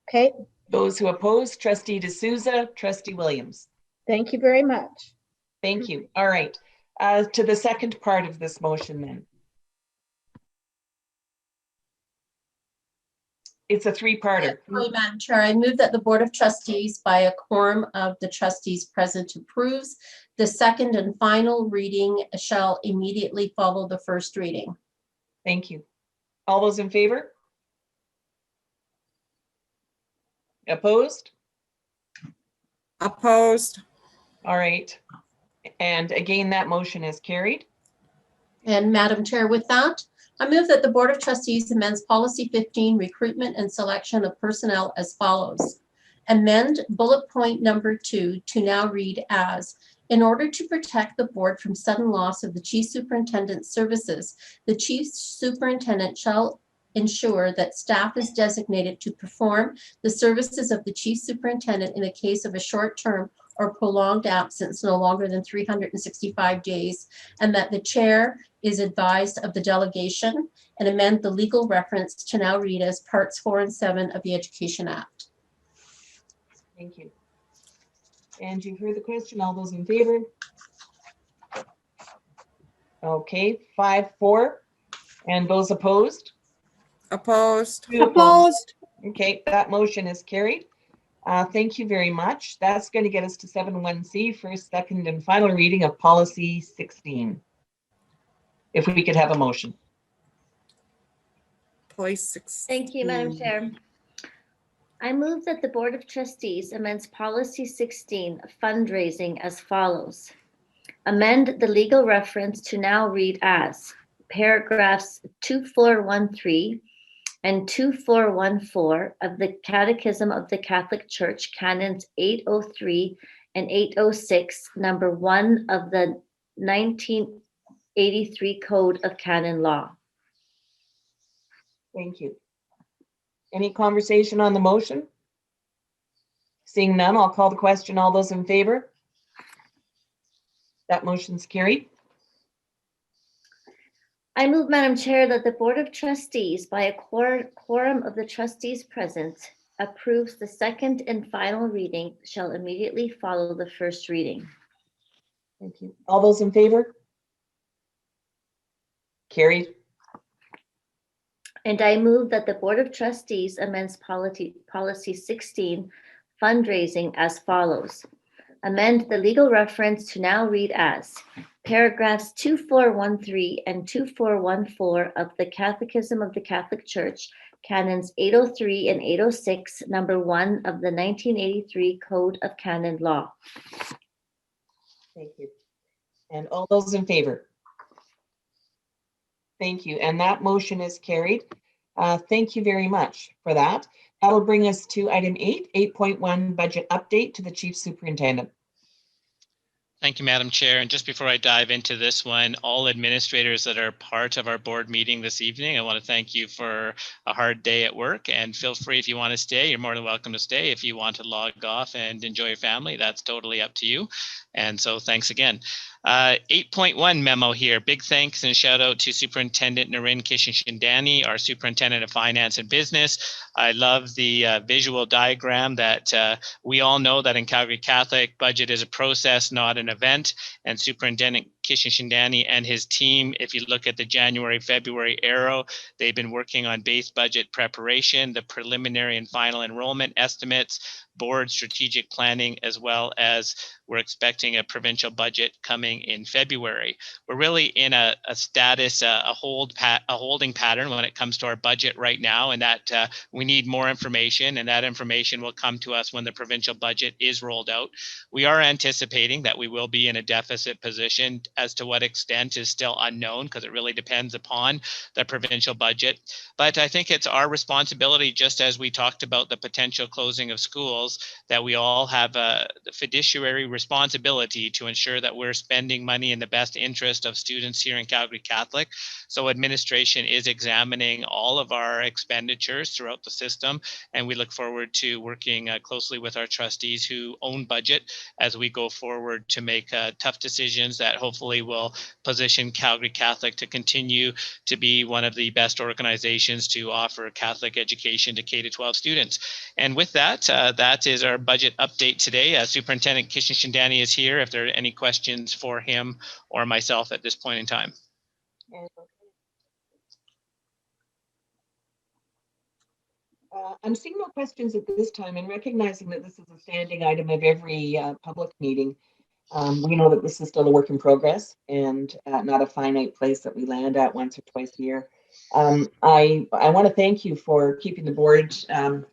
Okay. Those who opposed, Trustee D'Souza, Trustee Williams. Thank you very much. Thank you. All right, to the second part of this motion then. It's a three-parter. Madam Chair, I move that the Board of Trustees, by a quorum of the trustees present, approves the second and final reading shall immediately follow the first reading. Thank you. All those in favor? Opposed? Opposed. All right. And again, that motion is carried. And Madam Chair, with that, I move that the Board of Trustees amends Policy 15, recruitment and selection of personnel, as follows. Amend bullet point number 2 to now read as, in order to protect the board from sudden loss of the Chief Superintendent's services, the Chief Superintendent shall ensure that staff is designated to perform the services of the Chief Superintendent in the case of a short-term or prolonged absence no longer than 365 days, and that the chair is advised of the delegation, and amend the legal reference to now read as parts 4 and 7 of the Education Act. Thank you. And you've heard the question. All those in favor? Okay, 5-4. And those opposed? Opposed. Opposed. Okay, that motion is carried. Thank you very much. That's going to get us to 7.1c, first, second, and final reading of policy 16. If we could have a motion. Policy 16. Thank you, Madam Chair. I move that the Board of Trustees amends Policy 16, fundraising, as follows. Amend the legal reference to now read as paragraphs 2413 and 2414 of the Catechism of the Catholic Church, Canons 803 and 806, number 1 of the 1983 Code of Canon Law. Thank you. Any conversation on the motion? Seeing none, I'll call the question. All those in favor? That motion's carried. I move, Madam Chair, that the Board of Trustees, by a quorum of the trustees present, approves the second and final reading shall immediately follow the first reading. Thank you. All those in favor? Carried. And I move that the Board of Trustees amends Policy 16, fundraising, as follows. Amend the legal reference to now read as paragraphs 2413 and 2414 of the Catechism of the Catholic Church, Canons 803 and 806, number 1 of the 1983 Code of Canon Law. Thank you. And all those in favor? Thank you. And that motion is carried. Thank you very much for that. That'll bring us to item 8.1, budget update to the Chief Superintendent. Thank you, Madam Chair. And just before I dive into this one, all administrators that are part of our board meeting this evening, I want to thank you for a hard day at work, and feel free, if you want to stay, you're more than welcome to stay. If you want to log off and enjoy your family, that's totally up to you. And so thanks again. 8.1 memo here. Big thanks and shout out to Superintendent Naren Kishin-Shindani, our Superintendent of Finance and Business. I love the visual diagram that we all know that in Calgary Catholic, budget is a process, not an event. And Superintendent Kishishandani and his team, if you look at the January, February arrow, they've been working on base budget preparation, the preliminary and final enrollment estimates, board strategic planning, as well as we're expecting a provincial budget coming in February. We're really in a status, a holding pattern when it comes to our budget right now, and that we need more information, and that information will come to us when the provincial budget is rolled out. We are anticipating that we will be in a deficit position. As to what extent is still unknown, because it really depends upon the provincial budget. But I think it's our responsibility, just as we talked about the potential closing of schools, that we all have a fiduciary responsibility to ensure that we're spending money in the best interest of students here in Calgary Catholic. So administration is examining all of our expenditures throughout the system, and we look forward to working closely with our trustees who own budget as we go forward to make tough decisions that hopefully will position Calgary Catholic to continue to be one of the best organizations to offer Catholic education to K-12 students. And with that, that is our budget update today. Superintendent Kishishandani is here if there are any questions for him or myself at this point in time. I'm seeing no questions at this time, and recognizing that this is a standing item of every public meeting. We know that this is still a work in progress and not a finite place that we land at once or twice a year. I want to thank you for keeping the board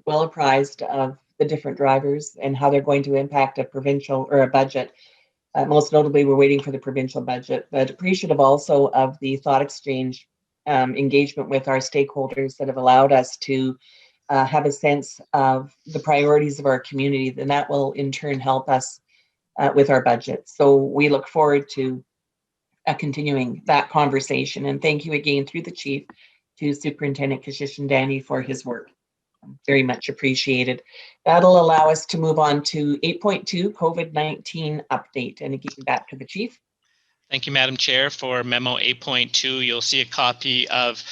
well apprised of the different drivers and how they're going to impact a provincial or a budget. Most notably, we're waiting for the provincial budget, but appreciative also of the thought exchange engagement with our stakeholders that have allowed us to have a sense of the priorities of our community, and that will in turn help us with our budget. So we look forward to continuing that conversation. And thank you again through the chief to Superintendent Kishishandani for his work. Very much appreciated. That'll allow us to move on to 8.2 COVID-19 update. And again, back to the chief. Thank you, Madam Chair. For memo 8.2, you'll see a copy of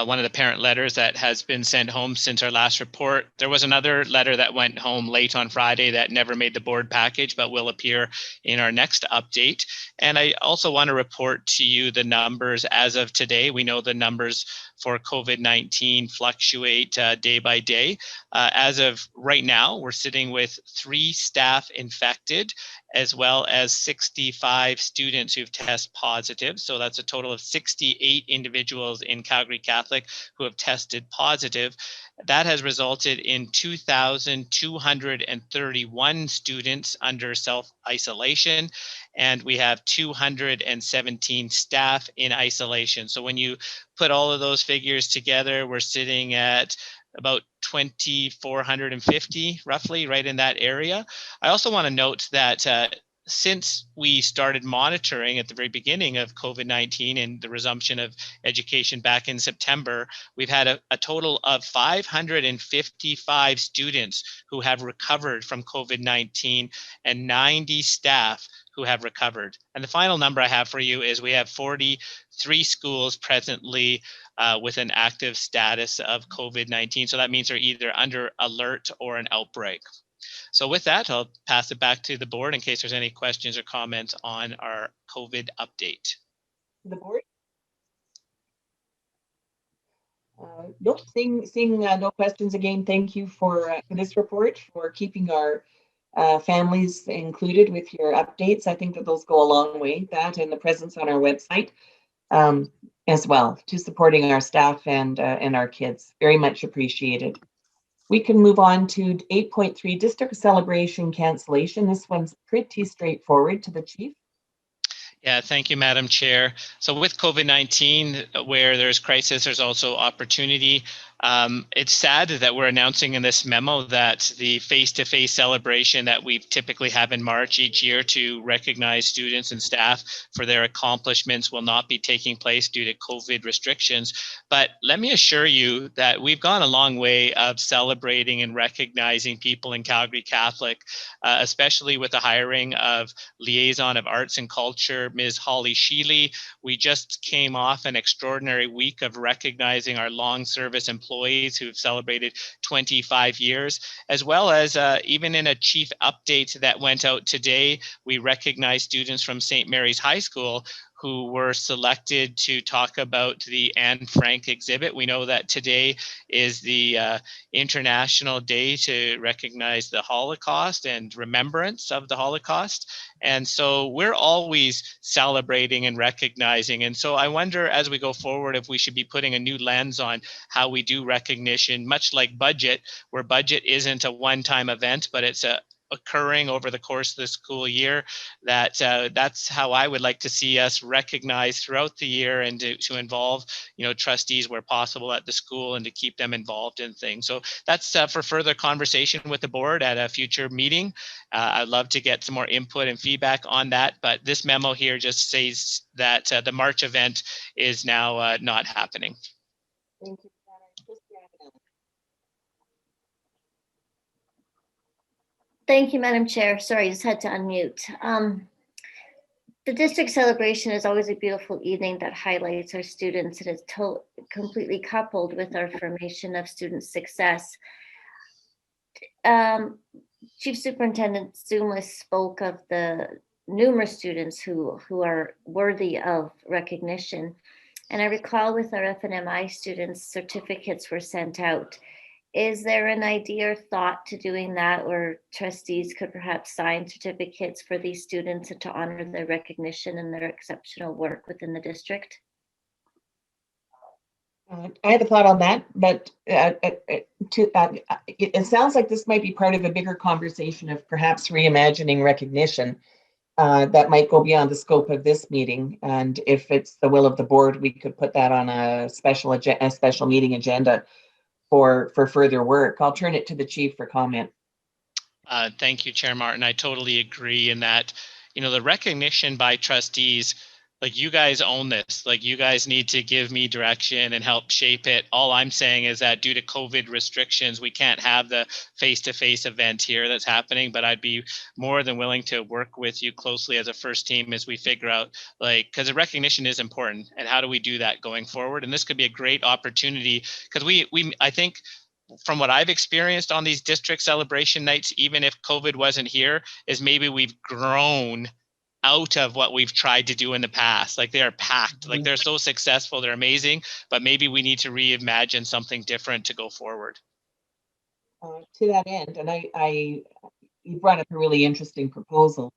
one of the parent letters that has been sent home since our last report. There was another letter that went home late on Friday that never made the board package, but will appear in our next update. And I also want to report to you the numbers as of today. We know the numbers for COVID-19 fluctuate day by day. As of right now, we're sitting with 3 staff infected, as well as 65 students who've tested positive. So that's a total of 68 individuals in Calgary Catholic who have tested positive. That has resulted in 2,231 students under self-isolation, and we have 217 staff in isolation. So when you put all of those figures together, we're sitting at about 2,450, roughly, right in that area. I also want to note that since we started monitoring at the very beginning of COVID-19 and the resumption of education back in September, we've had a total of 555 students who have recovered from COVID-19 and 90 staff who have recovered. And the final number I have for you is we have 43 schools presently with an active status of COVID-19. So that means they're either under alert or an outbreak. So with that, I'll pass it back to the board in case there's any questions or comments on our COVID update. The board? Nope, seeing no questions again. Thank you for this report, for keeping our families included with your updates. I think that those go a long way, that and the presence on our website as well, to supporting our staff and our kids. Very much appreciated. We can move on to 8.3, district celebration cancellation. This one's pretty straightforward to the chief. Yeah, thank you, Madam Chair. So with COVID-19, where there's crisis, there's also opportunity. It's sad that we're announcing in this memo that the face-to-face celebration that we typically have in March each year to recognize students and staff for their accomplishments will not be taking place due to COVID restrictions. But let me assure you that we've gone a long way of celebrating and recognizing people in Calgary Catholic, especially with the hiring of Liaison of Arts and Culture, Ms. Holly Sheely. We just came off an extraordinary week of recognizing our long service employees who've celebrated 25 years, as well as even in a chief update that went out today, we recognize students from St. Mary's High School who were selected to talk about the Anne Frank exhibit. We know that today is the International Day to recognize the Holocaust and remembrance of the Holocaust. And so we're always celebrating and recognizing. And so I wonder, as we go forward, if we should be putting a new lens on how we do recognition, much like budget, where budget isn't a one-time event, but it's occurring over the course of the school year. That's how I would like to see us recognize throughout the year, and to involve, trustees where possible at the school, and to keep them involved in things. So that's for further conversation with the board at a future meeting. I'd love to get some more input and feedback on that, but this memo here just says that the March event is now not happening. Thank you. Thank you, Madam Chair. Sorry, I just had to unmute. The district celebration is always a beautiful evening that highlights our students, and is completely coupled with our formation of student success. Chief Superintendent Zumlis spoke of the numerous students who are worthy of recognition. And I recall with our FNMI students, certificates were sent out. Is there an idea or thought to doing that, where trustees could perhaps sign certificates for these students and to honor their recognition and their exceptional work within the district? I had a thought on that, but it sounds like this might be part of a bigger conversation of perhaps reimagining recognition that might go beyond the scope of this meeting. And if it's the will of the board, we could put that on a special meeting agenda for further work. I'll turn it to the chief for comment. Thank you, Chair Martin. I totally agree in that, the recognition by trustees, like, you guys own this. Like, you guys need to give me direction and help shape it. All I'm saying is that due to COVID restrictions, we can't have the face-to-face event here that's happening, but I'd be more than willing to work with you closely as a first team as we figure out, because the recognition is important, and how do we do that going forward? And this could be a great opportunity, because I think, from what I've experienced on these district celebration nights, even if COVID wasn't here, is maybe we've grown out of what we've tried to do in the past. Like, they are packed, like, they're so successful, they're amazing, but maybe we need to reimagine something different to go forward. To that end, and you brought up a really interesting proposal.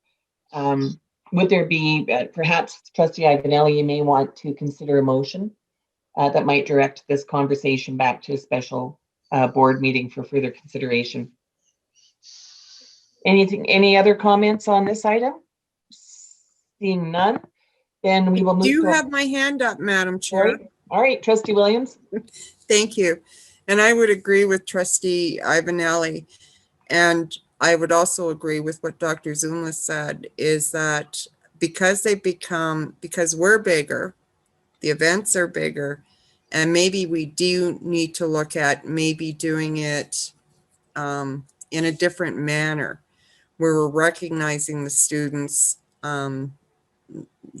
Would there be, perhaps Trustee Ivanelli, you may want to consider a motion that might direct this conversation back to a special board meeting for further consideration. Any other comments on this item? Seeing none, then we will move. You have my hand up, Madam Chair. All right, Trustee Williams. Thank you. And I would agree with Trustee Ivanelli. And I would also agree with what Dr. Zumlis said, is that because we're bigger, the events are bigger, and maybe we do need to look at maybe doing it in a different manner, where we're recognizing the students,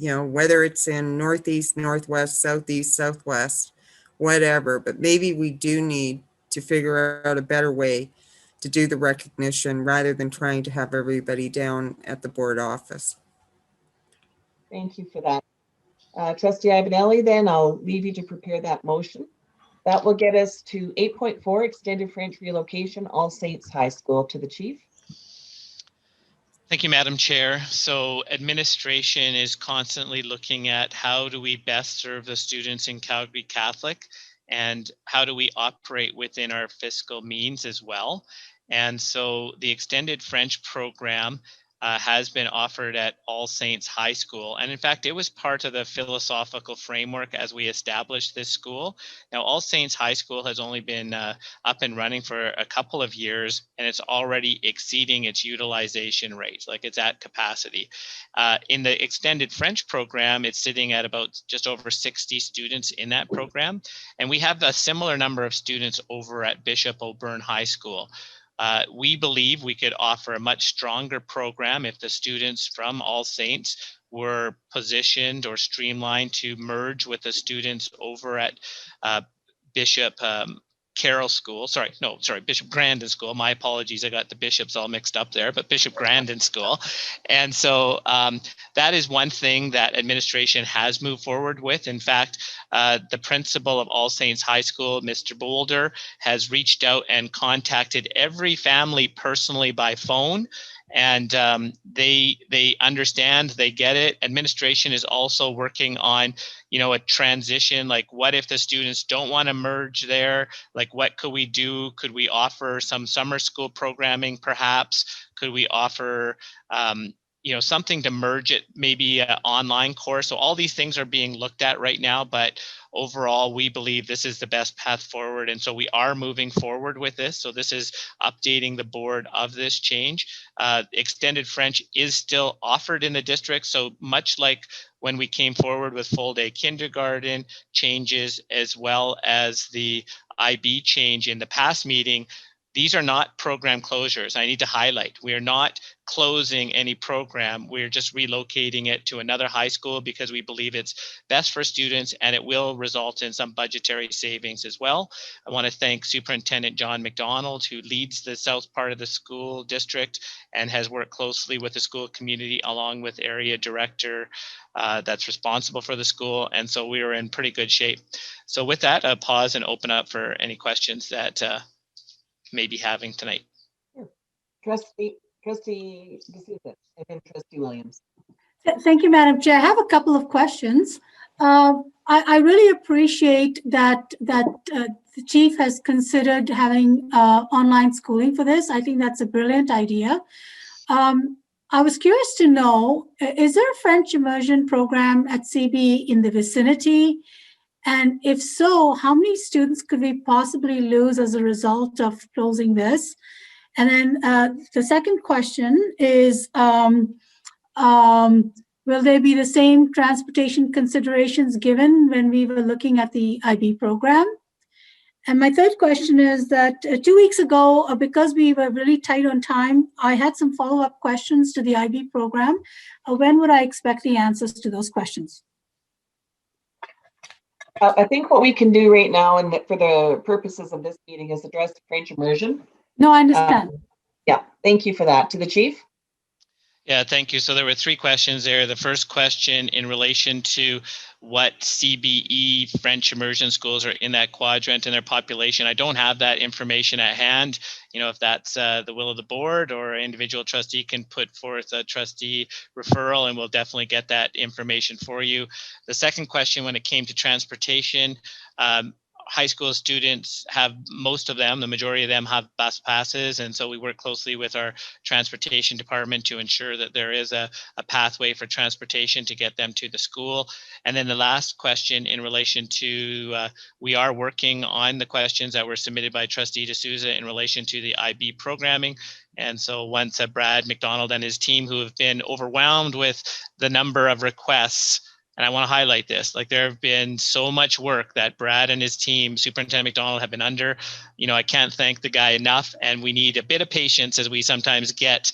whether it's in Northeast, Northwest, Southeast, Southwest, whatever, but maybe we do need to figure out a better way to do the recognition rather than trying to have everybody down at the board office. Thank you for that. Trustee Ivanelli, then I'll leave you to prepare that motion. That will get us to 8.4, extended French relocation, All Saints High School. To the chief. Thank you, Madam Chair. So administration is constantly looking at how do we best serve the students in Calgary Catholic, and how do we operate within our fiscal means as well. And so the extended French program has been offered at All Saints High School. And in fact, it was part of the philosophical framework as we established this school. Now, All Saints High School has only been up and running for a couple of years, and it's already exceeding its utilization rate, like, it's at capacity. In the extended French program, it's sitting at about just over 60 students in that program. And we have a similar number of students over at Bishop O'Byrne High School. We believe we could offer a much stronger program if the students from All Saints were positioned or streamlined to merge with the students over at Bishop Carroll School, Bishop Grandin School. My apologies, I got the bishops all mixed up there, but Bishop Grandin School. And so that is one thing that administration has moved forward with. In fact, the principal of All Saints High School, Mr. Boulder, has reached out and contacted every family personally by phone. And they understand, they get it. Administration is also working on, a transition. Like, what if the students don't want to merge there? Like, what could we do? Could we offer some summer school programming, perhaps? Could we offer, something to merge it, maybe an online course? So all these things are being looked at right now, but overall, we believe this is the best path forward. And so we are moving forward with this. So this is updating the board of this change. Extended French is still offered in the district. So much like when we came forward with full day kindergarten changes, as well as the IB change in the past meeting, these are not program closures. I need to highlight, we are not closing any program. We're just relocating it to another high school because we believe it's best for students, and it will result in some budgetary savings as well. I want to thank Superintendent John McDonald, who leads the south part of the school district and has worked closely with the school community along with area director that's responsible for the school. And so we are in pretty good shape. So with that, I'll pause and open up for any questions that may be having tonight. Trustee D'Souza, and then Trustee Williams. Thank you, Madam Chair. I have a couple of questions. I really appreciate that the chief has considered having online schooling for this. I think that's a brilliant idea. I was curious to know, is there a French immersion program at CB in the vicinity? And if so, how many students could we possibly lose as a result of closing this? And then the second question is, will there be the same transportation considerations given when we were looking at the IB program? And my third question is that 2 weeks ago, because we were really tight on time, I had some follow-up questions to the IB program. When would I expect the answers to those questions? I think what we can do right now, and for the purposes of this meeting, is address the French immersion. No, I understand. Yeah, thank you for that. To the chief. Yeah, thank you. So there were three questions there. The first question in relation to what CBE French immersion schools are in that quadrant and their population. I don't have that information at hand. If that's the will of the board, or an individual trustee can put forth a trustee referral, and we'll definitely get that information for you. The second question, when it came to transportation, high school students have, most of them, the majority of them have bus passes. And so we work closely with our transportation department to ensure that there is a pathway for transportation to get them to the school. And then the last question in relation to, we are working on the questions that were submitted by Trustee D'Souza in relation to the IB programming. And so once Brad McDonald and his team, who have been overwhelmed with the number of requests, and I want to highlight this, like, there have been so much work that Brad and his team, Superintendent McDonald, have been under. I can't thank the guy enough, and we need a bit of patience as we sometimes get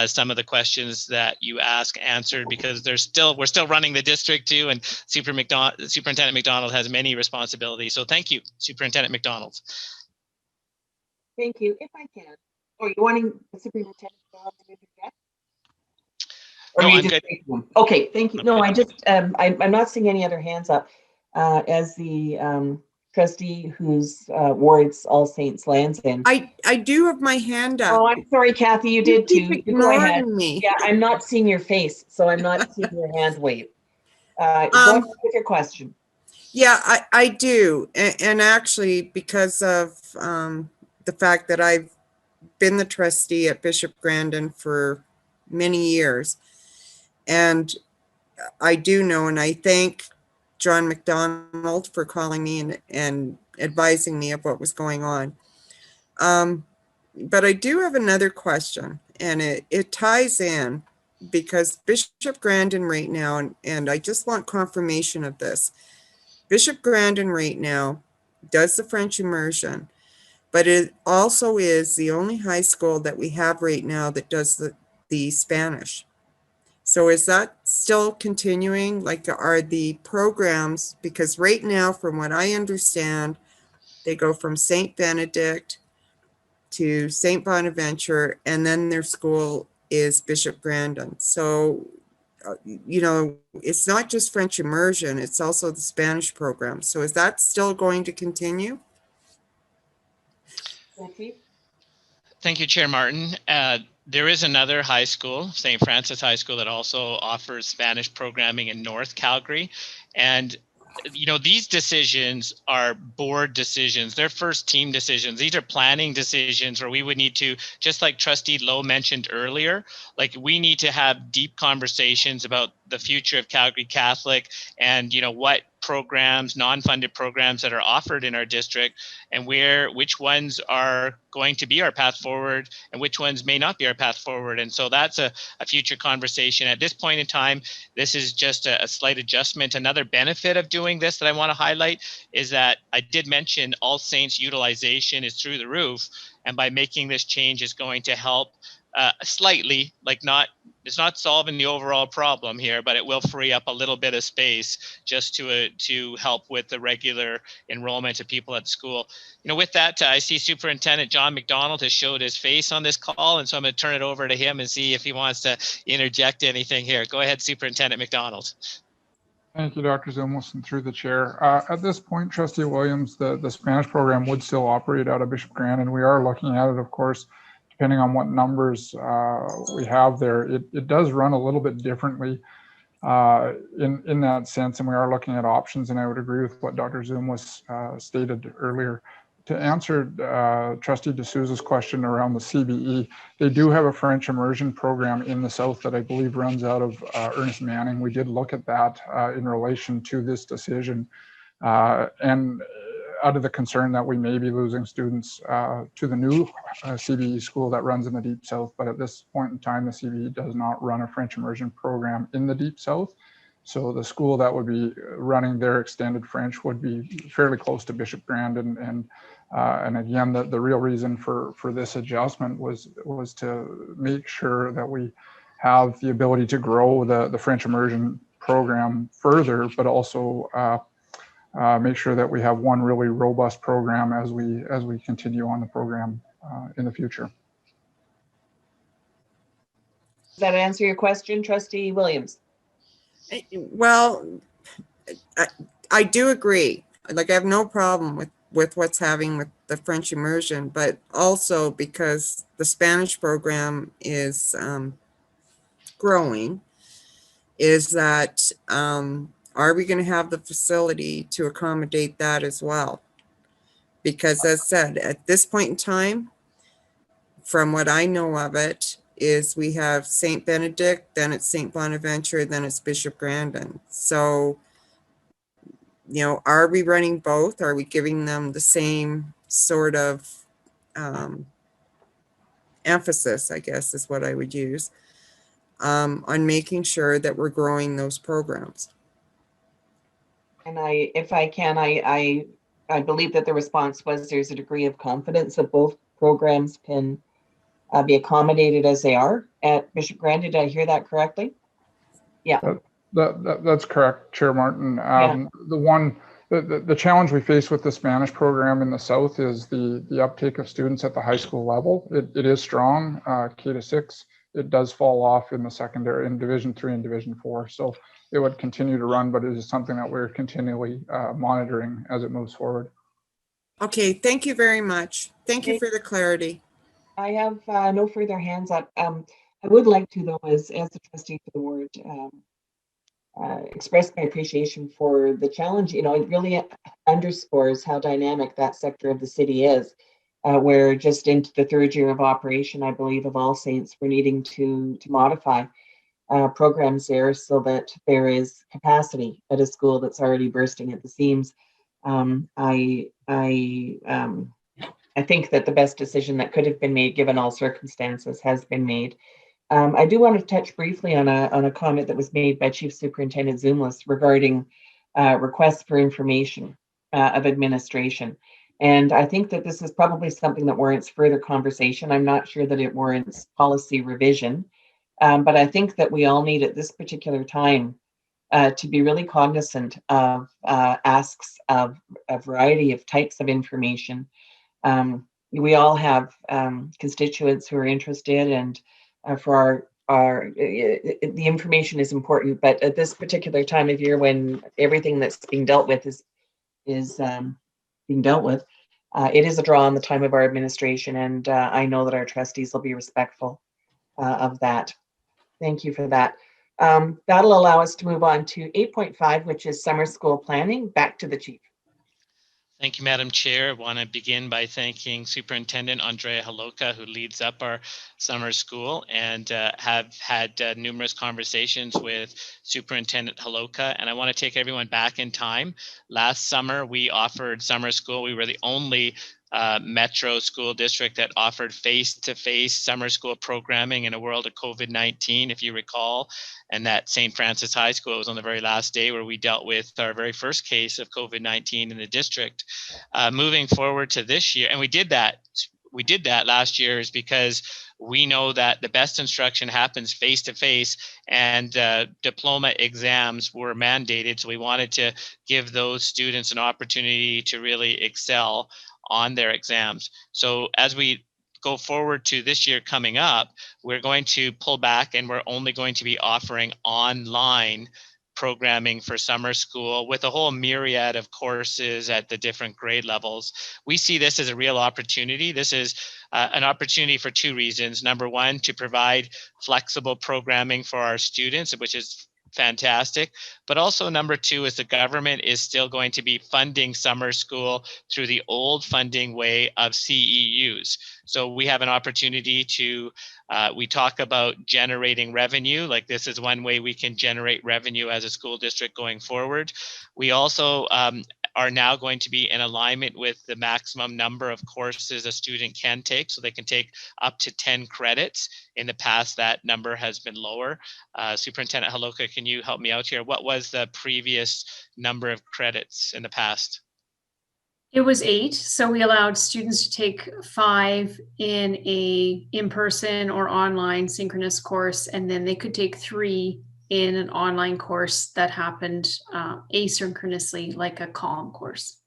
some of the questions that you ask answered, because we're still running the district too, and Superintendent McDonald has many responsibilities. So thank you, Superintendent McDonald. Thank you. If I can, you wanting the Superintendent McDonald to interject? Or no, you I'm just good. Okay, thank you. I'm No, good. I just I'm not seeing any other hands up. As the trustee whose wards All Saints lands in. I do have my hand up. Oh, I'm sorry, Kathy, you did too. Keep You go ahead. ignoring me. Yeah, I'm not seeing your face, so I'm not seeing your hand wave. Go ahead with your question. Yeah, I do. And actually, because of the fact that I've been the trustee at Bishop Grandin for many years, and I do know, and I thank John McDonald for calling me and advising me of what was going on. But I do have another question, and it ties in, because Bishop Grandin right now, and I just want confirmation of this, Bishop Grandin right now does the French immersion, but it also is the only high school that we have right now that does the Spanish. So is that still continuing? Like, are the programs, because right now, from what I understand, They go from St. Benedict to St. Bonaventure, and then their school is Bishop Grandin. So, you know, it's not just French immersion, it's also the Spanish program. So is that still going to continue? Thank you, Chair Martin. There is another high school, St. Francis High School, that also offers Spanish programming in North Calgary. And you know, these decisions are board decisions. They're first team decisions. These are planning decisions where we would need to, just like Trustee Lowe mentioned earlier, like we need to have deep conversations about the future of Calgary Catholic and, you know, what programs, non-funded programs that are offered in our district, and which ones are going to be our path forward and which ones may not be our path forward. And so that's a future conversation. At this point in time, this is just a slight adjustment. Another benefit of doing this that I want to highlight is that I did mention All Saints utilization is through the roof. And by making this change is going to help slightly, like it's not solving the overall problem here, but it will free up a little bit of space just to help with the regular enrollment of people at school. You know, with that, I see Superintendent John McDonald has showed his face on this call, and so I'm going to turn it over to him and see if he wants to interject anything here. Go ahead, Superintendent McDonald. Thank you, Dr. Zumwalt, and through the chair. At this point, Trustee Williams, the Spanish program would still operate out of Bishop Grandin, and we are looking at it, of course, depending on what numbers we have there. It does run a little bit differently in that sense, and we are looking at options, and I would agree with what Dr. Zumwalt stated earlier. To answer Trustee D'Souza's question around the CBE, they do have a French immersion program in the South that I believe runs out of Ernest Manning. We did look at that in relation to this decision, and out of the concern that we may be losing students to the new CBE school that runs in the Deep South. But at this point in time, the CBE does not run a French immersion program in the Deep South. So the school that would be running their extended French would be fairly close to Bishop Grandin. And again, the real reason for this adjustment was to make sure that we have the ability to grow the French immersion program further, but also make sure that we have one really robust program as we continue on the program in the future. Does that answer your question, Trustee Williams? Well, I do agree. Like, I have no problem with what's happening with the French immersion, but also because the Spanish program is growing, is that are we going to have the facility to accommodate that as well? Because as said, at this point in time, from what I know of it, is we have St. Benedict, then it's St. Bonaventure, then it's Bishop Grandin. So, you know, are we running both? Are we giving them the same sort of emphasis, I guess is what I would use, on making sure that we're growing those programs? And if I can, I believe that the response was there's a degree of confidence that both programs can be accommodated as they are at Bishop Grandin. Did I hear that correctly? Yeah. That's correct, Chair Martin. The challenge we face with the Spanish program in the South is the uptake of students at the high school level. It is strong, K-6. It does fall off in the secondary, in Division 3 and Division 4. So it would continue to run, but it is something that we're continually monitoring as it moves forward. Okay, thank you very much. Thank you for the clarity. I have no further hands up. I would like to, though, as the trustee for the ward, express my appreciation for the challenge. You know, it really underscores how dynamic that sector of the city is. We're just into the third year of operation, I believe, of All Saints. We're needing to modify programs there so that there is capacity at a school that's already bursting at the seams. I think that the best decision that could have been made, given all circumstances, has been made. I do want to touch briefly on a comment that was made by Chief Superintendent Zumwalt regarding requests for information of administration. And I think that this is probably something that warrants further conversation. I'm not sure that it warrants policy revision, but I think that we all need at this particular time to be really cognizant of asks of a variety of types of information. We all have constituents who are interested, and for the information is important. But at this particular time of year, when everything that's being dealt with is being dealt with, it is a draw on the time of our administration, and I know that our trustees will be respectful of that. Thank you for that. That'll allow us to move on to 8.5, which is summer school planning. Back to the chief. Thank you, Madam Chair. I want to begin by thanking Superintendent Andrea Haloka, who leads up our summer school, and have had numerous conversations with Superintendent Haloka. And I want to take everyone back in time. Last summer, we offered summer school. We were the only metro school district that offered face-to-face summer school programming in a world of COVID-19, if you recall. And that St. Francis High School was on the very last day where we dealt with our very first case of COVID-19 in the district. Moving forward to this year, and we did that last year, is because we know that the best instruction happens face-to-face, and diploma exams were mandated. So we wanted to give those students an opportunity to really excel on their exams. So as we go forward to this year coming up, we're going to pull back, and we're only going to be offering online programming for summer school with a whole myriad of courses at the different grade levels. We see this as a real opportunity. This is an opportunity for two reasons. Number one, to provide flexible programming for our students, which is fantastic. But also number two is the government is still going to be funding summer school through the old funding way of CEUs. So we have an opportunity to, we talk about generating revenue, like this is one way we can generate revenue as a school district going forward. We also are now going to be in alignment with the maximum number of courses a student can take. So they can take up to 10 credits. In the past, that number has been lower. Superintendent Haloka, can you help me out here? What was the previous number of credits in the past? It was 8. So we allowed students to take 5 in a in-person or online synchronous course, and then they could take 3 in an online course that happened asynchronously, like a CALM course.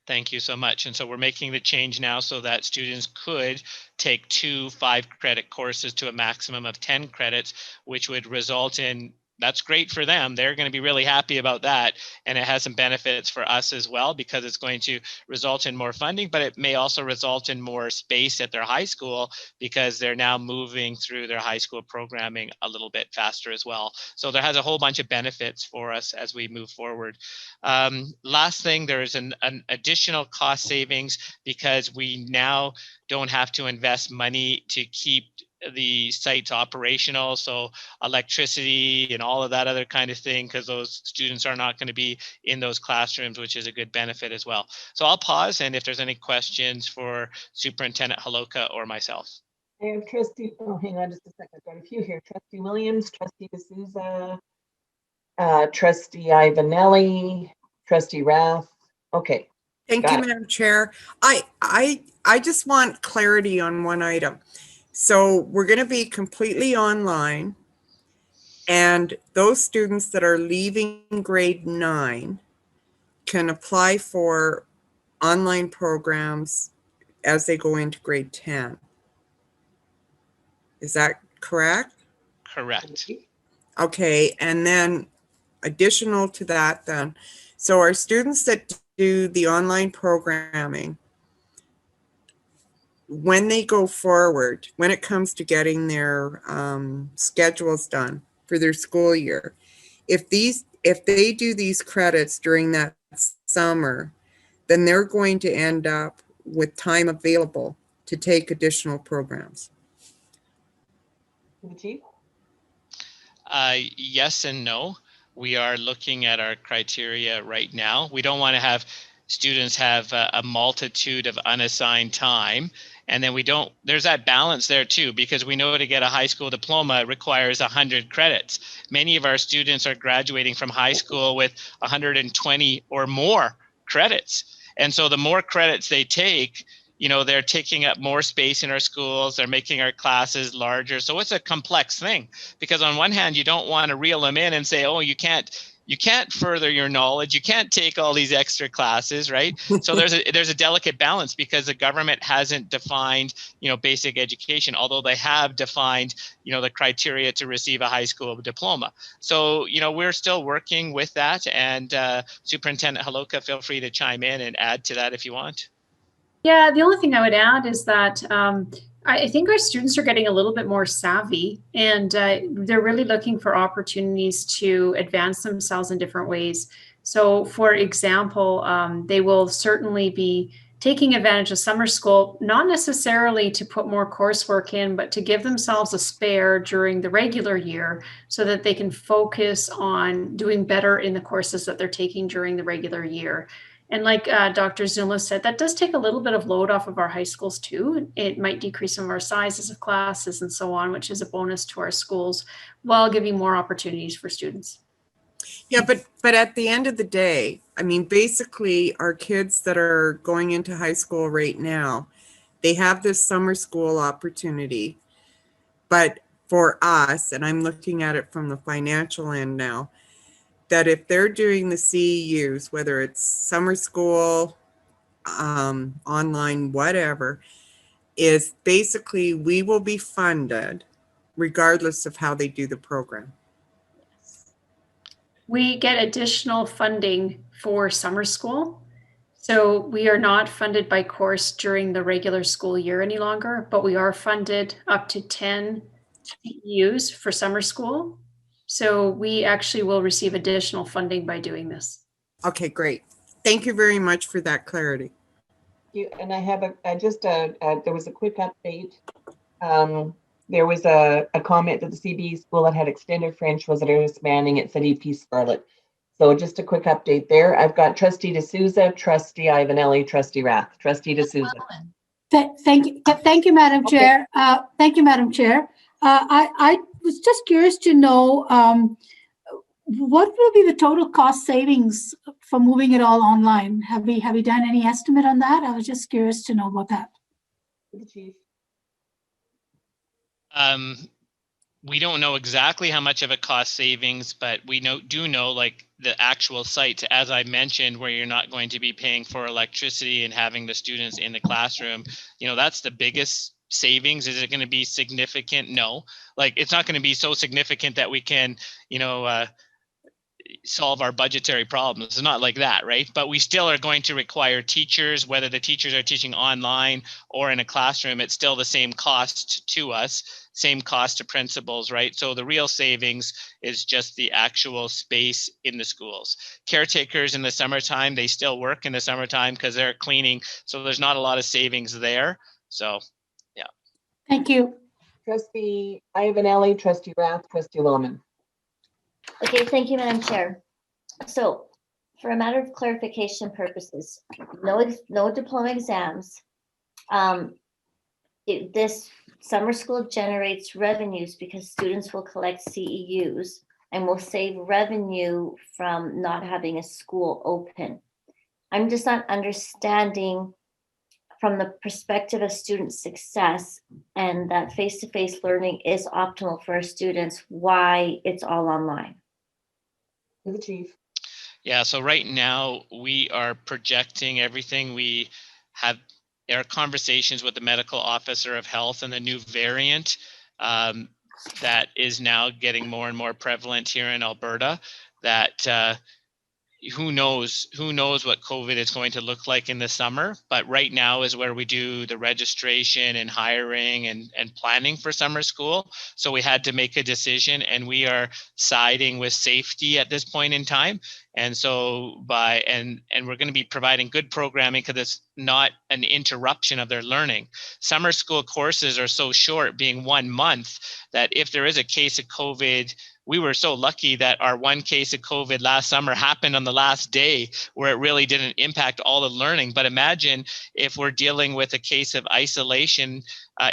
Thank you so much. And so we're making the change now so that students could take 2 5-credit courses to a maximum of 10 credits, which would result in, that's great for them. They're going to be really happy about that. And it has some benefits for us as well, because it's going to result in more funding, but it may also result in more space at their high school, because they're now moving through their high school programming a little bit faster as well. So there has a whole bunch of benefits for us as we move forward. Last thing, there is an additional cost savings, because we now don't have to invest money to keep the sites operational, so electricity and all of that other kind of thing, because those students are not going to be in those classrooms, which is a good benefit as well. So I'll pause, and if there's any questions for Superintendent Haloka or myself. I have Trustee, oh, hang on just a second. I've got a few here. Trustee Williams, Trustee D'Souza, Trustee Ivanelli, Trustee Rath. Okay. Thank you, Madam Chair. I just want clarity on one item. So we're going to be completely online, and those students that are leaving grade 9 can apply for online programs as they go into grade 10. Is that correct? Correct. Okay, and then additional to that then, so our students that do the online programming, when they go forward, when it comes to getting their schedules done for their school year, if they do these credits during that summer, then they're going to end up with time available to take additional programs. Yes and no. We are looking at our criteria right now. We don't want to have students have a multitude of unassigned time. And then there's that balance there too, because we know to get a high school diploma requires 100 credits. Many of our students are graduating from high school with 120 or more credits. And so the more credits they take, they're taking up more space in our schools. They're making our classes larger. So it's a complex thing, because on one hand, you don't want to reel them in and say, oh, you can't you can't further your knowledge. You can't take all these extra classes, right? So there's a delicate balance because the government hasn't defined, basic education, although they have defined, the criteria to receive a high school diploma. So, we're still working with that. And Superintendent Haloka, feel free to chime in and add to that if you want. Yeah, the only thing I would add is that I think our students are getting a little bit more savvy, and they're really looking for opportunities to advance themselves in different ways. So, for example, they will certainly be taking advantage of summer school, not necessarily to put more coursework in, but to give themselves a spare during the regular year so that they can focus on doing better in the courses that they're taking during the regular year. And like Dr. Zumla said, that does take a little bit of load off of our high schools too. It might decrease some of our sizes of classes and so on, which is a bonus to our schools while giving more opportunities for students. Yeah, but at the end of the day, I mean, basically our kids that are going into high school right now, they have this summer school opportunity. But for us, and I'm looking at it from the financial end now, that if they're doing the CEUs, whether it's summer school, online, whatever, is basically we will be funded regardless of how they do the program. We get additional funding for summer school. So we are not funded by course during the regular school year any longer, but we are funded up to 10 CEUs for summer school. So we actually will receive additional funding by doing this. Okay, great. Thank you very much for that clarity. And I have there was a quick update. There was a comment that the CBE school that had extended French was expanding. It said EP Scarlet. So just a quick update there. I've got Trustee D'Souza, Trustee Ivanelli, Trustee Rath. Trustee D'Souza. Thank you, Madam Chair. Thank you, Madam Chair. I was just curious to know what will be the total cost savings for moving it all online? Have we done any estimate on that? I was just curious to know about that. The Chief. We don't know exactly how much of a cost savings, but we do know like the actual sites, as I mentioned, where you're not going to be paying for electricity and having the students in the classroom. That's the biggest savings. Is it going to be significant? No, like it's not going to be so significant that we can, solve our budgetary problems. It's not like that, right? But we still are going to require teachers, whether the teachers are teaching online or in a classroom, it's still the same cost to us, same cost to principals, right? So the real savings is just the actual space in the schools. Caretakers in the summertime, they still work in the summertime because they're cleaning. So there's not a lot of savings there. So, yeah. Thank you. Trustee Ivanelli, Trustee Rath, Trustee Lawman. Okay, thank you, Madam Chair. So, for a matter of clarification purposes, no diploma exams. This summer school generates revenues because students will collect CEUs and will save revenue from not having a school open. I'm just not understanding from the perspective of student success and that face-to-face learning is optimal for our students, why it's all online. The Chief. Yeah, so right now we are projecting everything. We have our conversations with the medical officer of health and the new variant that is now getting more and more prevalent here in Alberta, that who knows what COVID is going to look like in the summer, but right now is where we do the registration and hiring and planning for summer school. So we had to make a decision, and we are siding with safety at this point in time. And so and we're going to be providing good programming because it's not an interruption of their learning. Summer school courses are so short, being 1 month, that if there is a case of COVID, we were so lucky that our one case of COVID last summer happened on the last day where it really didn't impact all the learning. But imagine if we're dealing with a case of isolation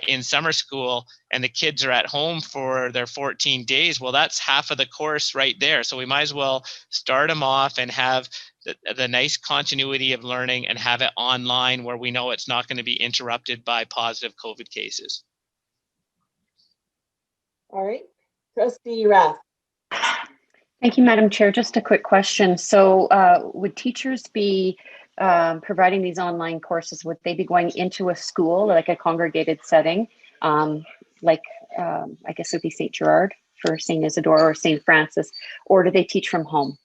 in summer school and the kids are at home for their 14 days. Well, that's half of the course right there. So we might as well start them off and have the nice continuity of learning and have it online where we know it's not going to be interrupted by positive COVID cases. All right. Trustee Rath. Thank you, Madam Chair. Just a quick question. So would teachers be providing these online courses? Would they be going into a school, like a congregated setting, like I guess it would be St. Gerard for St. Isidore or St. Francis, or do they teach from home?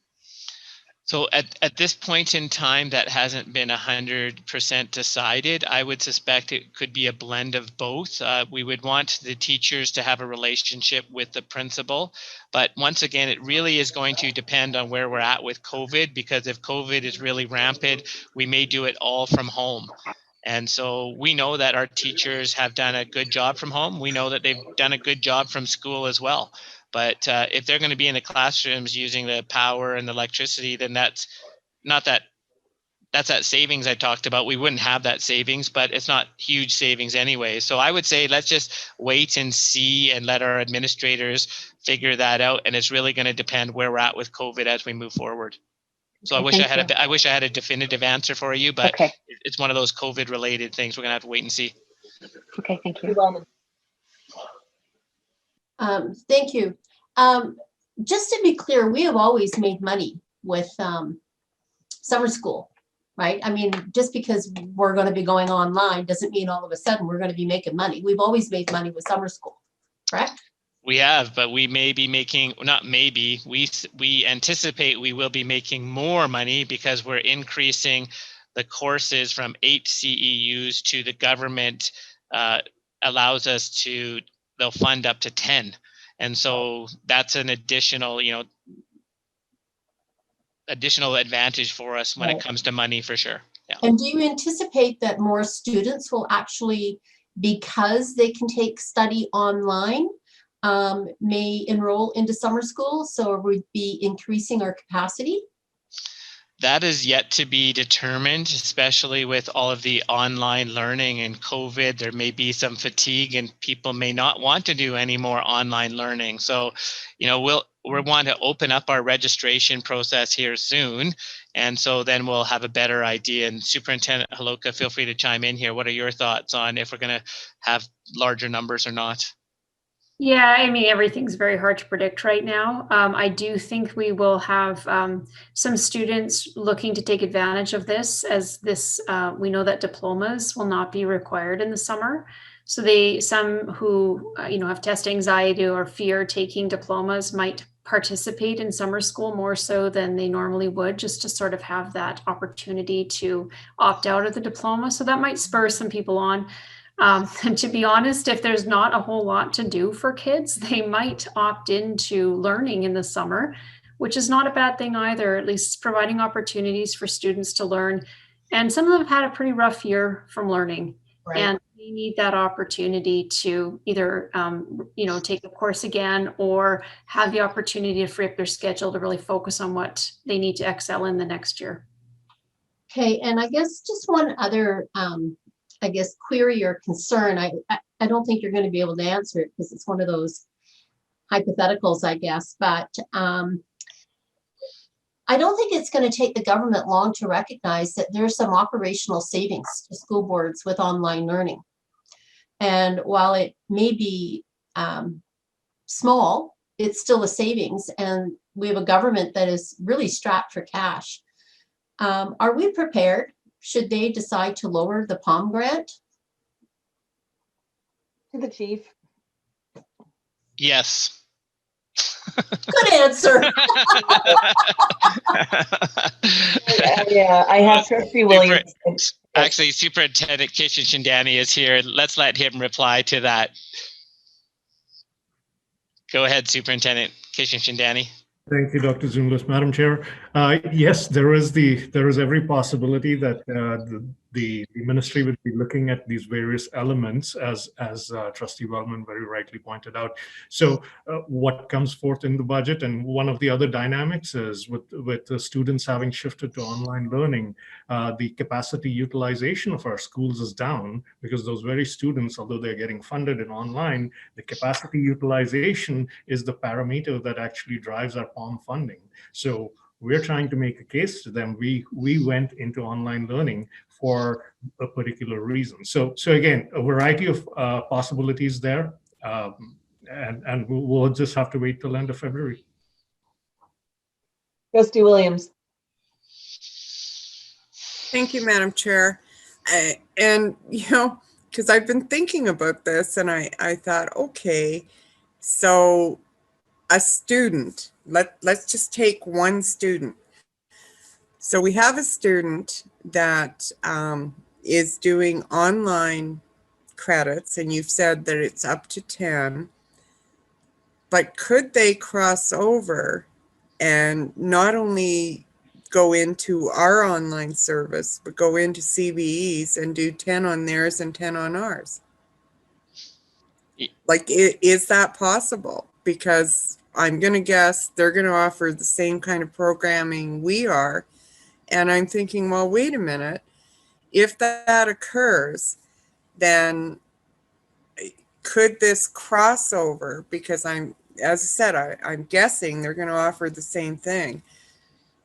So at this point in time, that hasn't been 100% decided. I would suspect it could be a blend of both. We would want the teachers to have a relationship with the principal. But once again, it really is going to depend on where we're at with COVID, because if COVID is really rampant, we may do it all from home. And so we know that our teachers have done a good job from home. We know that they've done a good job from school as well. But if they're going to be in the classrooms using the power and the electricity, then that's that savings I talked about. We wouldn't have that savings, but it's not huge savings anyway. So I would say let's just wait and see and let our administrators figure that out. And it's really going to depend where we're at with COVID as we move forward. So I wish I had a definitive answer for you, but it's one of those COVID related things. We're going to have to wait and see. Okay, thank you. Thank you. Just to be clear, we have always made money with summer school, right? I mean, just because we're going to be going online doesn't mean all of a sudden we're going to be making money. We've always made money with summer school, correct? We have, but we may be making, not maybe, we anticipate we will be making more money because we're increasing the courses from 8 CEUs to the government allows us to, they'll fund up to 10. And so that's an additional, additional advantage for us when it comes to money, for sure. Yeah. And do you anticipate that more students will actually, because they can take study online, may enroll into summer school? So we'd be increasing our capacity? That is yet to be determined, especially with all of the online learning and COVID. There may be some fatigue and people may not want to do any more online learning. So, we'll want to open up our registration process here soon. And so then we'll have a better idea. And Superintendent Haloka, feel free to chime in here. What are your thoughts on if we're going to have larger numbers or not? Yeah, I mean, everything's very hard to predict right now. I do think we will have some students looking to take advantage of this, as this, we know that diplomas will not be required in the summer. So some who, have test anxiety or fear taking diplomas might participate in summer school more so than they normally would, just to sort of have that opportunity to opt out of the diploma. So that might spur some people on. And to be honest, if there's not a whole lot to do for kids, they might opt into learning in the summer, which is not a bad thing either, at least providing opportunities for students to learn. And some of them have had a pretty rough year from learning. Right. And they need that opportunity to either, take the course again or have the opportunity to free up their schedule to really focus on what they need to excel in the next year. Okay, and I guess just one other query or concern. I don't think you're going to be able to answer it because it's one of those hypotheticals, I guess, but I don't think it's going to take the government long to recognize that there's some operational savings to school boards with online learning. And while it may be small, it's still a savings, and we have a government that is really strapped for cash. Are we prepared should they decide to lower the POM grant? To the chief. Yes. Good answer. Yeah, I have Trustee Williams. Actually, Superintendent Kishan-Chandani is here. Let's let him reply to that. Go ahead, Superintendent Kishan-Chandani. Thank you, Dr. Zoomless. Madam Chair, yes, there is every possibility that the ministry will be looking at these various elements, as Trustee Wellman very rightly pointed out. So what comes forth in the budget, and one of the other dynamics is with the students having shifted to online learning, the capacity utilization of our schools is down because those very students, although they're getting funded in online, the capacity utilization is the parameter that actually drives our POM funding. So we're trying to make a case to them. We went into online learning for a particular reason. So again, a variety of possibilities there, and we'll just have to wait till end of February. Trustee Williams. Thank you, Madam Chair. And, you know, because I've been thinking about this and I thought, okay, so a student, let's just take one student. So we have a student that is doing online credits, and you've said that it's up to 10, but could they cross over and not only go into our online service, but go into CBE's and do 10 on theirs and 10 on ours? Like, is that possible? Because I'm going to guess they're going to offer the same kind of programming we are. And I'm thinking, well, wait a minute. If that occurs, then could this crossover? Because as I said, I'm guessing they're going to offer the same thing.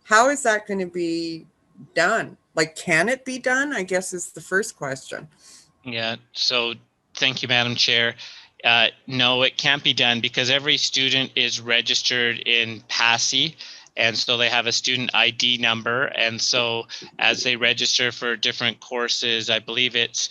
How is that going to be done? Like, can it be done? I guess is the first question. Yeah, so thank you, Madam Chair. No, it can't be done because every student is registered in PASI, and so they have a student ID number. And so as they register for different courses, I believe it's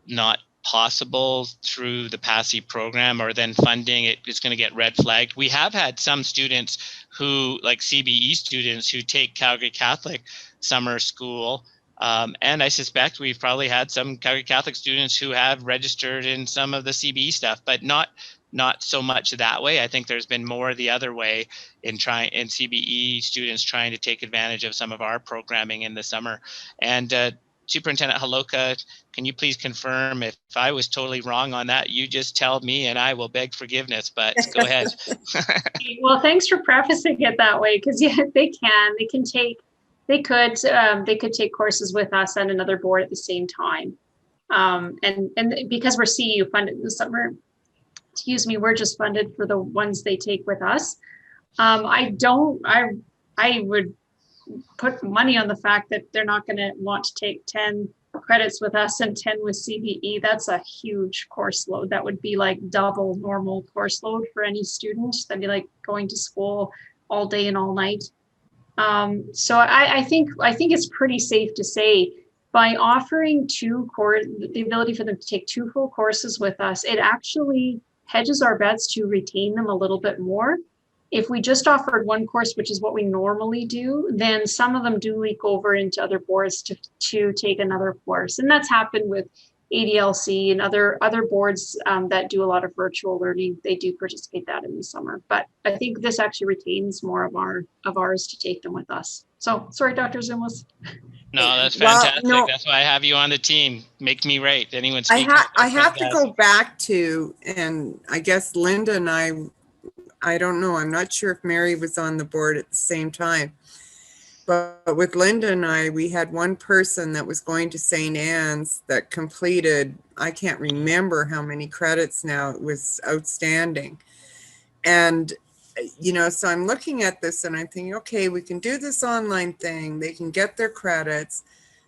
not possible through the PASI program, or then funding it is going to get red flagged. We have had some students who, like CBE students, who take Calgary Catholic summer school. And I suspect we've probably had some Calgary Catholic students who have registered in some of the CBE stuff, but not so much that way. I think there's been more the other way in CBE students trying to take advantage of some of our programming in the summer. And Superintendent Haloka, can you please confirm if I was totally wrong on that? You just tell me and I will beg forgiveness, but go ahead. Well, thanks for prefacing it that way, because yeah, they could take courses with us and another board at the same time. And because we're CEU funded in the summer, we're just funded for the ones they take with us. I would put money on the fact that they're not going to want to take 10 credits with us and 10 with CBE. That's a huge course load. That would be like double normal course load for any student. That'd be like going to school all day and all night. So I think it's pretty safe to say by offering the ability for them to take 2 full courses with us, it actually hedges our bets to retain them a little bit more. If we just offered 1 course, which is what we normally do, then some of them do leak over into other boards to take another course. And that's happened with ADLC and other boards that do a lot of virtual learning. They do participate that in the summer. But I think this actually retains more of ours to take them with us. So sorry, Dr. Zumlis. No, that's fantastic. Well, no, that's why I have you on the team. Make me right. Anyone I speak? I have to go back to, and I guess Linda and I don't know, I'm not sure if Mary was on the board at the same time, but with Linda and I, we had one person that was going to St. Anne's that completed, I can't remember how many credits now, it was outstanding. And, you know, so I'm looking at this and I'm thinking, okay, we can do this online thing, they can get their credits,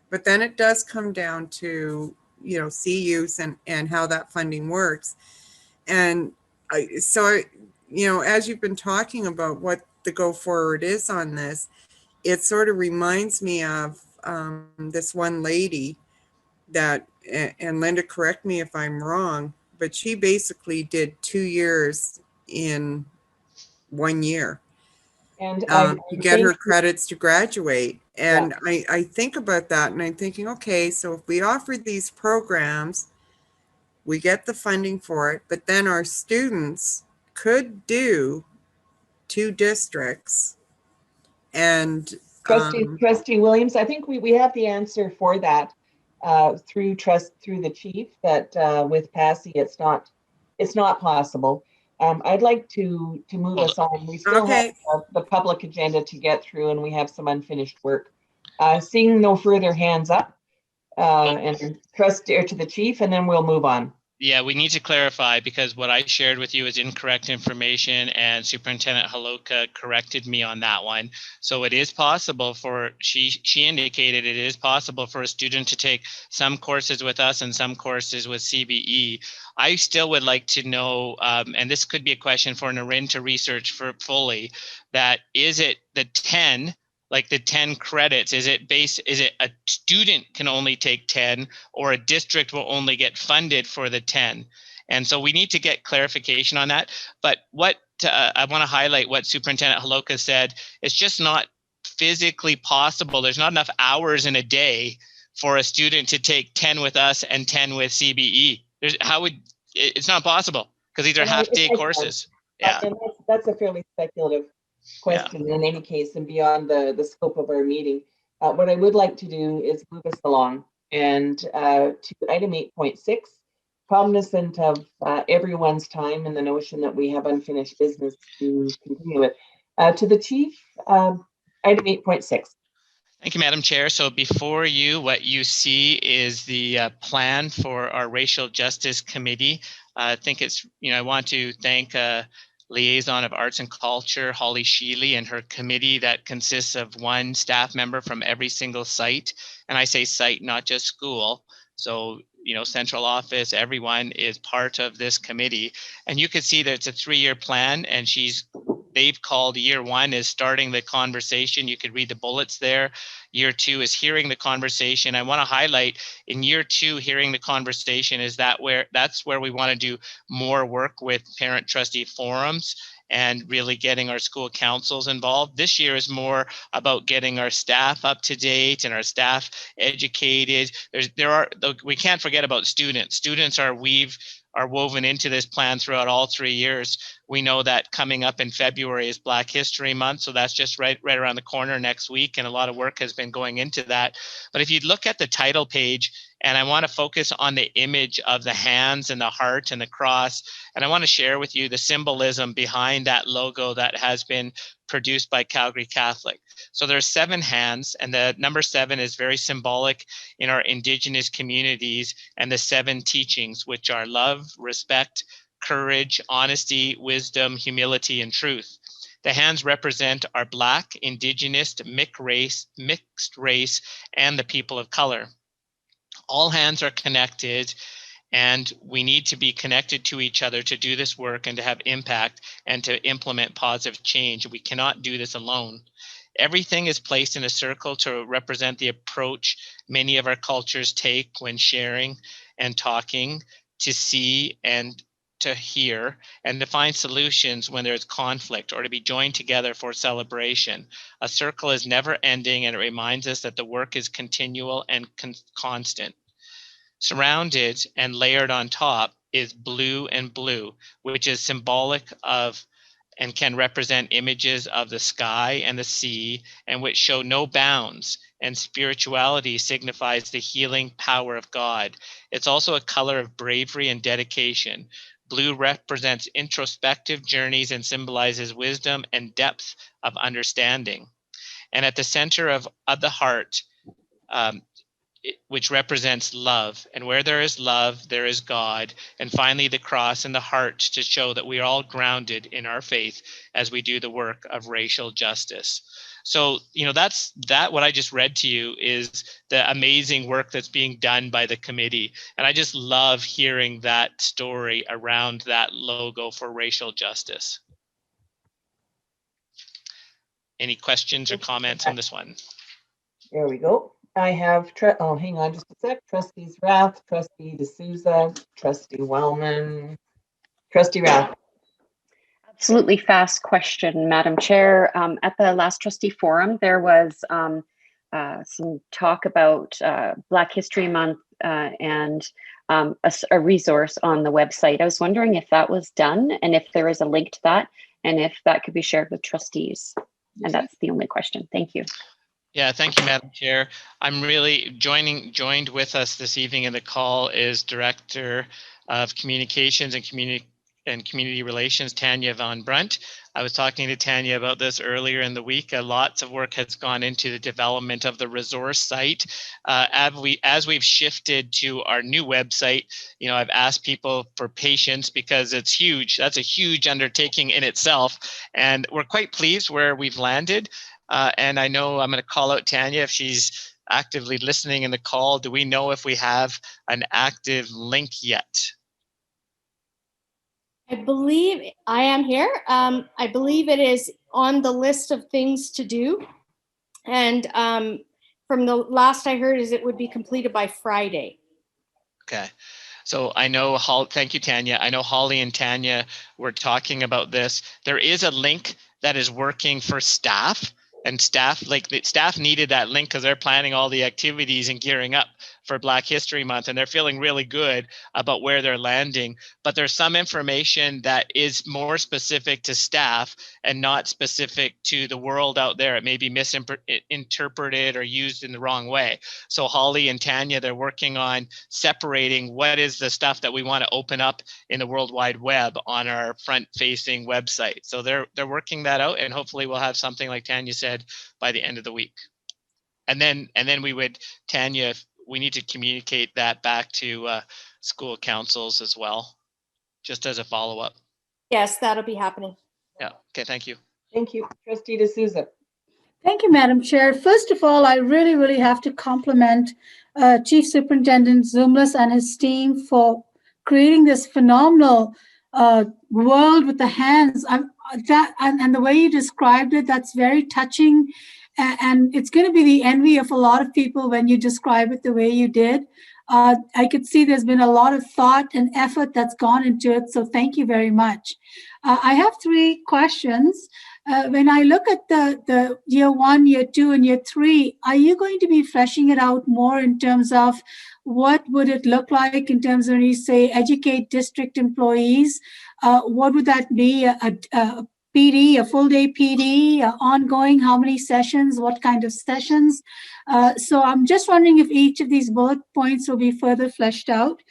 but then it does come down to, you know, CUs and how that funding works. And you know, as you've been talking about what the go forward is on this, it sort of reminds me of this one lady that, and Linda, correct me if I'm wrong, but she basically did 2 years in 1 year And to get her credits to graduate. And yeah. I think about that and I'm thinking, okay, so if we offer these programs, we get the funding for it, but then our students could do 2 districts. And Trustee Williams, I think we have the answer for that through the chief, that with PASI it's not possible. I'd like to move us on. We still have the public agenda to get through, and we have some unfinished work. Seeing no further hands up, and trust to the chief, and then we'll move on. Yeah, we need to clarify, because what I shared with you is incorrect information, and Superintendent Haloka corrected me on that one. So it is possible for, she indicated it is possible for a student to take some courses with us and some courses with CBE. I still would like to know, and this could be a question for Narin to research for fully, that is it the 10, like the 10 credits, is it a student can only take 10, or a district will only get funded for the 10? And so we need to get clarification on that. But what I want to highlight what Superintendent Haloka said, it's just not physically possible. There's not enough hours in a day for a student to take 10 with us and 10 with CBE. It's not possible, because these are half-day courses. Yeah. And that's a fairly speculative question in any case, and beyond the scope of our meeting. What I would like to do is move us along and to item 8.6, cognizant of everyone's time and the notion that we have unfinished business to continue it. To the chief, item 8.6. Thank you, Madam Chair. So before you, what you see is the plan for our Racial Justice Committee. I think it's, I want to thank Liaison of Arts and Culture, Holly Sheely, and her committee that consists of one staff member from every single site. And I say site, not just school. So, central office, everyone is part of this committee. And you can see that it's a 3-year plan, and they've called year 1 is starting the conversation. You could read the bullets there. Year 2 is hearing the conversation. I want to highlight in year 2, hearing the conversation that's where we want to do more work with parent trustee forums and really getting our school councils involved. This year is more about getting our staff up to date and our staff educated. We can't forget about students. Students are woven into this plan throughout all 3 years. We know that coming up in February is Black History Month, so that's just right around the corner next week, and a lot of work has been going into that. But if you look at the title page, and I want to focus on the image of the hands and the heart and the cross, and I want to share with you the symbolism behind that logo that has been produced by Calgary Catholic. So there's 7 hands, and the number 7 is very symbolic in our Indigenous communities, and the 7 teachings, which are love, respect, courage, honesty, wisdom, humility, and truth. The hands represent our Black, Indigenous, mixed race, and the people of color. All hands are connected, and we need to be connected to each other to do this work and to have impact and to implement positive change. We cannot do this alone. Everything is placed in a circle to represent the approach many of our cultures take when sharing and talking, to see and to hear, and to find solutions when there's conflict, or to be joined together for celebration. A circle is never ending, and it reminds us that the work is continual and constant. Surrounded and layered on top is blue and blue, which is symbolic of and can represent images of the sky and the sea, and which show no bounds. And spirituality signifies the healing power of God. It's also a color of bravery and dedication. Blue represents introspective journeys and symbolizes wisdom and depth of understanding. And at the center of the heart, which represents love. And where there is love, there is God. And finally, the cross and the heart to show that we are all grounded in our faith as we do the work of racial justice. So, that's what I just read to you is the amazing work that's being done by the committee. And I just love hearing that story around that logo for racial justice. Any questions or comments on this one? There we go. I have, hang on just a sec. Trustees Rath, Trustee D'Souza, Trustee Wellman, Trustee Rath. Absolutely fast question, Madam Chair. At the last trustee forum, there was some talk about Black History Month and a resource on the website. I was wondering if that was done and if there is a link to that and if that could be shared with trustees. And that's the only question. Thank you. Yeah, thank you, Madam Chair. I'm really joined with us this evening in the call is Director of Communications and and Community Relations, Tanya Von Brunt. I was talking to Tanya about this earlier in the week. Lots of work has gone into the development of the resource site. As we've shifted to our new website, I've asked people for patience because it's huge. That's a huge undertaking in itself. And we're quite pleased where we've landed. And I know I'm going to call out Tanya if she's actively listening in the call. Do we know if we have an active link yet? I believe I am here. I believe it is on the list of things to do. And from the last I heard is it would be completed by Friday. Okay. So I know, thank you, Tanya. I know Holly and Tanya were talking about this. There is a link that is working for staff, and staff needed that link because they're planning all the activities and gearing up for Black History Month, and they're feeling really good about where they're landing. But there's some information that is more specific to staff and not specific to the world out there. It may be misinterpreted or used in the wrong way. So Holly and Tanya, they're working on separating what is the stuff that we want to open up in the World Wide Web on our front-facing website. So they're working that out, and hopefully we'll have something, like Tanya said, by the end of the week. And then we would, Tanya, we need to communicate that back to school councils as well, just as a follow-up. Yes, that'll be happening. Yeah. Okay. Thank you. Thank you. Trustee D'Souza. Thank you, Madam Chair. First of all, I really have to compliment Chief Superintendent Zoomless and his team for creating this phenomenal world with the hands. And the way you described it, that's very touching. And it's going to be the envy of a lot of people when you describe it the way you did. I could see there's been a lot of thought and effort that's gone into it. So thank you very much. I have 3 questions. When I look at the year 1, year 2, and year 3, are you going to be fleshing it out more in terms of what would it look like in terms of when you say educate district employees? What would that be? A PD, a full day PD, ongoing, how many sessions, what kind of sessions? So I'm just wondering if each of these bullet points will be further fleshed out.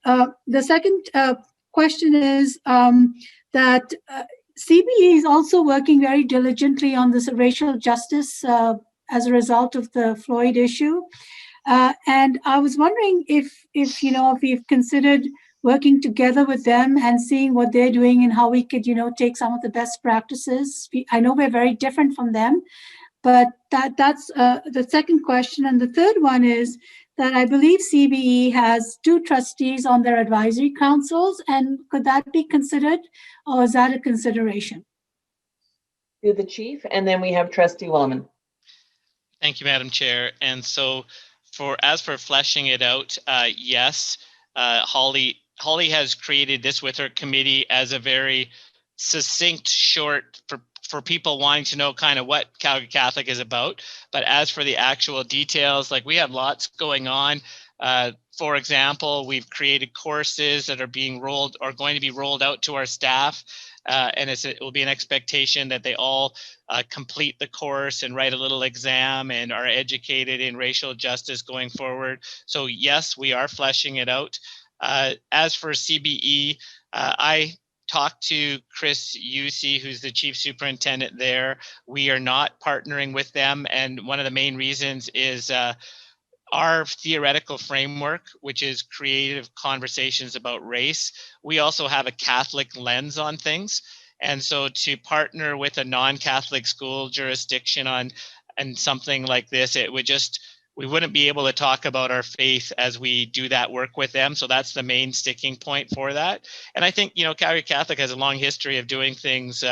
The second question is that CBE is also working very diligently on this racial justice as a result of the Floyd issue. And I was wondering if we've considered working together with them and seeing what they're doing and how we could, take some of the best practices. I know we're very different from them, but that's the second question. And the third one is that I believe CBE has 2 trustees on their advisory councils, and could that be considered, or is that a consideration? To the chief, and then we have Trustee Wellman. Thank you, Madam Chair. And so as for fleshing it out, yes, Holly has created this with her committee as a very succinct, short for people wanting to know kind of what Calgary Catholic is about. But as for the actual details, like we have lots going on. For example, we've created courses that are going to be rolled out to our staff. And it will be an expectation that they all complete the course and write a little exam and are educated in racial justice going forward. So yes, we are fleshing it out. As for CBE, I talked to Chris Yusi, who's the chief superintendent there. We are not partnering with them. And one of the main reasons is our theoretical framework, which is creative conversations about race. We also have a Catholic lens on things. And so to partner with a non-Catholic school jurisdiction on something like this, we wouldn't be able to talk about our faith as we do that work with them. So that's the main sticking point for that. And I think, Calgary Catholic has a long history of doing things,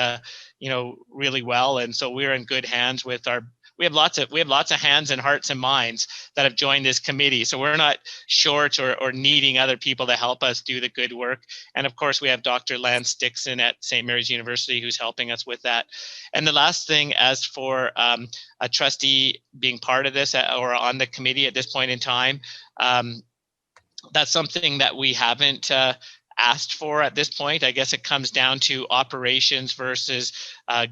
really well. And so we're in good hands with we have lots of hands and hearts and minds that have joined this committee. So we're not short or needing other people to help us do the good work. And of course, we have Dr. Lance Dixon at St. Mary's University who's helping us with that. And the last thing, as for a trustee being part of this or on the committee at this point in time, that's something that we haven't asked for at this point. I guess it comes down to operations versus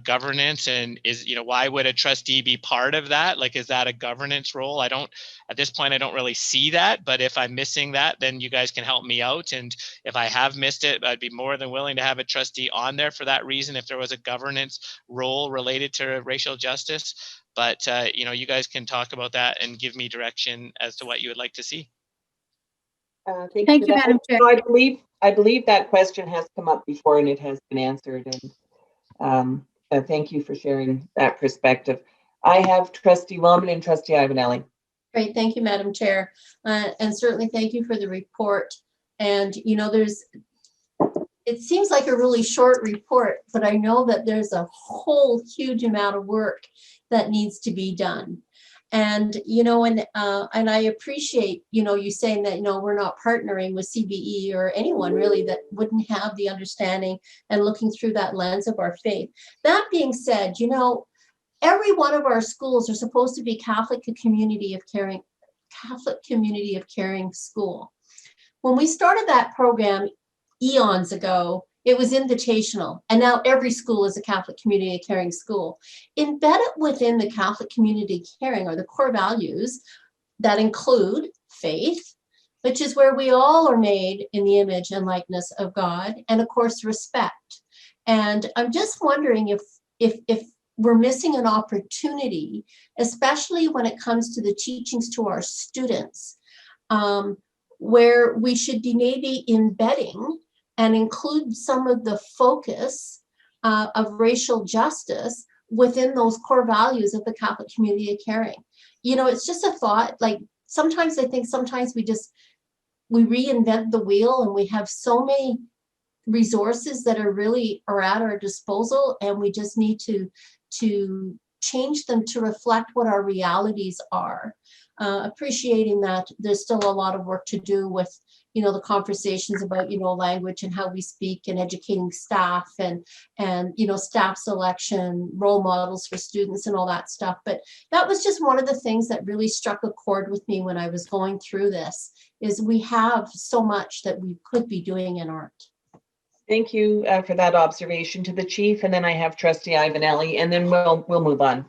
governance, and why would a trustee be part of that? Like, is that a governance role? At this point, I don't really see that, but if I'm missing that, then you guys can help me out. And if I have missed it, I'd be more than willing to have a trustee on there for that reason, if there was a governance role related to racial justice. But, you guys can talk about that and give me direction as to what you would like to see. Thank you, Madam Chair. I believe that question has come up before and it has been answered. And thank you for sharing that perspective. I have Trustee Wellman and Trustee Ivanelli. Great, thank you, Madam Chair. And certainly thank you for the report. And, it seems like a really short report, but I know that there's a whole huge amount of work that needs to be done. And, and I appreciate, you saying that, we're not partnering with CBE or anyone really that wouldn't have the understanding and looking through that lens of our faith. That being said, every one of our schools are supposed to be Catholic community of caring school. When we started that program eons ago, it was invitational, and now every school is a Catholic community of caring school. Embedded within the Catholic community caring are the core values that include faith, which is where we all are made in the image and likeness of God, and of course, respect. And I'm just wondering if we're missing an opportunity, especially when it comes to the teachings to our students, where we should be maybe embedding and include some of the focus of racial justice within those core values of the Catholic community of caring. It's just a thought. Like, sometimes I think we reinvent the wheel, and we have so many resources that are at our disposal, and we just need to change them to reflect what our realities are. Appreciating that there's still a lot of work to do with the conversations about language and how we speak, and educating staff, and staff selection, role models for students, and all that stuff. But that was just one of the things that really struck a chord with me when I was going through this, is we have so much that we could be doing and aren't. Thank you for that observation. To the Chief, and then I have Trustee Ivanelli, and then we'll move on.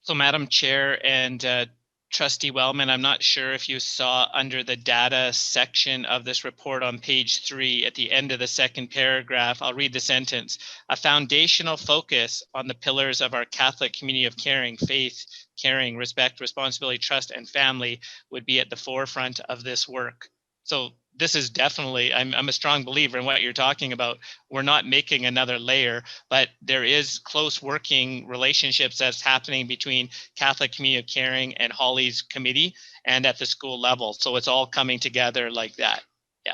So, Madam Chair and Trustee Wellman, I'm not sure if you saw under the data section of this report on page 3 at the end of the second paragraph, I'll read the sentence. A foundational focus on the pillars of our Catholic community of caring, faith, caring, respect, responsibility, trust, and family would be at the forefront of this work. So this is definitely, I'm a strong believer in what you're talking about. We're not making another layer, but there is close working relationships that's happening between Catholic Community of Caring and Holly's committee and at the school level. So it's all coming together like that. Yeah.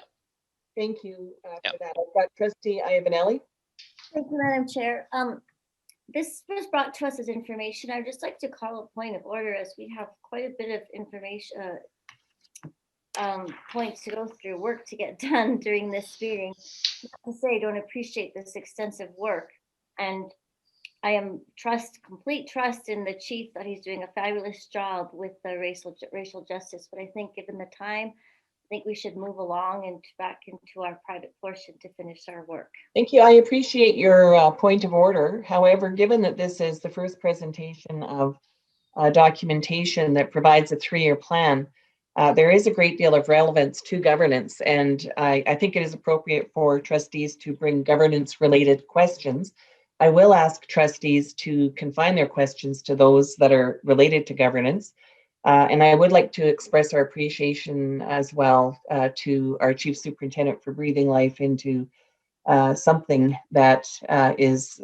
Thank you for that. I've got Trustee Ivanelli. Thank you, Madam Chair. This was brought to us as information. I'd just like to call a point of order, as we have quite a bit of information, points to go through, work to get done during this meeting. To say I don't appreciate this extensive work, and I am complete trust in the Chief that he's doing a fabulous job with the racial justice. But I think given the time, I think we should move along and back into our private portion to finish our work. Thank you. I appreciate your point of order. However, given that this is the first presentation of documentation that provides a 3-year plan, there is a great deal of relevance to governance, and I think it is appropriate for trustees to bring governance-related questions. I will ask trustees to confine their questions to those that are related to governance, and I would like to express our appreciation as well to our Chief Superintendent for breathing life into something that is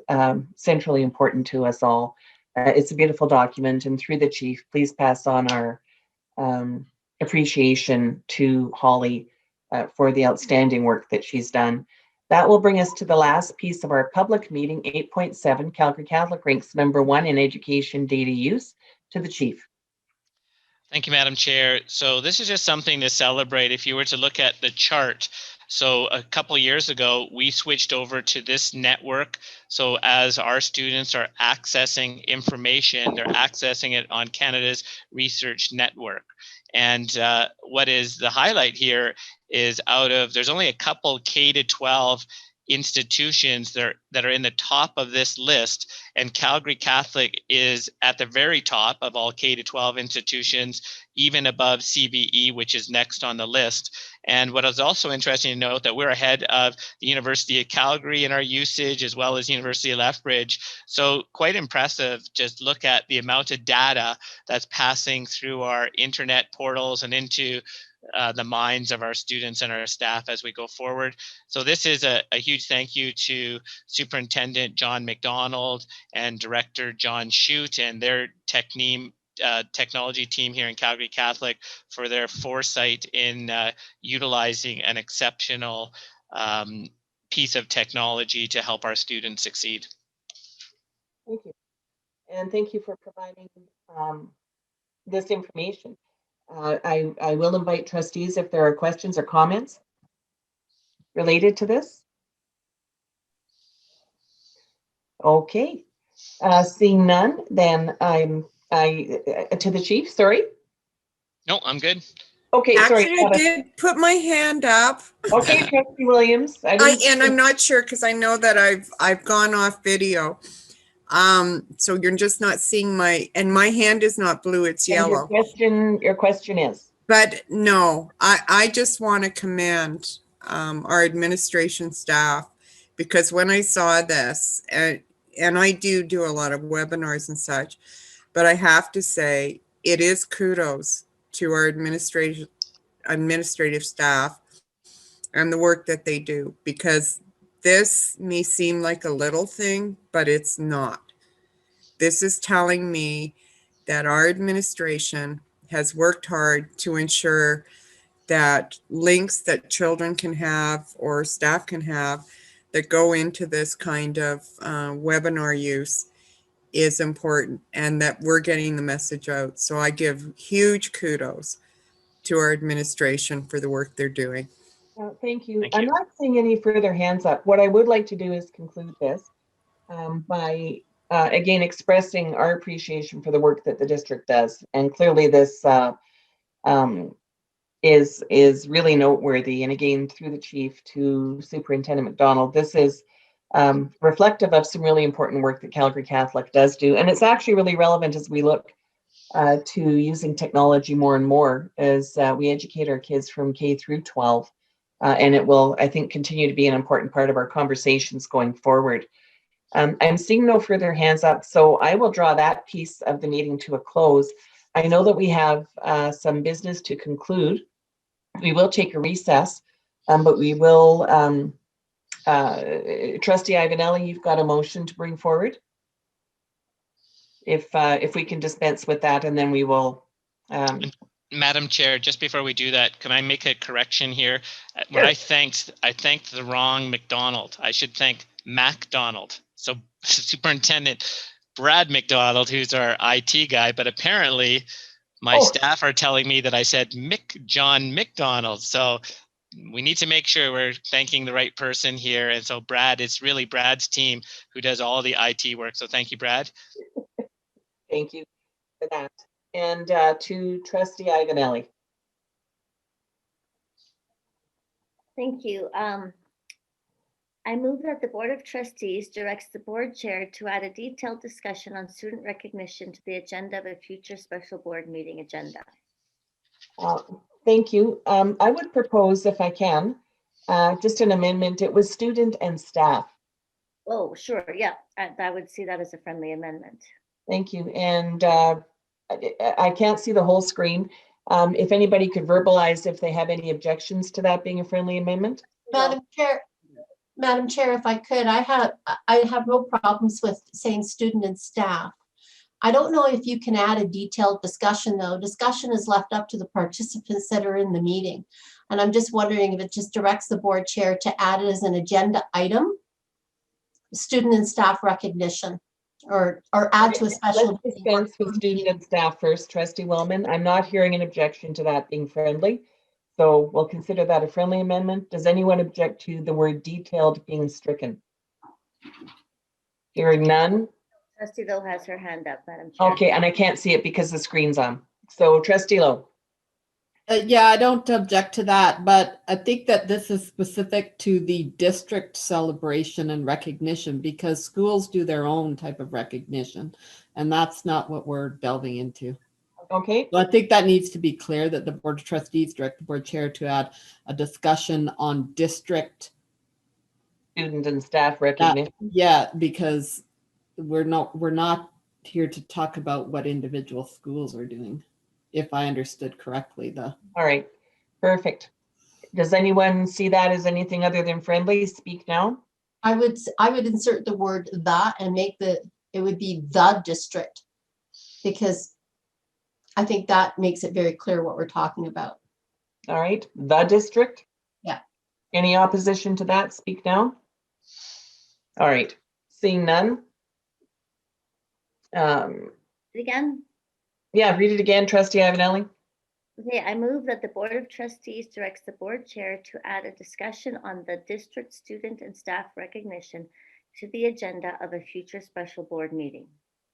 centrally important to us all. It's a beautiful document, and through the Chief, please pass on our appreciation to Holly for the outstanding work that she's done. That will bring us to the last piece of our public meeting, 8.7, Calgary Catholic ranks number 1 in education data use. To the Chief. Thank you, Madam Chair. So this is just something to celebrate. If you were to look at the chart, So a couple years ago, we switched over to this network. So as our students are accessing information, they're accessing it on Canada's research network. And what is the highlight here is there's only a couple K-12 institutions that are in the top of this list, and Calgary Catholic is at the very top of all K-12 institutions, even above CBE, which is next on the list. And what is also interesting to note that we're ahead of the University of Calgary in our usage, as well as University of Lethbridge. So quite impressive. Just look at the amount of data that's passing through our internet portals and into the minds of our students and our staff as we go forward. So this is a huge thank you to Superintendent John McDonald and Director John Shute and their technology team here in Calgary Catholic for their foresight in utilizing an exceptional piece of technology to help our students succeed. Thank you. And thank you for providing this information. I will invite trustees if there are questions or comments related to this. Okay, seeing none, then to the chief, sorry. No, I'm good. Okay, Actually, sorry. I did put my hand up. Okay, Trustee Williams. And I'm not sure because I know that I've gone off video. So you're just not seeing my hand is not blue, it's yellow. Your question is? But no, I just want to commend our administration staff, because when I saw this, and I do a lot of webinars and such, but I have to say it is kudos to our administrative staff and the work that they do, because this may seem like a little thing, but it's not. This is telling me that our administration has worked hard to ensure that links that children can have or staff can have that go into this kind of webinar use is important, and that we're getting the message out. So I give huge kudos to our administration for the work they're doing. Thank you. I'm not seeing any further hands up. What I would like to do is conclude this by again expressing our appreciation for the work that the district does. And clearly this is really noteworthy. And again, through the chief to Superintendent McDonald, this is reflective of some really important work that Calgary Catholic does do. And it's actually really relevant as we look to using technology more and more as we educate our kids from K through 12. And it will, I think, continue to be an important part of our conversations going forward. I'm seeing no further hands up, so I will draw that piece of the meeting to a close. I know that we have some business to conclude. We will take a recess, but we will, Trustee Ivanelli, you've got a motion to bring forward. If we can dispense with that, and then we will. Madam Chair, just before we do that, can I make a correction here? Sure. When I thanked the wrong McDonald. I should thank MacDonald. So Superintendent Brad McDonald, who's our IT guy, but apparently my staff are telling me that I said John McDonald. So we need to make sure we're thanking the right person here. And so Brad, it's really Brad's team who does all the IT work. So thank you, Brad. Thank you for that. And to Trustee Ivanelli. Thank you. I move that the Board of Trustees directs the board chair to add a detailed discussion on student recognition to the agenda of a future special board meeting agenda. Thank you. I would propose, if I can, just an amendment. It was student and staff. Oh, sure. Yeah, I would see that as a friendly amendment. Thank you. And I can't see the whole screen. If anybody could verbalize if they have any objections to that being a friendly amendment. Madam Chair, if I could, I have no problems with saying student and staff. I don't know if you can add a detailed discussion though. Discussion is left up to the participants that are in the meeting. And I'm just wondering if it just directs the board chair to add it as an agenda item, student and staff recognition, or add to a special. Let's dispense with student and staff first, Trustee Wellman. I'm not hearing an objection to that being friendly. So we'll consider that a friendly amendment. Does anyone object to the word detailed being stricken? Hearing none. Trustee Lowe has her hand up, Madam Chair. Okay, and I can't see it because the screen's on. So Trustee Lowe. Yeah, I don't object to that, but I think that this is specific to the district celebration and recognition because schools do their own type of recognition, and that's not what we're delving into. Okay. So I think that needs to be clear that the Board of Trustees direct the board chair to add a discussion on district Student and staff recognition. Yeah, because we're not here to talk about what individual schools are doing, if I understood correctly. All right, perfect. Does anyone see that as anything other than friendly? Speak now. I would insert the word "the" and make it would be the district, because I think that makes it very clear what we're talking about. All right, the district. Yeah. Any opposition to that? Speak now. All right, seeing none. Again? Yeah, read it again, Trustee Ivanelli. Okay, I move that the Board of Trustees directs the board chair to add a discussion on the district student and staff recognition to the agenda of a future special board meeting.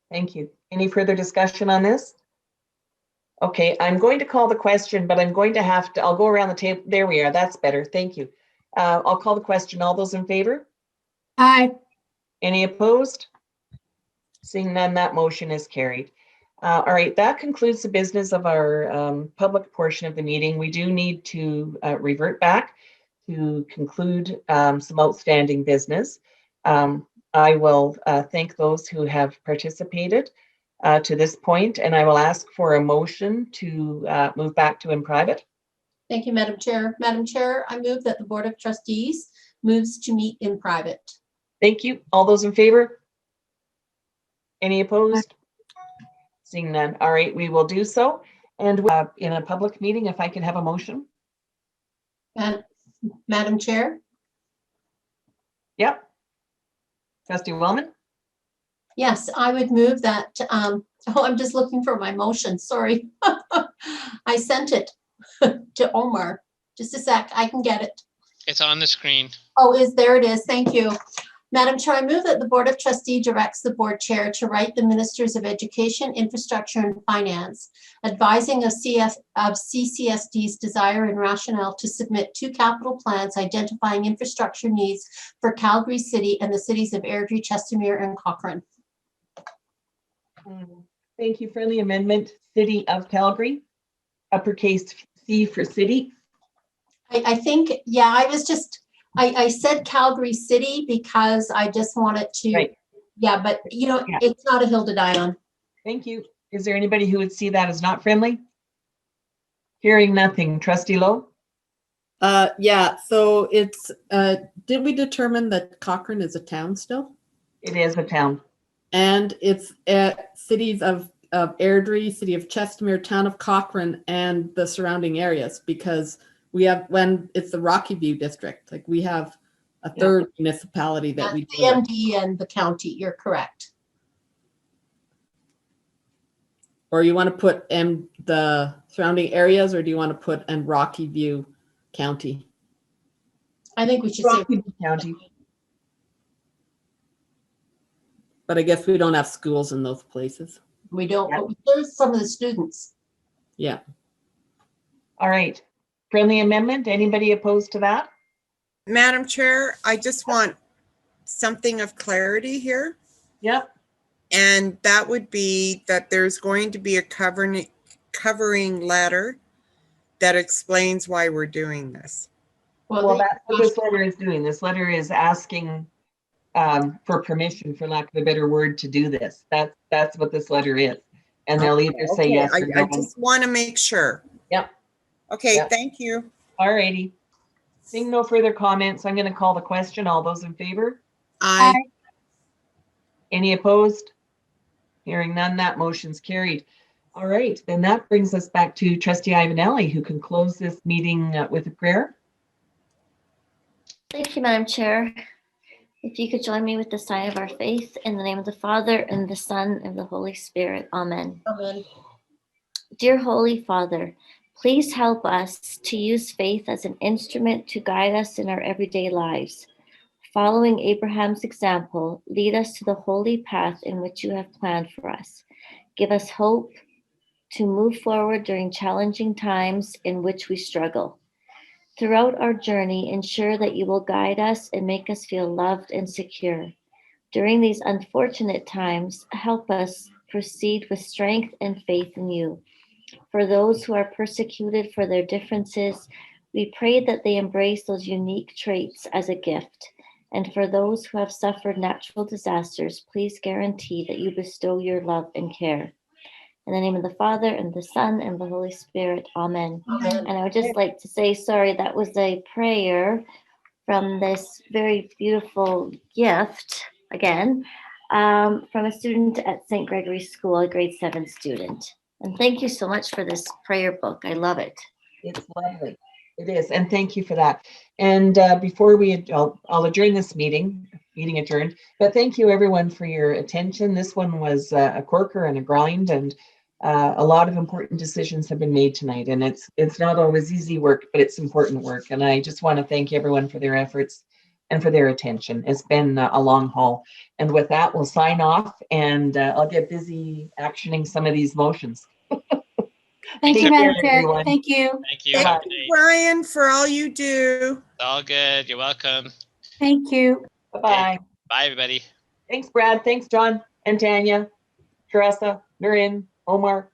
Thank you. Any further discussion on this? Okay, I'm going to call the question, but I'm going to I'll go around the table. There we are. That's better. Thank you. I'll call the question. All those in favor? Aye. Any opposed? Seeing none, that motion is carried. All right, that concludes the business of our public portion of the meeting. We do need to revert back to conclude some outstanding business. I will thank those who have participated to this point, and I will ask for a motion to move back to in private. Thank you, Madam Chair. Madam Chair, I move that the Board of Trustees moves to meet in private. Thank you. All those in favor? Any opposed? Seeing none. All right, we will do so. And in a public meeting, if I can have a motion. Madam Chair? Yep. Trustee Wellman? Yes, I would move that. I'm just looking for my motion. Sorry. I sent it to Omar. Just a sec. I can get it. It's on the screen. Oh, there it is. Thank you. Madam Chair, I move that the Board of Trustees directs the board chair to write the Ministers of Education, Infrastructure, and Finance, advising of CCSD's desire and rationale to submit 2 capital plans identifying infrastructure needs for Calgary City and the cities of Airdrie, Chestermere, and Cochrane. Thank you. Friendly amendment, City of Calgary, uppercase C for city. I think, yeah, I said Calgary City because I just wanted to, right. Yeah, but yeah. It's not a hill to die on. Thank you. Is there anybody who would see that as not friendly? Hearing nothing. Trustee Lowe? Yeah, so it's, did we determine that Cochrane is a town still? It is a town. And it's cities of Airdrie, city of Chestermere, town of Cochrane, and the surrounding areas, because we have, when it's the Rocky View district, like we have a third municipality that we the MD and the county, you're correct. Or you want to put the surrounding areas, or do you want to put and Rocky View County? I think we should Rocky say View County. But I guess we don't have schools in those places. We don't, but we serve some of the students. Yeah. All right. Friendly amendment. Anybody opposed to that? Madam Chair, I just want something of clarity here. Yep. And that would be that there's going to be a covering letter that explains why we're doing this. Well, that's what this letter is doing. This letter is asking for permission, for lack of a better word, to do this. That's what this letter is. And they'll either say yes or no. I just want to make sure. Yep. Okay, Yep. Thank you. All righty. Seeing no further comments, I'm going to call the question. All those in favor? Aye. Any opposed? Hearing none, that motion's carried. All right, then that brings us back to Trustee Ivanelli, who can close this meeting with a prayer. Thank you, Madam Chair. If you could join me with the sign of our faith, in the name of the Father, and the Son, and the Holy Spirit. Amen. Amen. Dear Holy Father, Please help us to use faith as an instrument to guide us in our everyday lives. Following Abraham's example, lead us to the holy path in which you have planned for us. Give us hope to move forward during challenging times in which we struggle. Throughout our journey, ensure that you will guide us and make us feel loved and secure. During these unfortunate times, help us proceed with strength and faith in you. For those who are persecuted for their differences, we pray that they embrace those unique traits as a gift. And for those who have suffered natural disasters, please guarantee that you bestow your love and care. In the name of the Father, and the Son, and the Holy Spirit. Amen. Amen. And I would just like to say, sorry, that was a prayer from this very beautiful gift, again, from a student at St. Gregory's School, a grade 7 student. And thank you so much for this prayer book. I love it. It's lovely. It is. And thank you for that. And before I'll adjourn this meeting adjourned, but thank you everyone for your attention. This one was a corker and a grind, and a lot of important decisions have been made tonight. And it's not always easy work, but it's important work. And I just want to thank everyone for their efforts and for their attention. It's been a long haul. And with that, we'll sign off, and I'll get busy actioning some of these motions. Thank you, Madam Chair. Everyone. Thank you. Thank you. Bye. Brian, for all you do. All good. You're welcome. Thank you. Bye-bye. Bye, everybody. Thanks, Brad. Thanks, John and Tanya, Teresa, Noreen, Omar.